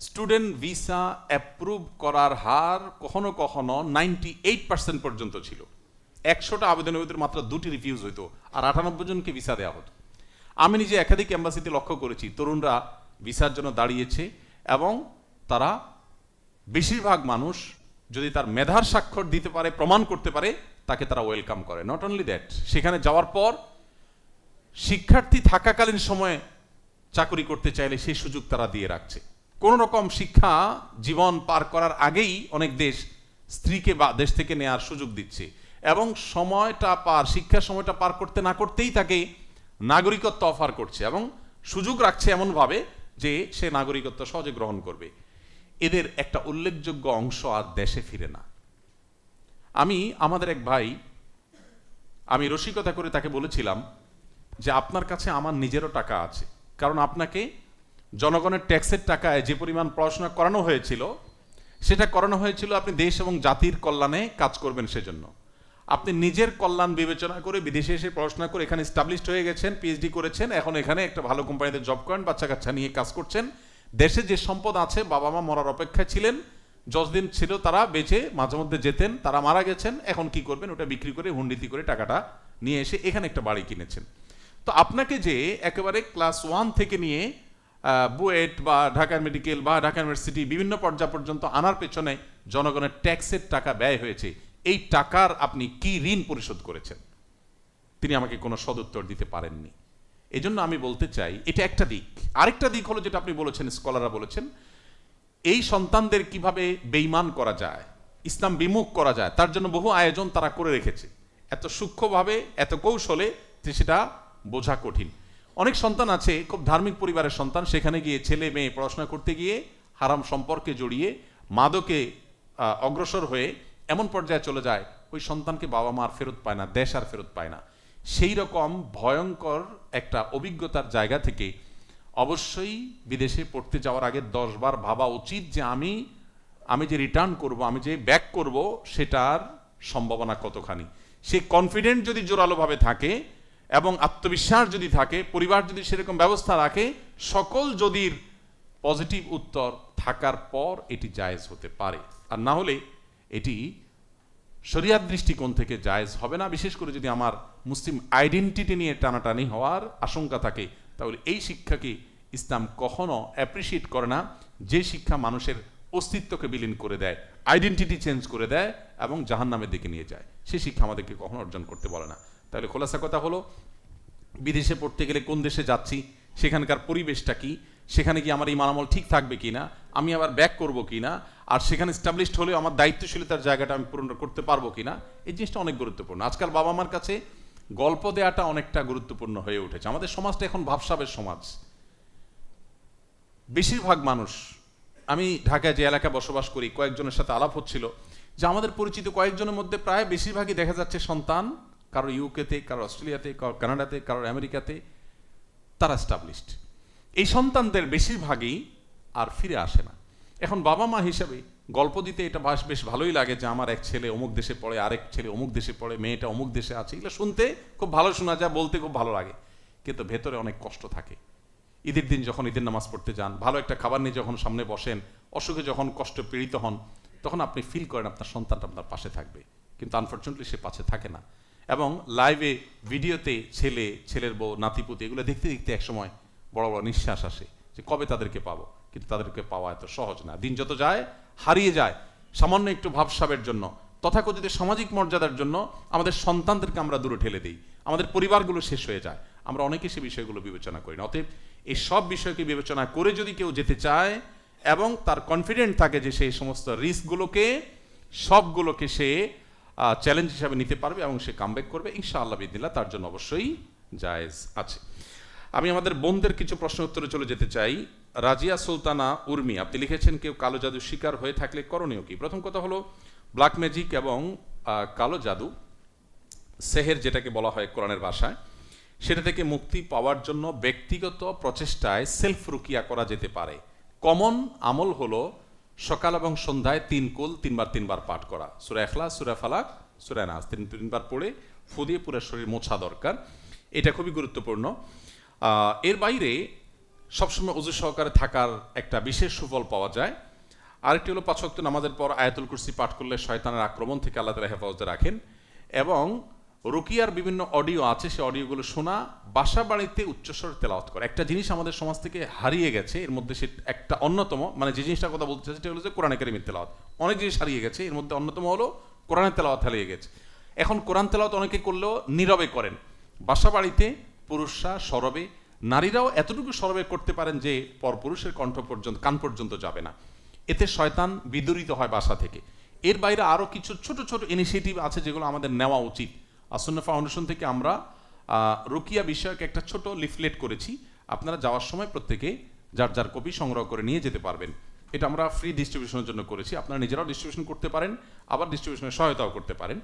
স্টুডেন্ট ভিসা অ্যাপ্রুভ করার হার কখনো কখনো 98% পর্যন্ত ছিল। 100টা আবেদনের ভিতরে মাত্র 2টি রিফিউজ হইতো, আর 98 জনকে ভিসা দেওয়া হতো। আমি নিজে একাধিক এম্বাসিতে লক্ষ্য করেছি, তরুণরা ভিসার জন্য দাঁড়িয়েছে এবং তারা বেশিরভাগ মানুষ যদি তার মেধার স্বাক্ষর দিতে পারে, প্রমাণ করতে পারে, তাকে তারা ওয়েলকাম করে। নট অনলি দ্যাট, সেখানে যাওয়ার পর শিক্ষার্থী থাকাকালীন সময়ে চাকরি করতে চাইলে সেই সুযোগ তারা দিয়ে রাখছে। কোন রকম শিক্ষা জীবন পার করার আগেই অনেক দেশ স্ত্রীকে বা দেশ থেকে নেওয়ার সুযোগ দিচ্ছে, এবং শিক্ষার সময়টা পার করতে না করতেই তাকে নাগরিকত্ব অফার করছে এবং সুযোগ রাখছে এমনভাবে যে সে নাগরিকত্ব সহজে গ্রহণ করবে। এদের একটা উল্লেখযোগ্য অংশ আর দেশে ফিরে না। আমাদের এক ভাই, আমি রসিকতা করে তাকে বলেছিলাম যে আপনার কাছে আমার নিজেরও টাকা আছে, কারণ আপনাকে জনগণের ট্যাক্সের টাকায় যে পরিমাণ পড়াশোনা করানো হয়েছিল, সেটা করানো হয়েছিল আপনি দেশ এবং জাতির কল্যাণে কাজ করবেন সেজন্য। আপনি নিজের কল্যাণ বিবেচনা করে বিদেশে এসে পড়াশোনা করে এখানে এস্টাবলিশড হয়ে গেছেন, পিএইচডি করেছেন, এখন এখানে একটা ভালো কোম্পানিতে জব করেন, বাচ্চা কাচ্চা নিয়ে কাজ করছেন। দেশে যে সম্পদ আছে, বাবা মা মরার অপেক্ষায় ছিলেন, যতদিন ছিল তারা বেঁচে মাঝে মধ্যে যেতেন, তারা মারা গেছেন, এখন কি করবেন? ওটা বিক্রি করে হুন্ডিতি করে টাকাটা নিয়ে এসে এখানে একটা বাড়ি কিনেছেন। তো আপনাকে যে একেবারে ক্লাস 1 থেকে নিয়ে বুয়েট বা ঢাকা মেডিকেল বা ঢাকা ইউনিভার্সিটি বিভিন্ন পর্যায় পর্যন্ত আনার পেছনে জনগণের ট্যাক্সের টাকা ব্যয় হয়েছে, এই টাকার আপনি কি ঋণ পরিশোধ করেছেন? তিনি আমাকে কোনো সদুত্তর দিতে পারেননি। এই জন্য আমি বলতে চাই, এটা একটা দিক। আরেকটা দিক হলো যেটা আপনি বলেছেন, স্কলাররা বলেছেন, এই সন্তানদের কিভাবে বেঈমান করা যায়, ইসলাম বিমুখ করা যায়, তার জন্য বহু আয়োজন তারা করে রেখেছে, এত সূক্ষ্মভাবে, এত কৌশলে যে সেটা বোঝা কঠিন। অনেক সন্তান আছে খুব ধার্মিক পরিবারের সন্তান, সেখানে গিয়ে ছেলে মেয়ে পড়াশোনা করতে গিয়ে হারাম সম্পর্কে জড়িয়ে মাদকে অগ্রসর হয়ে এমন পর্যায়ে চলে যায়, ওই সন্তানকে বাবা মা আর ফেরত পায় না, দেশ আর ফেরত পায় না। সেই রকম ভয়ঙ্কর একটা অভিজ্ঞতার জায়গা থেকে অবশ্যই বিদেশে পড়তে যাওয়ার আগে 10 বার ভাবা উচিত যে আমি যে রিটার্ন করব, আমি যে ব্যাক করব, সেটার সম্ভাবনা কতখানি। সে কনফিডেন্ট যদি জোরালোভাবে থাকে এবং আত্মবিশ্বাস যদি থাকে, পরিবার যদি সেরকম ব্যবস্থা রাখে, সকল যদির পজিটিভ উত্তর থাকার পর এটি জায়েজ হতে পারে। আর না হলে এটি শরিয়াত দৃষ্টিকোণ থেকে জায়েজ হবে না। বিশেষ করে যদি আমার মুসলিম আইডেন্টিটি নিয়ে টানাটানি হওয়ার আশঙ্কা থাকে, তাহলে এই শিক্ষাকে ইসলাম কখনো অ্যাপ্রিসিয়েট করে না, যে শিক্ষা মানুষের অস্তিত্বকে বিলীন করে দেয়, আইডেন্টিটি চেঞ্জ করে দেয় এবং জাহান্নামের দিকে নিয়ে যায়। সেই শিক্ষা আমাদেরকে কখনো অর্জন করতে বলে না। তাহলে খোলাসা কথা হলো, বিদেশে পড়তে গেলে কোন দেশে যাচ্ছি, সেখানকার পরিবেশটা কি, সেখানে কি আমার ঈমান আমল ঠিক থাকবে কিনা, আমি আবার ব্যাক করব কিনা, আর সেখানে এস্টাবলিশড হলেও আমার দায়িত্বশীলতার জায়গাটা আমি পূরণ করতে পারবো কিনা, এই জিনিসটা অনেক গুরুত্বপূর্ণ। আজকাল বাবা মার কাছে গল্প দেওয়াটা অনেকটা গুরুত্বপূর্ণ হয়ে উঠেছে। আমাদের সমাজটা এখন ভাবসাবের সমাজ। বেশিরভাগ মানুষ, আমি ঢাকায় যে এলাকায় বসবাস করি, কয়েকজনের সাথে আলাপ হচ্ছিল যে আমাদের পরিচিত কয়েকজনের মধ্যে প্রায় বেশিরভাগই দেখা যাচ্ছে সন্তান কারো ইউকেতে, কারো অস্ট্রেলিয়াতে, কারো কানাডাতে, কারো আমেরিকাতে, তারা এস্টাবলিশড। এই সন্তানদের বেশিরভাগই আর ফিরে আসে না। এখন বাবা মা হিসাবে গল্প দিতে এটা বেশ ভালোই লাগে যে আমার এক ছেলে অমুক দেশে পড়ে, আরেক ছেলে অমুক দেশে পড়ে, মেয়েটা অমুক দেশে আছে। এগুলো শুনতে খুব ভালো শোনা যায়, বলতে খুব ভালো লাগে, কিন্তু ভেতরে অনেক কষ্ট থাকে। ঈদের দিন যখন ঈদের নামাজ পড়তে যান, ভালো একটা খাবার নিয়ে যখন সামনে বসেন, অসুখে যখন কষ্ট পীড়িত হন, তখন আপনি ফিল করেন আপনার সন্তানটা আপনার পাশে থাকবে, কিন্তু আনফর্চুনেটলি সে পাশে থাকে না। এবং লাইভে ভিডিওতে ছেলের বউ, নাতিপুতি এগুলো দেখতে দেখতে একসময় বড় বড় নিঃশ্বাস আসে যে কবে তাদেরকে পাবো, কিন্তু তাদেরকে পাওয়া এত সহজ না। দিন যত যায় হারিয়ে যায় সামান্য একটু ভাবসাবের জন্য, তথাকথিত সামাজিক মর্যাদার জন্য আমাদের সন্তানদেরকে আমরা দূরে ঠেলে দিই, আমাদের পরিবারগুলো শেষ হয়ে যায়, আমরা অনেকে সে বিষয়গুলো বিবেচনা করি না। অতএব এই সব বিষয়কে বিবেচনা করে যদি কেউ যেতে চায় এবং তার কনফিডেন্ট থাকে যে সেই সমস্ত রিস্কগুলোকে সবগুলোকে সে চ্যালেঞ্জ হিসাবে নিতে পারবে এবং সে কামব্যাক করবে, ইনশাআল্লাহ বিদিল্লাহ তার জন্য অবশ্যই জায়েজ আছে। আমি আমাদের বোনদের কিছু প্রশ্ন উত্তরে চলে যেতে চাই। রাজিয়া সুলতানা উর্মি, আপনি লিখেছেন কেউ কালো জাদুর শিকার হয়ে থাকলে করণীয় কি? প্রথম কথা হলো, ব্ল্যাক ম্যাজিক এবং কালো জাদু, সেহের যেটাকে বলা হয় কোরআনের ভাষায়, সেটা থেকে মুক্তি পাওয়ার জন্য ব্যক্তিগত প্রচেষ্টায় সেলফ রুকিয়া করা যেতে পারে। কমন আমল হলো সকাল এবং সন্ধ্যায় 3 কুল 3 বার পাঠ করা, সূরা ইখলাস, সূরা ফালাক, সূরা নাস 3 বার পড়ে ফু দিয়ে পুরো শরীর মোছা দরকার। এটা খুবই গুরুত্বপূর্ণ। এর বাইরে সবসময় ওযু সহকারে থাকার একটা বিশেষ সুফল পাওয়া যায়। আরেকটি হলো 5 ওয়াক্ত নামাজের পর আয়াতুল কুরসি পাঠ করলে শয়তানের আক্রমণ থেকে আল্লাহ তাআলা হেফাজতে রাখেন। এবং রুকিয়ার বিভিন্ন অডিও আছে, সেই অডিওগুলো শোনা, বাসা বাড়িতে উচ্চস্বরে তেলাওয়াত করা। একটা জিনিস আমাদের সমাজ থেকে হারিয়ে গেছে, এর মধ্যে সে একটা অন্যতম, মানে যে জিনিসটার কথা বলতে চাই সেটা হলো যে কোরআনে কারীমের তেলাওয়াত। অনেক জিনিস হারিয়ে গেছে, এর মধ্যে অন্যতম হলো কোরআনের তেলাওয়াত হারিয়ে গেছে। এখন কোরআন তেলাওয়াত অনেকে করলেও নীরবে করেন। বাসা বাড়িতে পুরুষরা সরবে, নারীরাও এতটুকু সরবে করতে পারেন যে পরপুরুষের কণ্ঠ পর্যন্ত, কান পর্যন্ত যাবে না। এতে শয়তান বিদূরিত হয় বাসা থেকে। এর বাইরে আরও কিছু ছোট ছোট ইনিশিয়েটিভ আছে যেগুলো আমাদের নেওয়া উচিত। আসুন্নাহ ফাউন্ডেশন থেকে আমরা রুকিয়া বিষয়ক একটা ছোট লিফলেট করেছি, আপনারা যাওয়ার সময় প্রত্যেকে যার যার কপি সংগ্রহ করে নিয়ে যেতে পারবেন। এটা আমরা ফ্রি ডিস্ট্রিবিউশনের জন্য করেছি, আপনারা নিজেরাও ডিস্ট্রিবিউশন করতে পারেন, আবার ডিস্ট্রিবিউশনের সহায়তাও করতে পারেন।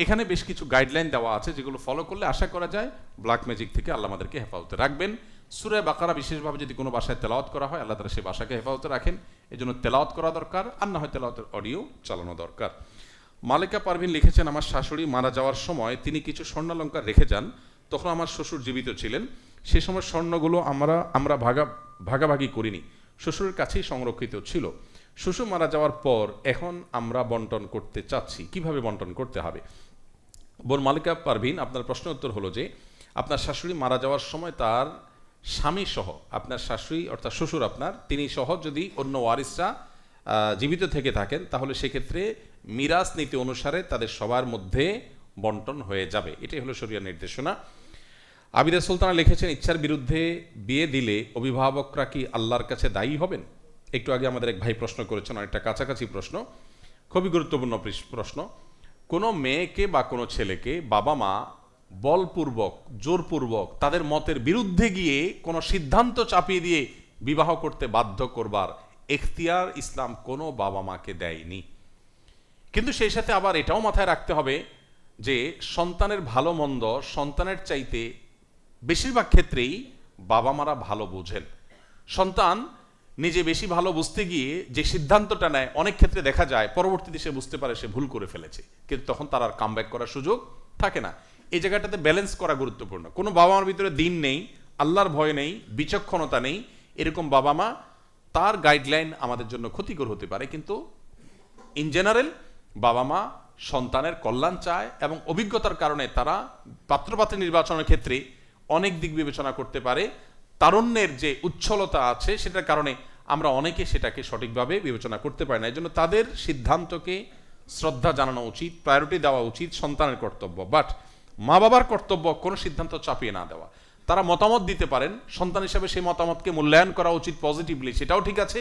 এখানে বেশ কিছু গাইডলাইন দেওয়া আছে যেগুলো ফলো করলে আশা করা যায় ব্ল্যাক ম্যাজিক থেকে আল্লাহ আমাদেরকে হেফাজতে রাখবেন। সূরা বাকারা বিশেষভাবে যদি কোনো বাসায় তেলাওয়াত করা হয়, আল্লাহ তাআলা সেই বাসাকে হেফাজতে রাখেন। এজন্য তেলাওয়াত করা দরকার, আর না হয় তেলাওয়াতের অডিও চালানো দরকার। মালিকা পারভিন লিখেছেন, আমার শাশুড়ি মারা যাওয়ার সময় তিনি কিছু স্বর্ণালঙ্কার রেখে যান। তখন আমার শ্বশুর জীবিত ছিলেন। সে সময় স্বর্ণগুলো আমরা ভাগাভাগি করিনি, শ্বশুরের কাছেই সংরক্ষিত ছিল। শ্বশুর মারা যাওয়ার পর এখন আমরা বন্টন করতে চাচ্ছি, কিভাবে বন্টন করতে হবে? বোন মালিকা পারভিন, আপনার প্রশ্ন উত্তর হলো যে আপনার শাশুড়ি মারা যাওয়ার সময় তার স্বামী সহ, আপনার শাশুড়ি অর্থাৎ শ্বশুর আপনার, তিনি সহ যদি অন্য ওয়ারিসরা জীবিত থেকে থাকেন, তাহলে সেক্ষেত্রে মিরাস নীতি অনুসারে তাদের সবার মধ্যে বন্টন হয়ে যাবে। এটাই হলো শরিয়ার নির্দেশনা। আবিদা সুলতানা লিখেছেন, ইচ্ছার বিরুদ্ধে বিয়ে দিলে অভিভাবকরা কি আল্লাহর কাছে দায়ী হবেন? একটু আগে আমাদের এক ভাই প্রশ্ন করেছেন, অনেকটা কাছাকাছি প্রশ্ন, খুবই গুরুত্বপূর্ণ প্রশ্ন। কোনো মেয়েকে বা কোনো ছেলেকে বাবা মা বলপূর্বক, জোরপূর্বক তাদের মতের বিরুদ্ধে গিয়ে কোনো সিদ্ধান্ত চাপিয়ে দিয়ে বিবাহ করতে বাধ্য করবার এখতিয়ার ইসলাম কোনো বাবা মাকে দেয়নি। কিন্তু সেই সাথে আবার এটাও মাথায় রাখতে হবে যে সন্তানের ভালো মন্দ সন্তানের চাইতে বেশিরভাগ ক্ষেত্রেই বাবা মারা ভালো বোঝেন। সন্তান নিজে বেশি ভালো বুঝতে গিয়ে যে সিদ্ধান্তটা নেয়, অনেক ক্ষেত্রে দেখা যায় পরবর্তীতে সে বুঝতে পারে সে ভুল করে ফেলেছে, কিন্তু তখন তার আর কামব্যাক করার সুযোগ থাকে না। এই জায়গাটাতে ব্যালেন্স করা গুরুত্বপূর্ণ। কোনো বাবা মার ভিতরে দিন নেই, আল্লাহর ভয় নেই, বিচক্ষণতা নেই, এরকম বাবা মা, তার গাইডলাইন আমাদের জন্য ক্ষতিকর হতে পারে। কিন্তু ইন জেনারেল বাবা মা সন্তানের কল্যাণ চায় এবং অভিজ্ঞতার কারণে তারা পাত্রপাত্রী নির্বাচনের ক্ষেত্রে অনেক দিক বিবেচনা করতে পারে। তারুণ্যের যে উচ্ছলতা আছে সেটার কারণে আমরা অনেকে সেটাকে সঠিকভাবে বিবেচনা করতে পারি না। এই জন্য তাদের সিদ্ধান্তকে শ্রদ্ধা জানানো উচিত, প্রায়োরিটি দেওয়া উচিত, সন্তানের কর্তব্য। বাট মা বাবার কর্তব্য কোনো সিদ্ধান্ত চাপিয়ে না দেওয়া। তারা মতামত দিতে পারেন, সন্তান হিসাবে সেই মতামতকে মূল্যায়ন করা উচিত পজিটিভলি, সেটাও ঠিক আছে।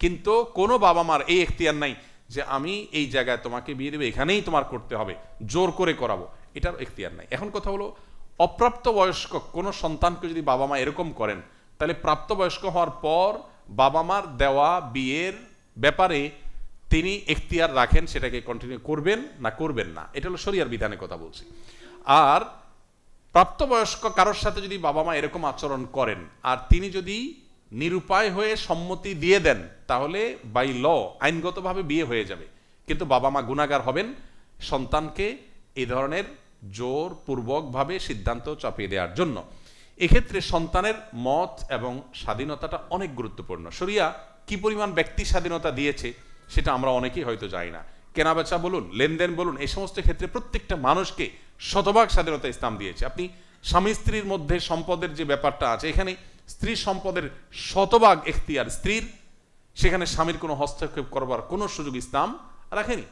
কিন্তু কোনো বাবা মার এই এখতিয়ার নাই যে আমি এই জায়গায় তোমাকে বিয়ে দেবে, এখানেই তোমার করতে হবে, জোর করে করাবো, এটার এখতিয়ার নাই। এখন কথা হলো, অপ্রাপ্ত বয়স্ক কোনো সন্তানকে যদি বাবা মা এরকম করেন, তাহলে প্রাপ্তবয়স্ক হওয়ার পর বাবা মার দেওয়া বিয়ের ব্যাপারে তিনি এখতিয়ার রাখেন, সেটাকে কন্টিনিউ করবেন না করবেন না, এটা হলো শরিয়ার বিধানের কথা বলছি। আর প্রাপ্তবয়স্ক কারোর সাথে যদি বাবা মা এরকম আচরণ করেন আর তিনি যদি নিরুপায় হয়ে সম্মতি দিয়ে দেন, তাহলে বাই ল আইনগতভাবে বিয়ে হয়ে যাবে, কিন্তু বাবা মা গুনাহগার হবেন সন্তানকে এই ধরনের জোরপূর্বকভাবে সিদ্ধান্ত চাপিয়ে দেওয়ার জন্য। এক্ষেত্রে সন্তানের মত এবং স্বাধীনতাটা অনেক গুরুত্বপূর্ণ। শরিয়া কি পরিমাণ ব্যক্তি স্বাধীনতা দিয়েছে সেটা আমরা অনেকেই হয়তো জানি না। কেনাবেচা বলুন, লেনদেন বলুন, এই সমস্ত ক্ষেত্রে প্রত্যেকটা মানুষকে শতভাগ স্বাধীনতা ইসলাম দিয়েছে। আপনি স্বামী স্ত্রীর মধ্যে সম্পদের যে ব্যাপারটা আছে, এখানে স্ত্রীর সম্পদের শতভাগ এখতিয়ার স্ত্রীর, সেখানে স্বামীর কোনো হস্তক্ষেপ করবার কোনো সুযোগ ইসলাম রাখেনি।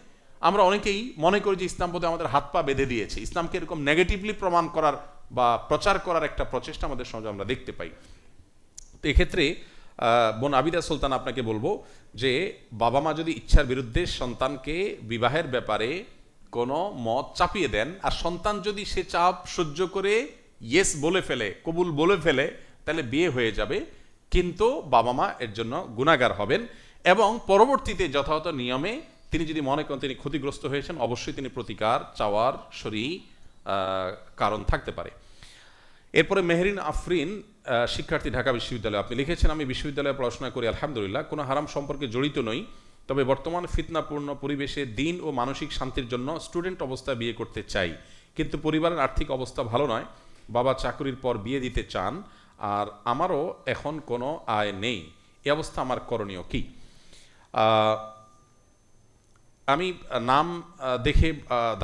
আমরা অনেকেই মনে করি যে ইসলাম বোধহয় আমাদের হাত পা বেঁধে দিয়েছে। ইসলামকে এরকম নেগেটিভলি প্রমাণ করার বা প্রচার করার একটা প্রচেষ্টা আমাদের সমাজে আমরা দেখতে পাই। তো এক্ষেত্রে বোন আবিদা সুলতান, আপনাকে বলবো যে বাবা মা যদি ইচ্ছার বিরুদ্ধে সন্তানকে বিবাহের ব্যাপারে কোনো মত চাপিয়ে দেন, আর সন্তান যদি সে চাপ সহ্য করে ইয়েস বলে ফেলে, কবুল বলে ফেলে, তাহলে বিয়ে হয়ে যাবে, কিন্তু বাবা মা এর জন্য গুনাহগার হবেন। এবং পরবর্তীতে যথাযথ নিয়মে তিনি যদি মনে করেন তিনি ক্ষতিগ্রস্ত হয়েছেন, অবশ্যই তিনি প্রতিকার চাওয়ার শরীয়ী কারণ থাকতে পারে। এরপরে মেহরিন আফরিন শিক্ষার্থী, ঢাকা বিশ্ববিদ্যালয়। আপনি লিখেছেন, আমি বিশ্ববিদ্যালয়ে পড়াশোনা করি আলহামদুলিল্লাহ, কোনো হারাম সম্পর্কে জড়িত নই, তবে বর্তমান ফিতনাপূর্ণ পরিবেশে দিন ও মানসিক শান্তির জন্য স্টুডেন্ট অবস্থায় বিয়ে করতে চাই, কিন্তু পরিবারের আর্থিক অবস্থা ভালো নয়, বাবা চাকরির পর বিয়ে দিতে চান, আর আমারও এখন কোনো আয় নেই, এই অবস্থা আমার করণীয় কি? আমি নাম দেখে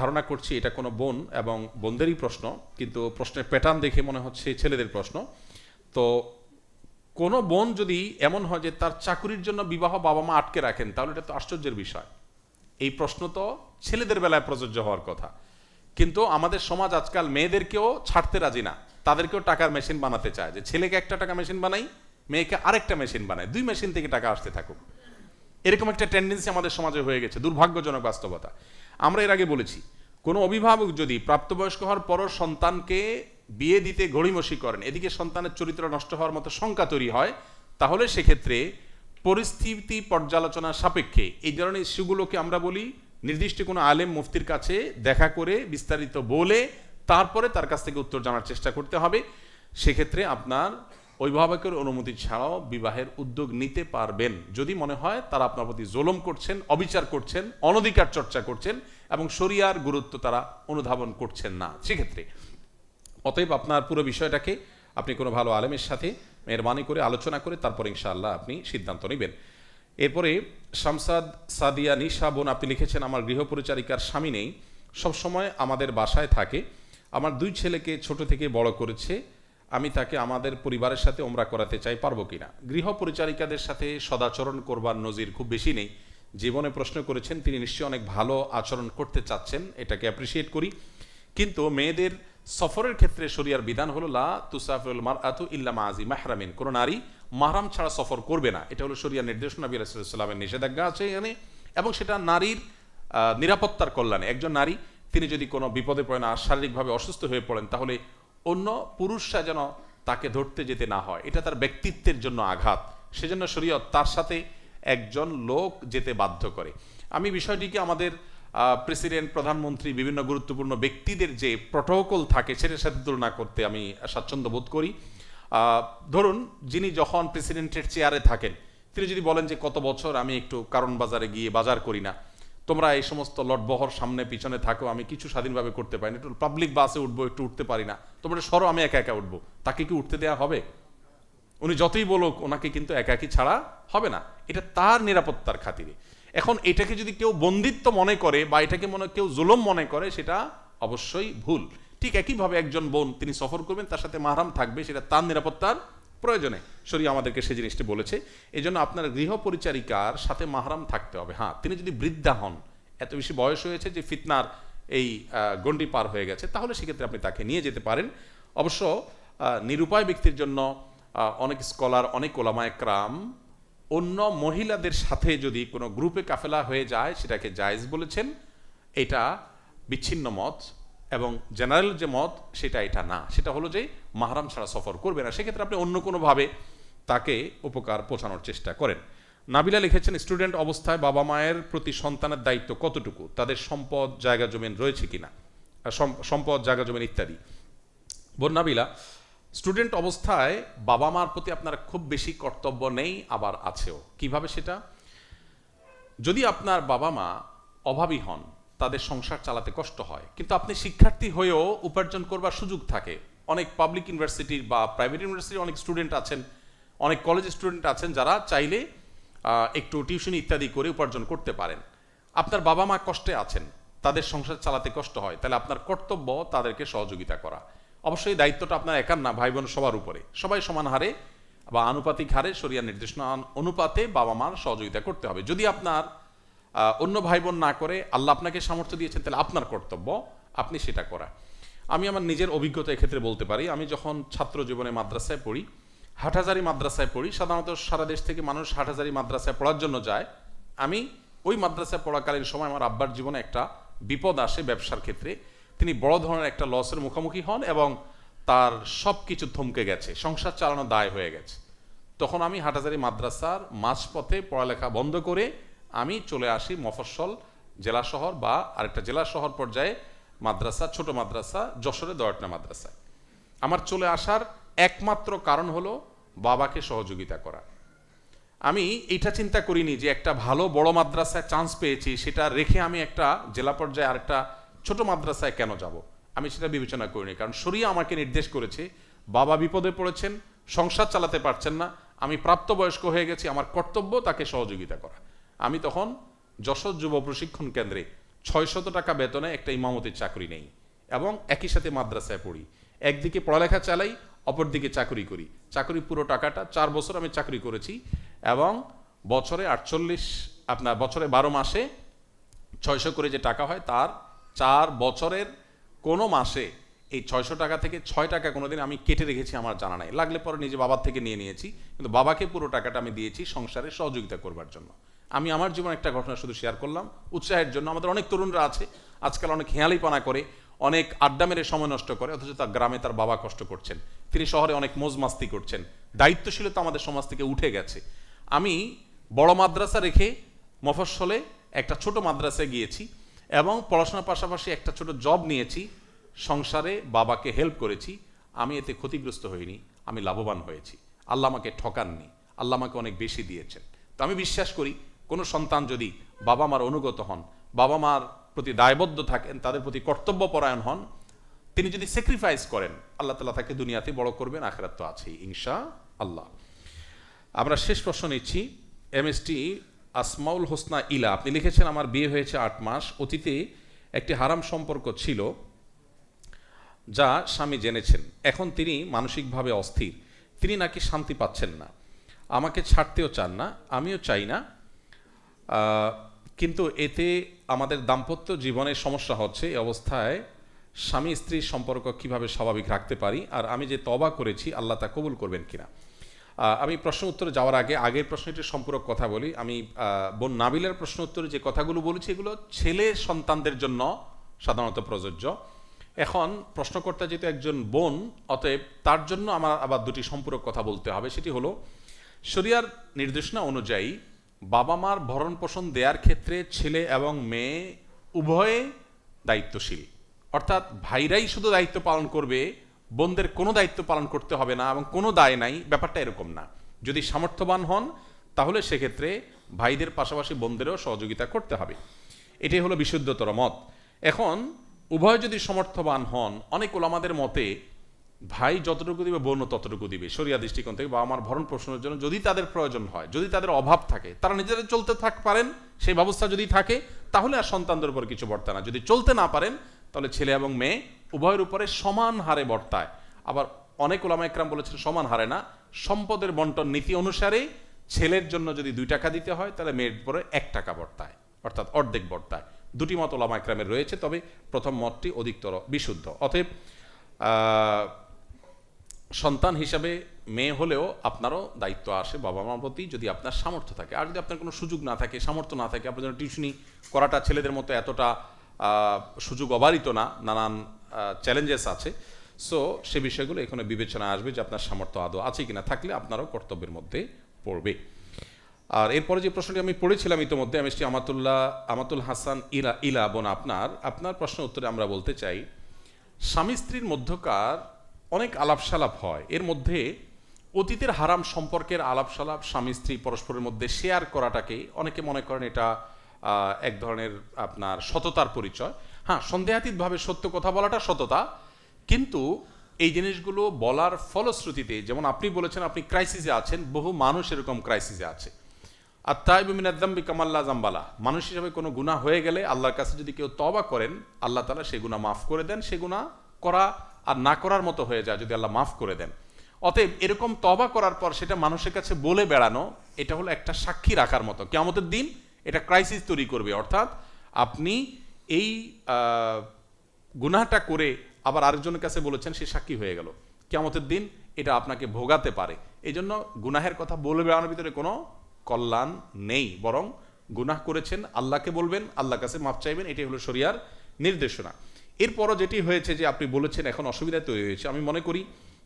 ধারণা করছি এটা কোনো বোন এবং বোনদেরই প্রশ্ন, কিন্তু প্রশ্নের প্যাটার্ন দেখে মনে হচ্ছে ছেলেদের প্রশ্ন। তো কোনো বোন যদি এমন হয় যে তার চাকরির জন্য বিবাহ বাবা মা আটকে রাখেন, তাহলে এটা তো আশ্চর্যের বিষয়। এই প্রশ্ন তো ছেলেদের বেলায় প্রযোজ্য হওয়ার কথা, কিন্তু আমাদের সমাজ আজকাল মেয়েদেরকেও ছাড়তে রাজি না, তাদেরকেও টাকার মেশিন বানাতে চায়, যে ছেলেকে একটা টাকা মেশিন বানাই, মেয়েকে আরেকটা মেশিন বানায়, 2 মেশিন থেকে টাকা আসতে থাকুক। এরকম একটা টেন্ডেন্সি আমাদের সমাজে হয়ে গেছে, দুর্ভাগ্যজনক বাস্তবতা। আমরা এর আগে বলেছি, কোনো অভিভাবক যদি প্রাপ্তবয়স্ক হওয়ার পরও সন্তানকে বিয়ে দিতে গড়িমসি করেন, এদিকে সন্তানের চরিত্র নষ্ট হওয়ার মতো শঙ্কা তৈরি হয়, তাহলে সেক্ষেত্রে পরিস্থিতি পর্যালোচনা সাপেক্ষে এই ধরনের ইস্যুগুলোকে আমরা বলি নির্দিষ্ট কোনো আলেম মুফতির কাছে দেখা করে বিস্তারিত বলে তারপরে তার কাছ থেকে উত্তর জানার চেষ্টা করতে হবে। সেক্ষেত্রে আপনার অভিভাবকের অনুমতি ছাড়াও বিবাহের উদ্যোগ নিতে পারবেন, যদি মনে হয় তারা আপনার প্রতি জুলুম করছেন, অবিচার করছেন, অনধিকার চর্চা করছেন এবং শরিয়ার গুরুত্ব তারা অনুধাবন করছেন না। সেক্ষেত্রে অতএব আপনার পুরো বিষয়টাকে আপনি কোনো ভালো আলেমের সাথে মেহরবানি করে আলোচনা করে তারপর ইনশাআল্লাহ আপনি সিদ্ধান্ত নেবেন। এরপরে শামসাদ সাদিয়া নিশা বোন, আপনি লিখেছেন, আমার গৃহপরিচারিকার স্বামী নেই, সবসময় আমাদের বাসায় থাকে, আমার 2 ছেলেকে ছোট থেকে বড় করেছে, আমি তাকে আমাদের পরিবারের সাথে ওমরা করাতে চাই, পারবো কিনা? গৃহ পরিচারিকাদের সাথে সদাচরণ করবার নজির খুব বেশি নেই। জীবনে প্রশ্ন করেছেন, তিনি নিশ্চয়ই অনেক ভালো আচরণ করতে চাচ্ছেন, এটাকে অ্যাপ্রিসিয়েট করি, কিন্তু মেয়েদের সফরের ক্ষেত্রে শরিয়ার বিধান হলো লা তুসাফিরুল মারআতু ইল্লা মা'আজি মাহরামিন, কোনো নারী মাহরাম ছাড়া সফর করবে না, এটা হলো শরিয়ার নির্দেশনা, নবী রাসূলুল্লাহ সাল্লাল্লাহু আলাইহি ওয়াসাল্লামের নিষেধাজ্ঞা আছে এখানে, এবং সেটা নারীর নিরাপত্তার কল্যাণে। একজন নারী তিনি যদি কোনো বিপদে পড়েন আর শারীরিকভাবে অসুস্থ হয়ে পড়েন, তাহলে অন্য পুরুষরা যেন তাকে ধরতে যেতে না হয়, এটা তার ব্যক্তিত্বের জন্য আঘাত, সেজন্য শরীয়ত তার সাথে একজন লোক যেতে বাধ্য করে। আমি বিষয়টিকে আমাদের প্রেসিডেন্ট, প্রধানমন্ত্রী, বিভিন্ন গুরুত্বপূর্ণ ব্যক্তিদের যে প্রটোকল থাকে সেটার সাথে তুলনা করতে আমি স্বাচ্ছন্দ্য বোধ করি। ধরুন, যিনি যখন প্রেসিডেন্টের চেয়ারে থাকেন, তিনি যদি বলেন যে কত বছর আমি একটু কারণ বাজারে গিয়ে বাজার করি না, তোমরা এই সমস্ত লটবহর সামনে পিছনে থাকো, আমি কিছু স্বাধীনভাবে করতে পারি না, একটু পাবলিক বাসে উঠবো, একটু উঠতে পারি না, তোমরা সরো, আমি একা একা উঠবো, তাকে কি উঠতে দেওয়া হবে? উনি যতই বলুক, ওনাকে কিন্তু একাকি ছাড়া হবে না, এটা তার নিরাপত্তার খাতিরে। এখন এটাকে যদি কেউ বন্দিত্ব মনে করে বা এটাকে কেউ জুলুম মনে করে, সেটা অবশ্যই ভুল। ঠিক একইভাবে একজন বোন তিনি সফর করবেন, তার সাথে মাহরাম থাকবে, সেটা তার নিরাপত্তার প্রয়োজনে শরীয়ত আমাদেরকে সেই জিনিসটি বলেছে। এই জন্য আপনার গৃহ পরিচারিকার সাথে মাহরাম থাকতে হবে। হ্যাঁ, তিনি যদি বৃদ্ধা হন, এত বেশি বয়স হয়েছে যে ফিতনার এই গণ্ডি পার হয়ে গেছে, তাহলে সেক্ষেত্রে আপনি তাকে নিয়ে যেতে পারেন। অবশ্য নিরুপায় ব্যক্তির জন্য অনেক স্কলার, অনেক ওলামা একরাম অন্য মহিলাদের সাথে যদি কোনো গ্রুপে কাফেলা হয়ে যায় সেটাকে জায়েজ বলেছেন। এটা বিচ্ছিন্ন মত, এবং জেনারেল যে মত সেটা এটা না, সেটা হলো যে মাহরাম ছাড়া সফর করবে না, সেক্ষেত্রে আপনি অন্য কোনোভাবে তাকে উপকার পৌঁছানোর চেষ্টা করেন। নাবিলা লিখেছেন, স্টুডেন্ট অবস্থায় বাবা মায়ের প্রতি সন্তানের দায়িত্ব কতটুকু, তাদের সম্পদ, জায়গা জমিন রয়েছে কিনা, সম্পদ, জায়গা জমিন ইত্যাদি। বোন নাবিলা, স্টুডেন্ট অবস্থায় বাবা মার প্রতি আপনার খুব বেশি কর্তব্য নেই, আবার আছেও। কিভাবে সেটা? যদি আপনার বাবা মা অভাবী হন, তাদের সংসার চালাতে কষ্ট হয়, কিন্তু আপনি শিক্ষার্থী হয়েও উপার্জন করবার সুযোগ থাকে। অনেক পাবলিক ইউনিভার্সিটির বা প্রাইভেট ইউনিভার্সিটির অনেক স্টুডেন্ট আছেন, অনেক কলেজ স্টুডেন্ট আছেন যারা চাইলে একটু টিউশন ইত্যাদি করে উপার্জন করতে পারেন। আপনার বাবা মা কষ্টে আছেন, তাদের সংসার চালাতে কষ্ট হয়, তাহলে আপনার কর্তব্য তাদেরকে সহযোগিতা করা। অবশ্যই দায়িত্বটা আপনার একার না, ভাই বোন সবার উপরে, সবাই সমান হারে বা আনুপাতিক হারে শরিয়ার নির্দেশনা অনুপাতে বাবা মার সহযোগিতা করতে হবে। যদি আপনার অন্য ভাই বোন না করে, আল্লাহ আপনাকে সামর্থ্য দিয়েছেন, তাহলে আপনার কর্তব্য আপনি সেটা করা। আমি আমার নিজের অভিজ্ঞতা এক্ষেত্রে বলতে পারি। আমি যখন ছাত্র জীবনে মাদ্রাসায় পড়ি, হাটহাজারী মাদ্রাসায় পড়ি, সাধারণত সারা দেশ থেকে মানুষ হাটহাজারী মাদ্রাসায় পড়ার জন্য যায়। আমি ওই মাদ্রাসায় পড়াকালীন সময় আমার আব্বার জীবনে একটা বিপদ আসে ব্যবসার ক্ষেত্রে। তিনি বড় ধরনের একটা লসের মুখোমুখি হন এবং তার সব কিছু থমকে গেছে, সংসার চালানো দায় হয়ে গেছে। তখন আমি হাটহাজারী মাদ্রাসার মাঝপথে পড়ালেখা বন্ধ করে আমি চলে আসি মফস্বল জেলা শহর বা আরেকটা জেলা শহর পর্যায়ে মাদ্রাসা, ছোট মাদ্রাসা, যশোরে দয়াটনা মাদ্রাসায়। আমার চলে আসার একমাত্র কারণ হলো বাবাকে সহযোগিতা করা। আমি এটা চিন্তা করিনি যে একটা ভালো বড় মাদ্রাসায় চান্স পেয়েছি, সেটা রেখে আমি একটা জেলা পর্যায়ে আরেকটা ছোট মাদ্রাসায় কেন যাব, আমি সেটা বিবেচনা করিনি। কারণ শরিয়া আমাকে নির্দেশ করেছে, বাবা বিপদে পড়েছেন, সংসার চালাতে পারছেন না, আমি প্রাপ্তবয়স্ক হয়ে গেছি, আমার কর্তব্য তাকে সহযোগিতা করা। আমি তখন যশোর যুব প্রশিক্ষণ কেন্দ্রে 600 টাকা বেতনে একটা ইমামতির চাকরি নেই এবং একই সাথে মাদ্রাসায় পড়ি। একদিকে পড়ালেখা চালাই, অপরদিকে চাকরি করি। চাকরি পুরো টাকাটা 4 বছর আমি চাকরি করেছি এবং বছরে 12 মাসে 600 করে যে টাকা হয়, তার 4 বছরের কোনো মাসে এই 600 টাকা থেকে 6 টাকা কোনোদিন আমি কেটে রেখেছি আমার জানা নাই। লাগলে পরে নিজে বাবার থেকে নিয়ে নিয়েছি, কিন্তু বাবাকে পুরো টাকাটা আমি দিয়েছি সংসারে সহযোগিতা করবার জন্য। আমি আমার জীবনে একটা ঘটনা শুধু শেয়ার করলাম উৎসাহের জন্য। আমাদের অনেক তরুণরা আছে আজকাল অনেক হেঁয়ালিপনা করে, অনেক আড্ডা মেরে সময় নষ্ট করে, অথচ তার গ্রামে তার বাবা কষ্ট করছেন, তিনি শহরে অনেক মৌজ মাস্তি করছেন। দায়িত্বশীলতা আমাদের সমাজ থেকে উঠে গেছে। আমি বড় মাদ্রাসা রেখে মফস্বলে একটা ছোট মাদ্রাসায় গিয়েছি এবং পড়াশোনার পাশাপাশি একটা ছোট জব নিয়েছি, সংসারে বাবাকে হেল্প করেছি। আমি এতে ক্ষতিগ্রস্ত হইনি, আমি লাভবান হয়েছি। আল্লাহ আমাকে ঠকাননি, আল্লাহ আমাকে অনেক বেশি দিয়েছেন। তো আমি বিশ্বাস করি কোনো সন্তান যদি বাবা মার অনুগত হন, বাবা মার প্রতি দায়বদ্ধ থাকেন, তাদের প্রতি কর্তব্যপরায়ণ হন, তিনি যদি স্যাক্রিফাইস করেন, আল্লাহ তাআলা তাকে দুনিয়াতে বড় করবেন, আখিরাত তো আছেই ইনশাআল্লাহ। আমরা শেষ প্রশ্ন নিচ্ছি। এমএসটি আসমাউল হোসনা ইলা, আপনি লিখেছেন, আমার বিয়ে হয়েছে 8 মাস, অতীতে একটি হারাম সম্পর্ক ছিল যা স্বামী জেনেছেন। এখন তিনি মানসিকভাবে অস্থির, তিনি নাকি শান্তি পাচ্ছেন না, আমাকে ছাড়তেও চান না, আমিও চাই না, কিন্তু এতে আমাদের দাম্পত্য জীবনে সমস্যা হচ্ছে। এই অবস্থায় স্বামী স্ত্রীর সম্পর্ক কিভাবে স্বাভাবিক রাখতে পারি, আর আমি যে তওবা করেছি আল্লাহ তা কবুল করবেন কিনা। আমি প্রশ্ন উত্তরে যাওয়ার আগে আগের প্রশ্নটির সম্পর্ক কথা বলি। আমি বোন নাবিলের প্রশ্ন উত্তরে যে কথাগুলো বলেছি এগুলো ছেলে সন্তানদের জন্য সাধারণত প্রযোজ্য। এখন প্রশ্নকর্তা যেহেতু একজন বোন, অতএব তার জন্য আমার আবার দুটি সম্পূরক কথা বলতে হবে। সেটি হলো, শরিয়ার নির্দেশনা অনুযায়ী বাবা মার ভরণ পোষণ দেওয়ার ক্ষেত্রে ছেলে এবং মেয়ে উভয়ে দায়িত্বশীল, অর্থাৎ ভাইরাই শুধু দায়িত্ব পালন করবে, বোনদের কোনো দায়িত্ব পালন করতে হবে না এবং কোনো দায় নাই, ব্যাপারটা এরকম না। যদি সামর্থ্যবান হন তাহলে সেক্ষেত্রে ভাইদের পাশাপাশি বোনদেরও সহযোগিতা করতে হবে, এটাই হলো বিশুদ্ধতর মত। এখন উভয় যদি সমর্থবান হন, অনেক ওলামাদের মতে ভাই যতটুকু দিবে বোনও ততটুকু দিবে শরিয়া দৃষ্টিকোণ থেকে, বা আমার ভরণ পোষণের জন্য যদি তাদের প্রয়োজন হয়, যদি তাদের অভাব থাকে, তারা নিজেরা চলতে পারেন, সেই ব্যবস্থা যদি থাকে তাহলে আর সন্তানদের উপর কিছু বর্তায় না। যদি চলতে না পারেন তাহলে ছেলে এবং মেয়ে উভয়ের উপরে সমান হারে বর্তায়। আবার অনেক ওলামা একরাম বলেছেন সমান হারে না, সম্পদের বন্টন নীতি অনুসারে ছেলের জন্য যদি 2 টাকা দিতে হয় তাহলে মেয়ের উপরে 1 টাকা বর্তায়, অর্থাৎ অর্ধেক বর্তায়। দুটি মত ওলামা একরামের রয়েছে, তবে প্রথম মতটি অধিকতর বিশুদ্ধ। অতএব সন্তান হিসাবে মেয়ে হলেও আপনারও দায়িত্ব আসে বাবা মার প্রতি, যদি আপনার সামর্থ্য থাকে। আর যদি আপনার কোনো সুযোগ না থাকে, সামর্থ্য না থাকে, আপনার জন্য টিউশনি করাটা ছেলেদের মতো এতটা সুযোগ অবারিত না, নানান চ্যালেঞ্জেস আছে। সো সে বিষয়গুলো এখানে বিবেচনা আসবে যে আপনার সামর্থ্য আদৌ আছে কিনা, থাকলে আপনারও কর্তব্যের মধ্যে পড়বে। আর এরপরে যে প্রশ্নটি আমি পড়েছিলাম ইতিমধ্যে, এমএসটি আমাতুল হাসান ইলা বোন, আপনার প্রশ্ন উত্তরে আমরা বলতে চাই, স্বামী স্ত্রীর মধ্যকার অনেক আলাপসালাপ হয়, এর মধ্যে অতীতের হারাম সম্পর্কের আলাপসালাপ স্বামী স্ত্রী পরস্পরের মধ্যে শেয়ার করাটাকে অনেকে মনে করেন এটা এক ধরনের আপনার সততার পরিচয়। হ্যাঁ, সন্দেহাতীতভাবে সত্য কথা বলাটা সততা, কিন্তু এই জিনিসগুলো বলার ফলশ্রুতিতে, যেমন আপনি বলেছেন আপনি ক্রাইসিসে আছেন, বহু মানুষ এরকম ক্রাইসিসে আছে। আর তাইবু মিনাদ যামবি কামাল্লা জাম্বালা, মানুষ হিসাবে কোনো গুনাহ হয়ে গেলে আল্লাহর কাছে যদি কেউ তওবা করেন, আল্লাহ তাআলা সে গুনাহ মাফ করে দেন, সে গুনাহ করা আর না করার মতো হয়ে যায় যদি আল্লাহ মাফ করে দেন। অতএব এরকম তওবা করার পর সেটা মানুষের কাছে বলে বেড়ানো, এটা হলো একটা সাক্ষী রাখার মতো। কিয়ামতের দিন এটা ক্রাইসিস তৈরি করবে, অর্থাৎ আপনি এই গুনাহটা করে আবার আরেকজনের কাছে বলেছেন, সে সাক্ষী হয়ে গেল, কিয়ামতের দিন এটা আপনাকে ভোগাতে পারে। এই জন্য গুনাহের কথা বলে বেড়ানোর ভিতরে কোনো কল্যাণ নেই, বরং গুনাহ করেছেন আল্লাহকে বলবেন, আল্লাহর কাছে মাফ চাইবেন, এটাই হলো শরিয়ার নির্দেশনা। এরপরও যেটি হয়েছে যে আপনি বলেছেন এখন অসুবিধা তৈরি হয়েছে, আমি মনে করি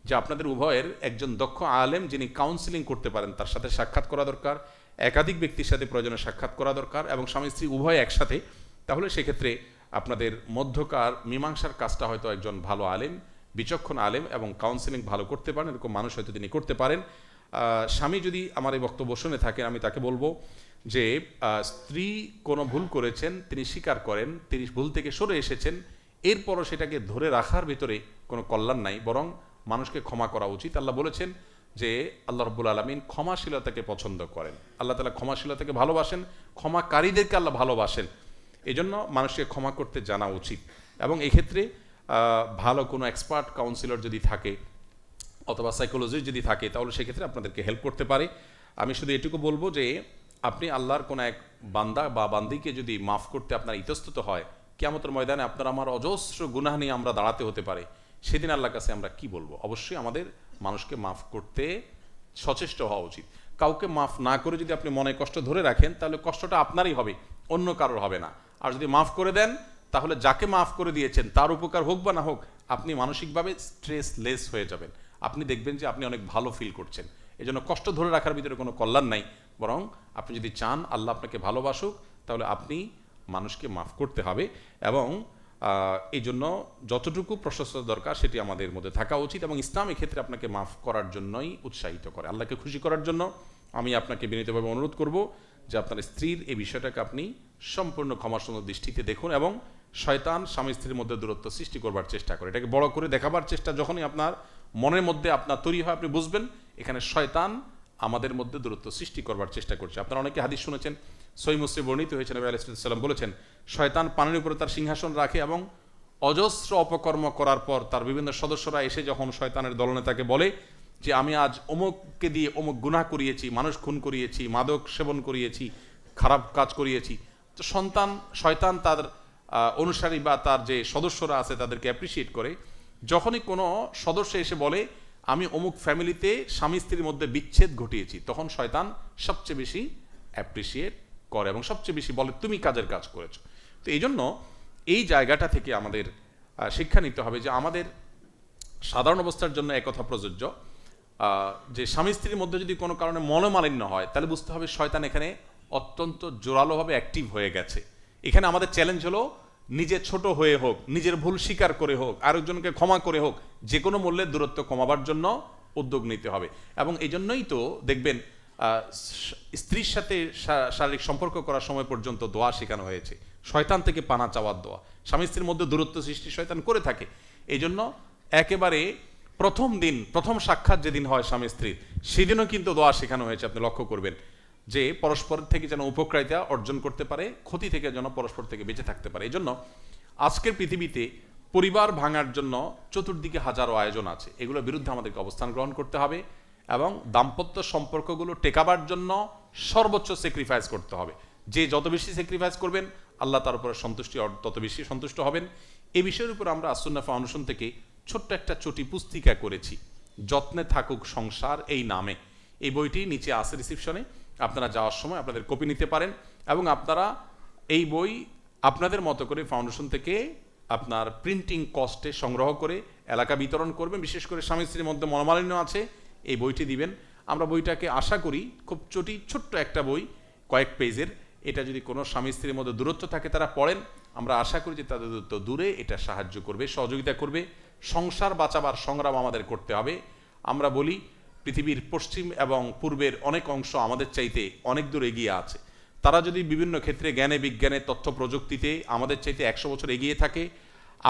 যে আপনাদের উভয়ের একজন দক্ষ আলেম যিনি কাউন্সিলিং করতে পারেন তার সাথে সাক্ষাৎ করা দরকার, একাধিক ব্যক্তির সাথে প্রয়োজনে সাক্ষাৎ করা দরকার, এবং স্বামী স্ত্রী উভয় একসাথে। তাহলে সেক্ষেত্রে আপনাদের মধ্যকার মীমাংসার কাজটা হয়তো একজন ভালো আলেম বিচক্ষণ আলেম এবং কাউন্সেলিং ভালো করতে পারেন, এরকম মানুষ হয়তো তিনি করতে পারেন। স্বামী যদি আমার এই বক্তব্য শুনে থাকেন, আমি তাকে বলবো যে স্ত্রী কোনো ভুল করেছেন, তিনি স্বীকার করেন, তিনি ভুল থেকে সরে এসেছেন, এরপরও সেটাকে ধরে রাখার ভিতরে কোনো কল্যাণ নাই, বরং মানুষকে ক্ষমা করা উচিত। আল্লাহ বলেছেন যে আল্লাহ রাব্বুল আলামিন ক্ষমাশীলতাকে পছন্দ করেন, আল্লাহ তাআলা ক্ষমাশীলতাকে ভালোবাসেন, ক্ষমাকারীদেরকে আল্লাহ ভালোবাসেন। এই জন্য মানুষকে ক্ষমা করতে জানা উচিত। এবং এক্ষেত্রে ভালো কোনো এক্সপার্ট কাউন্সিলর যদি থাকে অথবা সাইকোলজিস্ট যদি থাকে, তাহলে সেক্ষেত্রে আপনাদেরকে হেল্প করতে পারে। আমি শুধু এটুকু বলবো যে আপনি আল্লাহর কোনো এক বান্দা বা বান্দিকে যদি মাফ করতে আপনার ইতস্তত হয়, কিয়ামতের ময়দানে আপনার আমার অজস্র গুনাহ নিয়ে আমরা দাঁড়াতে হতে পারে, সেদিন আল্লাহর কাছে আমরা কি বলবো? অবশ্যই আমাদের মানুষকে মাফ করতে সচেষ্ট হওয়া উচিত। কাউকে মাফ না করে যদি আপনি মনে কষ্ট ধরে রাখেন, তাহলে কষ্টটা আপনারই হবে, অন্য কারোর হবে না। আর যদি মাফ করে দেন, তাহলে যাকে মাফ করে দিয়েছেন তার উপকার হোক বা না হোক, আপনি মানসিকভাবে স্ট্রেসলেস হয়ে যাবেন, আপনি দেখবেন যে আপনি অনেক ভালো ফিল করছেন। এই জন্য কষ্ট ধরে রাখার ভিতরে কোনো কল্যাণ নাই, বরং আপনি যদি চান আল্লাহ আপনাকে ভালোবাসুক, তাহলে আপনি মানুষকে মাফ করতে হবে। এবং এই জন্য যতটুকু প্রশস্ত দরকার সেটি আমাদের মধ্যে থাকা উচিত। এবং ইসলাম এক্ষেত্রে আপনাকে মাফ করার জন্যই উৎসাহিত করে, আল্লাহকে খুশি করার জন্য। আমি আপনাকে বিনীতভাবে অনুরোধ করব যে আপনার স্ত্রীর এই বিষয়টাকে আপনি সম্পূর্ণ ক্ষমাসুন্দর দৃষ্টিতে দেখুন, এবং শয়তান স্বামী স্ত্রীর মধ্যে দূরত্ব সৃষ্টি করবার চেষ্টা করে, এটাকে বড় করে দেখাবার চেষ্টা যখনই আপনার মনের মধ্যে আপনার তৈরি হয়, আপনি বুঝবেন এখানে শয়তান আমাদের মধ্যে দূরত্ব সৃষ্টি করবার চেষ্টা করছে। আপনারা অনেকে হাদিস শুনেছেন, সহিহ মুসলিম বর্ণিত হয়েছে, নবী আলাইহিস সালাম বলেছেন, শয়তান পানির উপরে তার সিংহাসন রাখে এবং অজস্র অপকর্ম করার পর তার বিভিন্ন সদস্যরা এসে যখন শয়তানের দলনেতাকে বলে যে আমি আজ অমুককে দিয়ে অমুক গুনাহ করিয়েছি, মানুষ খুন করিয়েছি, মাদক সেবন করিয়েছি, খারাপ কাজ করিয়েছি, তো শয়তান তার অনুসারী বা তার যে সদস্যরা আছে তাদেরকে অ্যাপ্রিসিয়েট করে। যখনই কোনো সদস্য এসে বলে আমি অমুক ফ্যামিলিতে স্বামী স্ত্রীর মধ্যে বিচ্ছেদ ঘটিয়েছি, তখন শয়তান সবচেয়ে বেশি অ্যাপ্রিসিয়েট করে এবং সবচেয়ে বেশি বলে তুমি কাজের কাজ করেছো। তো এই জন্য এই জায়গাটা থেকে আমাদের শিক্ষা নিতে হবে যে আমাদের সাধারণ অবস্থার জন্য একথা প্রযোজ্য যে স্বামী স্ত্রীর মধ্যে যদি কোনো কারণে মনোমালিন্য হয়, তাহলে বুঝতে হবে শয়তান এখানে অত্যন্ত জোরালোভাবে অ্যাক্টিভ হয়ে গেছে। এখানে আমাদের চ্যালেঞ্জ হলো নিজে ছোট হয়ে হোক, নিজের ভুল স্বীকার করে হোক, আরেকজনকে ক্ষমা করে হোক, যে কোনো মূল্যে দূরত্ব কমাবার জন্য উদ্যোগ নিতে হবে। এবং এই জন্যই তো দেখবেন স্ত্রীর সাথে শারীরিক সম্পর্ক করার সময় পর্যন্ত দোয়া শেখানো হয়েছে, শয়তান থেকে পানা চাওয়ার দোয়া। স্বামী স্ত্রীর মধ্যে দূরত্ব সৃষ্টি শয়তান করে থাকে। এই জন্য একেবারে প্রথম সাক্ষাৎ যেদিন হয় স্বামী স্ত্রীর, সেদিনও কিন্তু দোয়া শেখানো হয়েছে। আপনি লক্ষ্য করবেন যে পরস্পর থেকে যেন উপকারিতা অর্জন করতে পারে, ক্ষতি থেকে যেন পরস্পর থেকে বেঁচে থাকতে পারে। এই জন্য আজকের পৃথিবীতে পরিবার ভাঙার জন্য চতুর্দিকে হাজারো আয়োজন আছে, এগুলোর বিরুদ্ধে আমাদেরকে অবস্থান গ্রহণ করতে হবে এবং দাম্পত্য সম্পর্কগুলো টেকাবার জন্য সর্বোচ্চ স্যাক্রিফাইস করতে হবে। যে যত বেশি স্যাক্রিফাইস করবেন, আল্লাহ তার উপরে তত বেশি সন্তুষ্ট হবেন। এই বিষয়ের উপর আমরা আসুন্নাহ ফাউন্ডেশন থেকে ছোট্ট একটা চটি পুস্তিকা করেছি, যত্নে থাকুক সংসার এই নামে। এই বইটি নিচে আছে রিসিপশনে, আপনারা যাওয়ার সময় আপনাদের কপি নিতে পারেন এবং আপনারা এই বই আপনাদের মতো করে ফাউন্ডেশন থেকে আপনার প্রিন্টিং কস্টে সংগ্রহ করে এলাকা বিতরণ করবেন। বিশেষ করে স্বামী স্ত্রীর মধ্যে মনোমালিন্য আছে, এই বইটি দিবেন। আমরা বইটাকে আশা করি খুব ছোট্ট একটা বই, কয়েক পেজের, এটা যদি কোনো স্বামী স্ত্রীর মধ্যে দূরত্ব থাকে তারা পড়েন, আমরা আশা করি যে তাদের দূরত্ব দূরে এটা সাহায্য করবে, সহযোগিতা করবে। সংসার বাঁচাবার সংগ্রাম আমাদের করতে হবে। আমরা বলি পৃথিবীর পশ্চিম এবং পূর্বের অনেক অংশ আমাদের চাইতে অনেক দূর এগিয়ে আছে। তারা যদি বিভিন্ন ক্ষেত্রে জ্ঞানে বিজ্ঞানে তথ্য প্রযুক্তিতে আমাদের চাইতে 100 বছর এগিয়ে থাকে,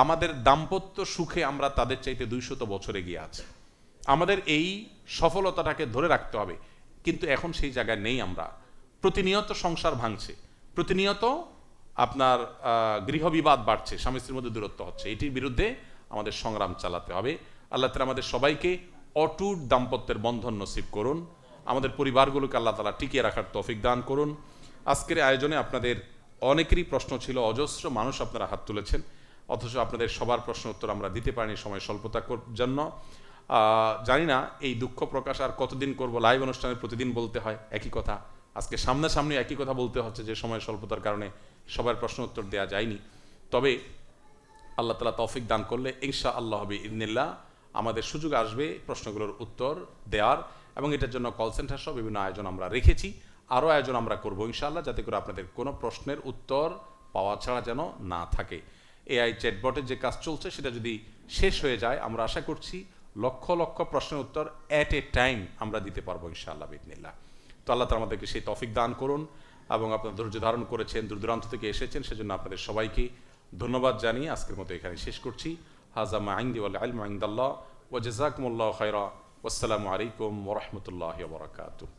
আমাদের দাম্পত্য সুখে আমরা তাদের চাইতে 200 বছর এগিয়ে আছি। আমাদের এই সফলতাটাকে ধরে রাখতে হবে, কিন্তু এখন সেই জায়গায় নেই। আমরা প্রতিনিয়ত সংসার ভাঙছে, প্রতিনিয়ত আপনার গৃহবিবাদ বাড়ছে, স্বামী স্ত্রীর মধ্যে দূরত্ব হচ্ছে। এটির বিরুদ্ধে আমাদের সংগ্রাম চালাতে হবে। আল্লাহ তাআলা আমাদের সবাইকে অটুট দাম্পত্যের বন্ধন নসিব করুন, আমাদের পরিবারগুলোকে আল্লাহ তাআলা টিকিয়ে রাখার তৌফিক দান করুন। আজকের আয়োজনে আপনাদের অনেকেরই প্রশ্ন ছিল, অজস্র মানুষ আপনারা হাত তুলেছেন, অথচ আপনাদের সবার প্রশ্ন উত্তর আমরা দিতে পারিনি সময় স্বল্পতার জন্য। জানি না এই দুঃখ প্রকাশ আর কতদিন করব। লাইভ অনুষ্ঠানে প্রতিদিন বলতে হয় একই কথা, আজকে সামনাসামনি একই কথা বলতে হচ্ছে যে সময় স্বল্পতার কারণে সবার প্রশ্ন উত্তর দেওয়া যায়নি। তবে আল্লাহ তাআলা তৌফিক দান করলে ইনশাআল্লাহ বিইذনিল্লাহ আমাদের সুযোগ আসবে প্রশ্নগুলোর উত্তর দেওয়ার, এবং এটার জন্য কল সেন্টার সহ বিভিন্ন আয়োজন আমরা রেখেছি। আরও আয়োজন আমরা করবো ইনশাআল্লাহ, যাতে করে আপনাদের কোনো প্রশ্নের উত্তর পাওয়া ছাড়া যেন না থাকে। এআই চ্যাটবটের যে কাজ চলছে সেটা যদি শেষ হয়ে যায়, আমরা আশা করছি লক্ষ লক্ষ প্রশ্নের উত্তর অ্যাট এ টাইম আমরা দিতে পারবো ইনশাআল্লাহ বিইذনিল্লাহ। তো আল্লাহ তাআলা আমাদেরকে সেই তৌফিক দান করুন, এবং আপনারা ধৈর্য ধারণ করেছেন, দূর দূরান্ত থেকে এসেছেন, সেজন্য আপনাদের সবাইকে ধন্যবাদ জানিয়ে আজকের মতো এখানে শেষ করছি। হাযা মা ইনদি ওয়াল ইলমু ইনদাল্লাহ ওয়া জাযাকুমুল্লাহু খায়রা ওয়াসসালামু আলাইকুম ওয়া রাহমাতুল্লাহি ওয়া বারাকাতুহু।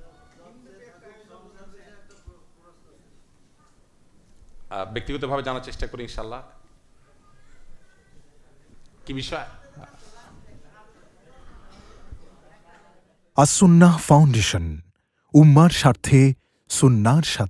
ব্যক্তিগতভাবে জানার চেষ্টা করি ইনশাআল্লাহ। কি বিষয়? আস-সুন্নাহ ফাউন্ডেশন, উম্মার স্বার্থে সুন্নাহর সাথে।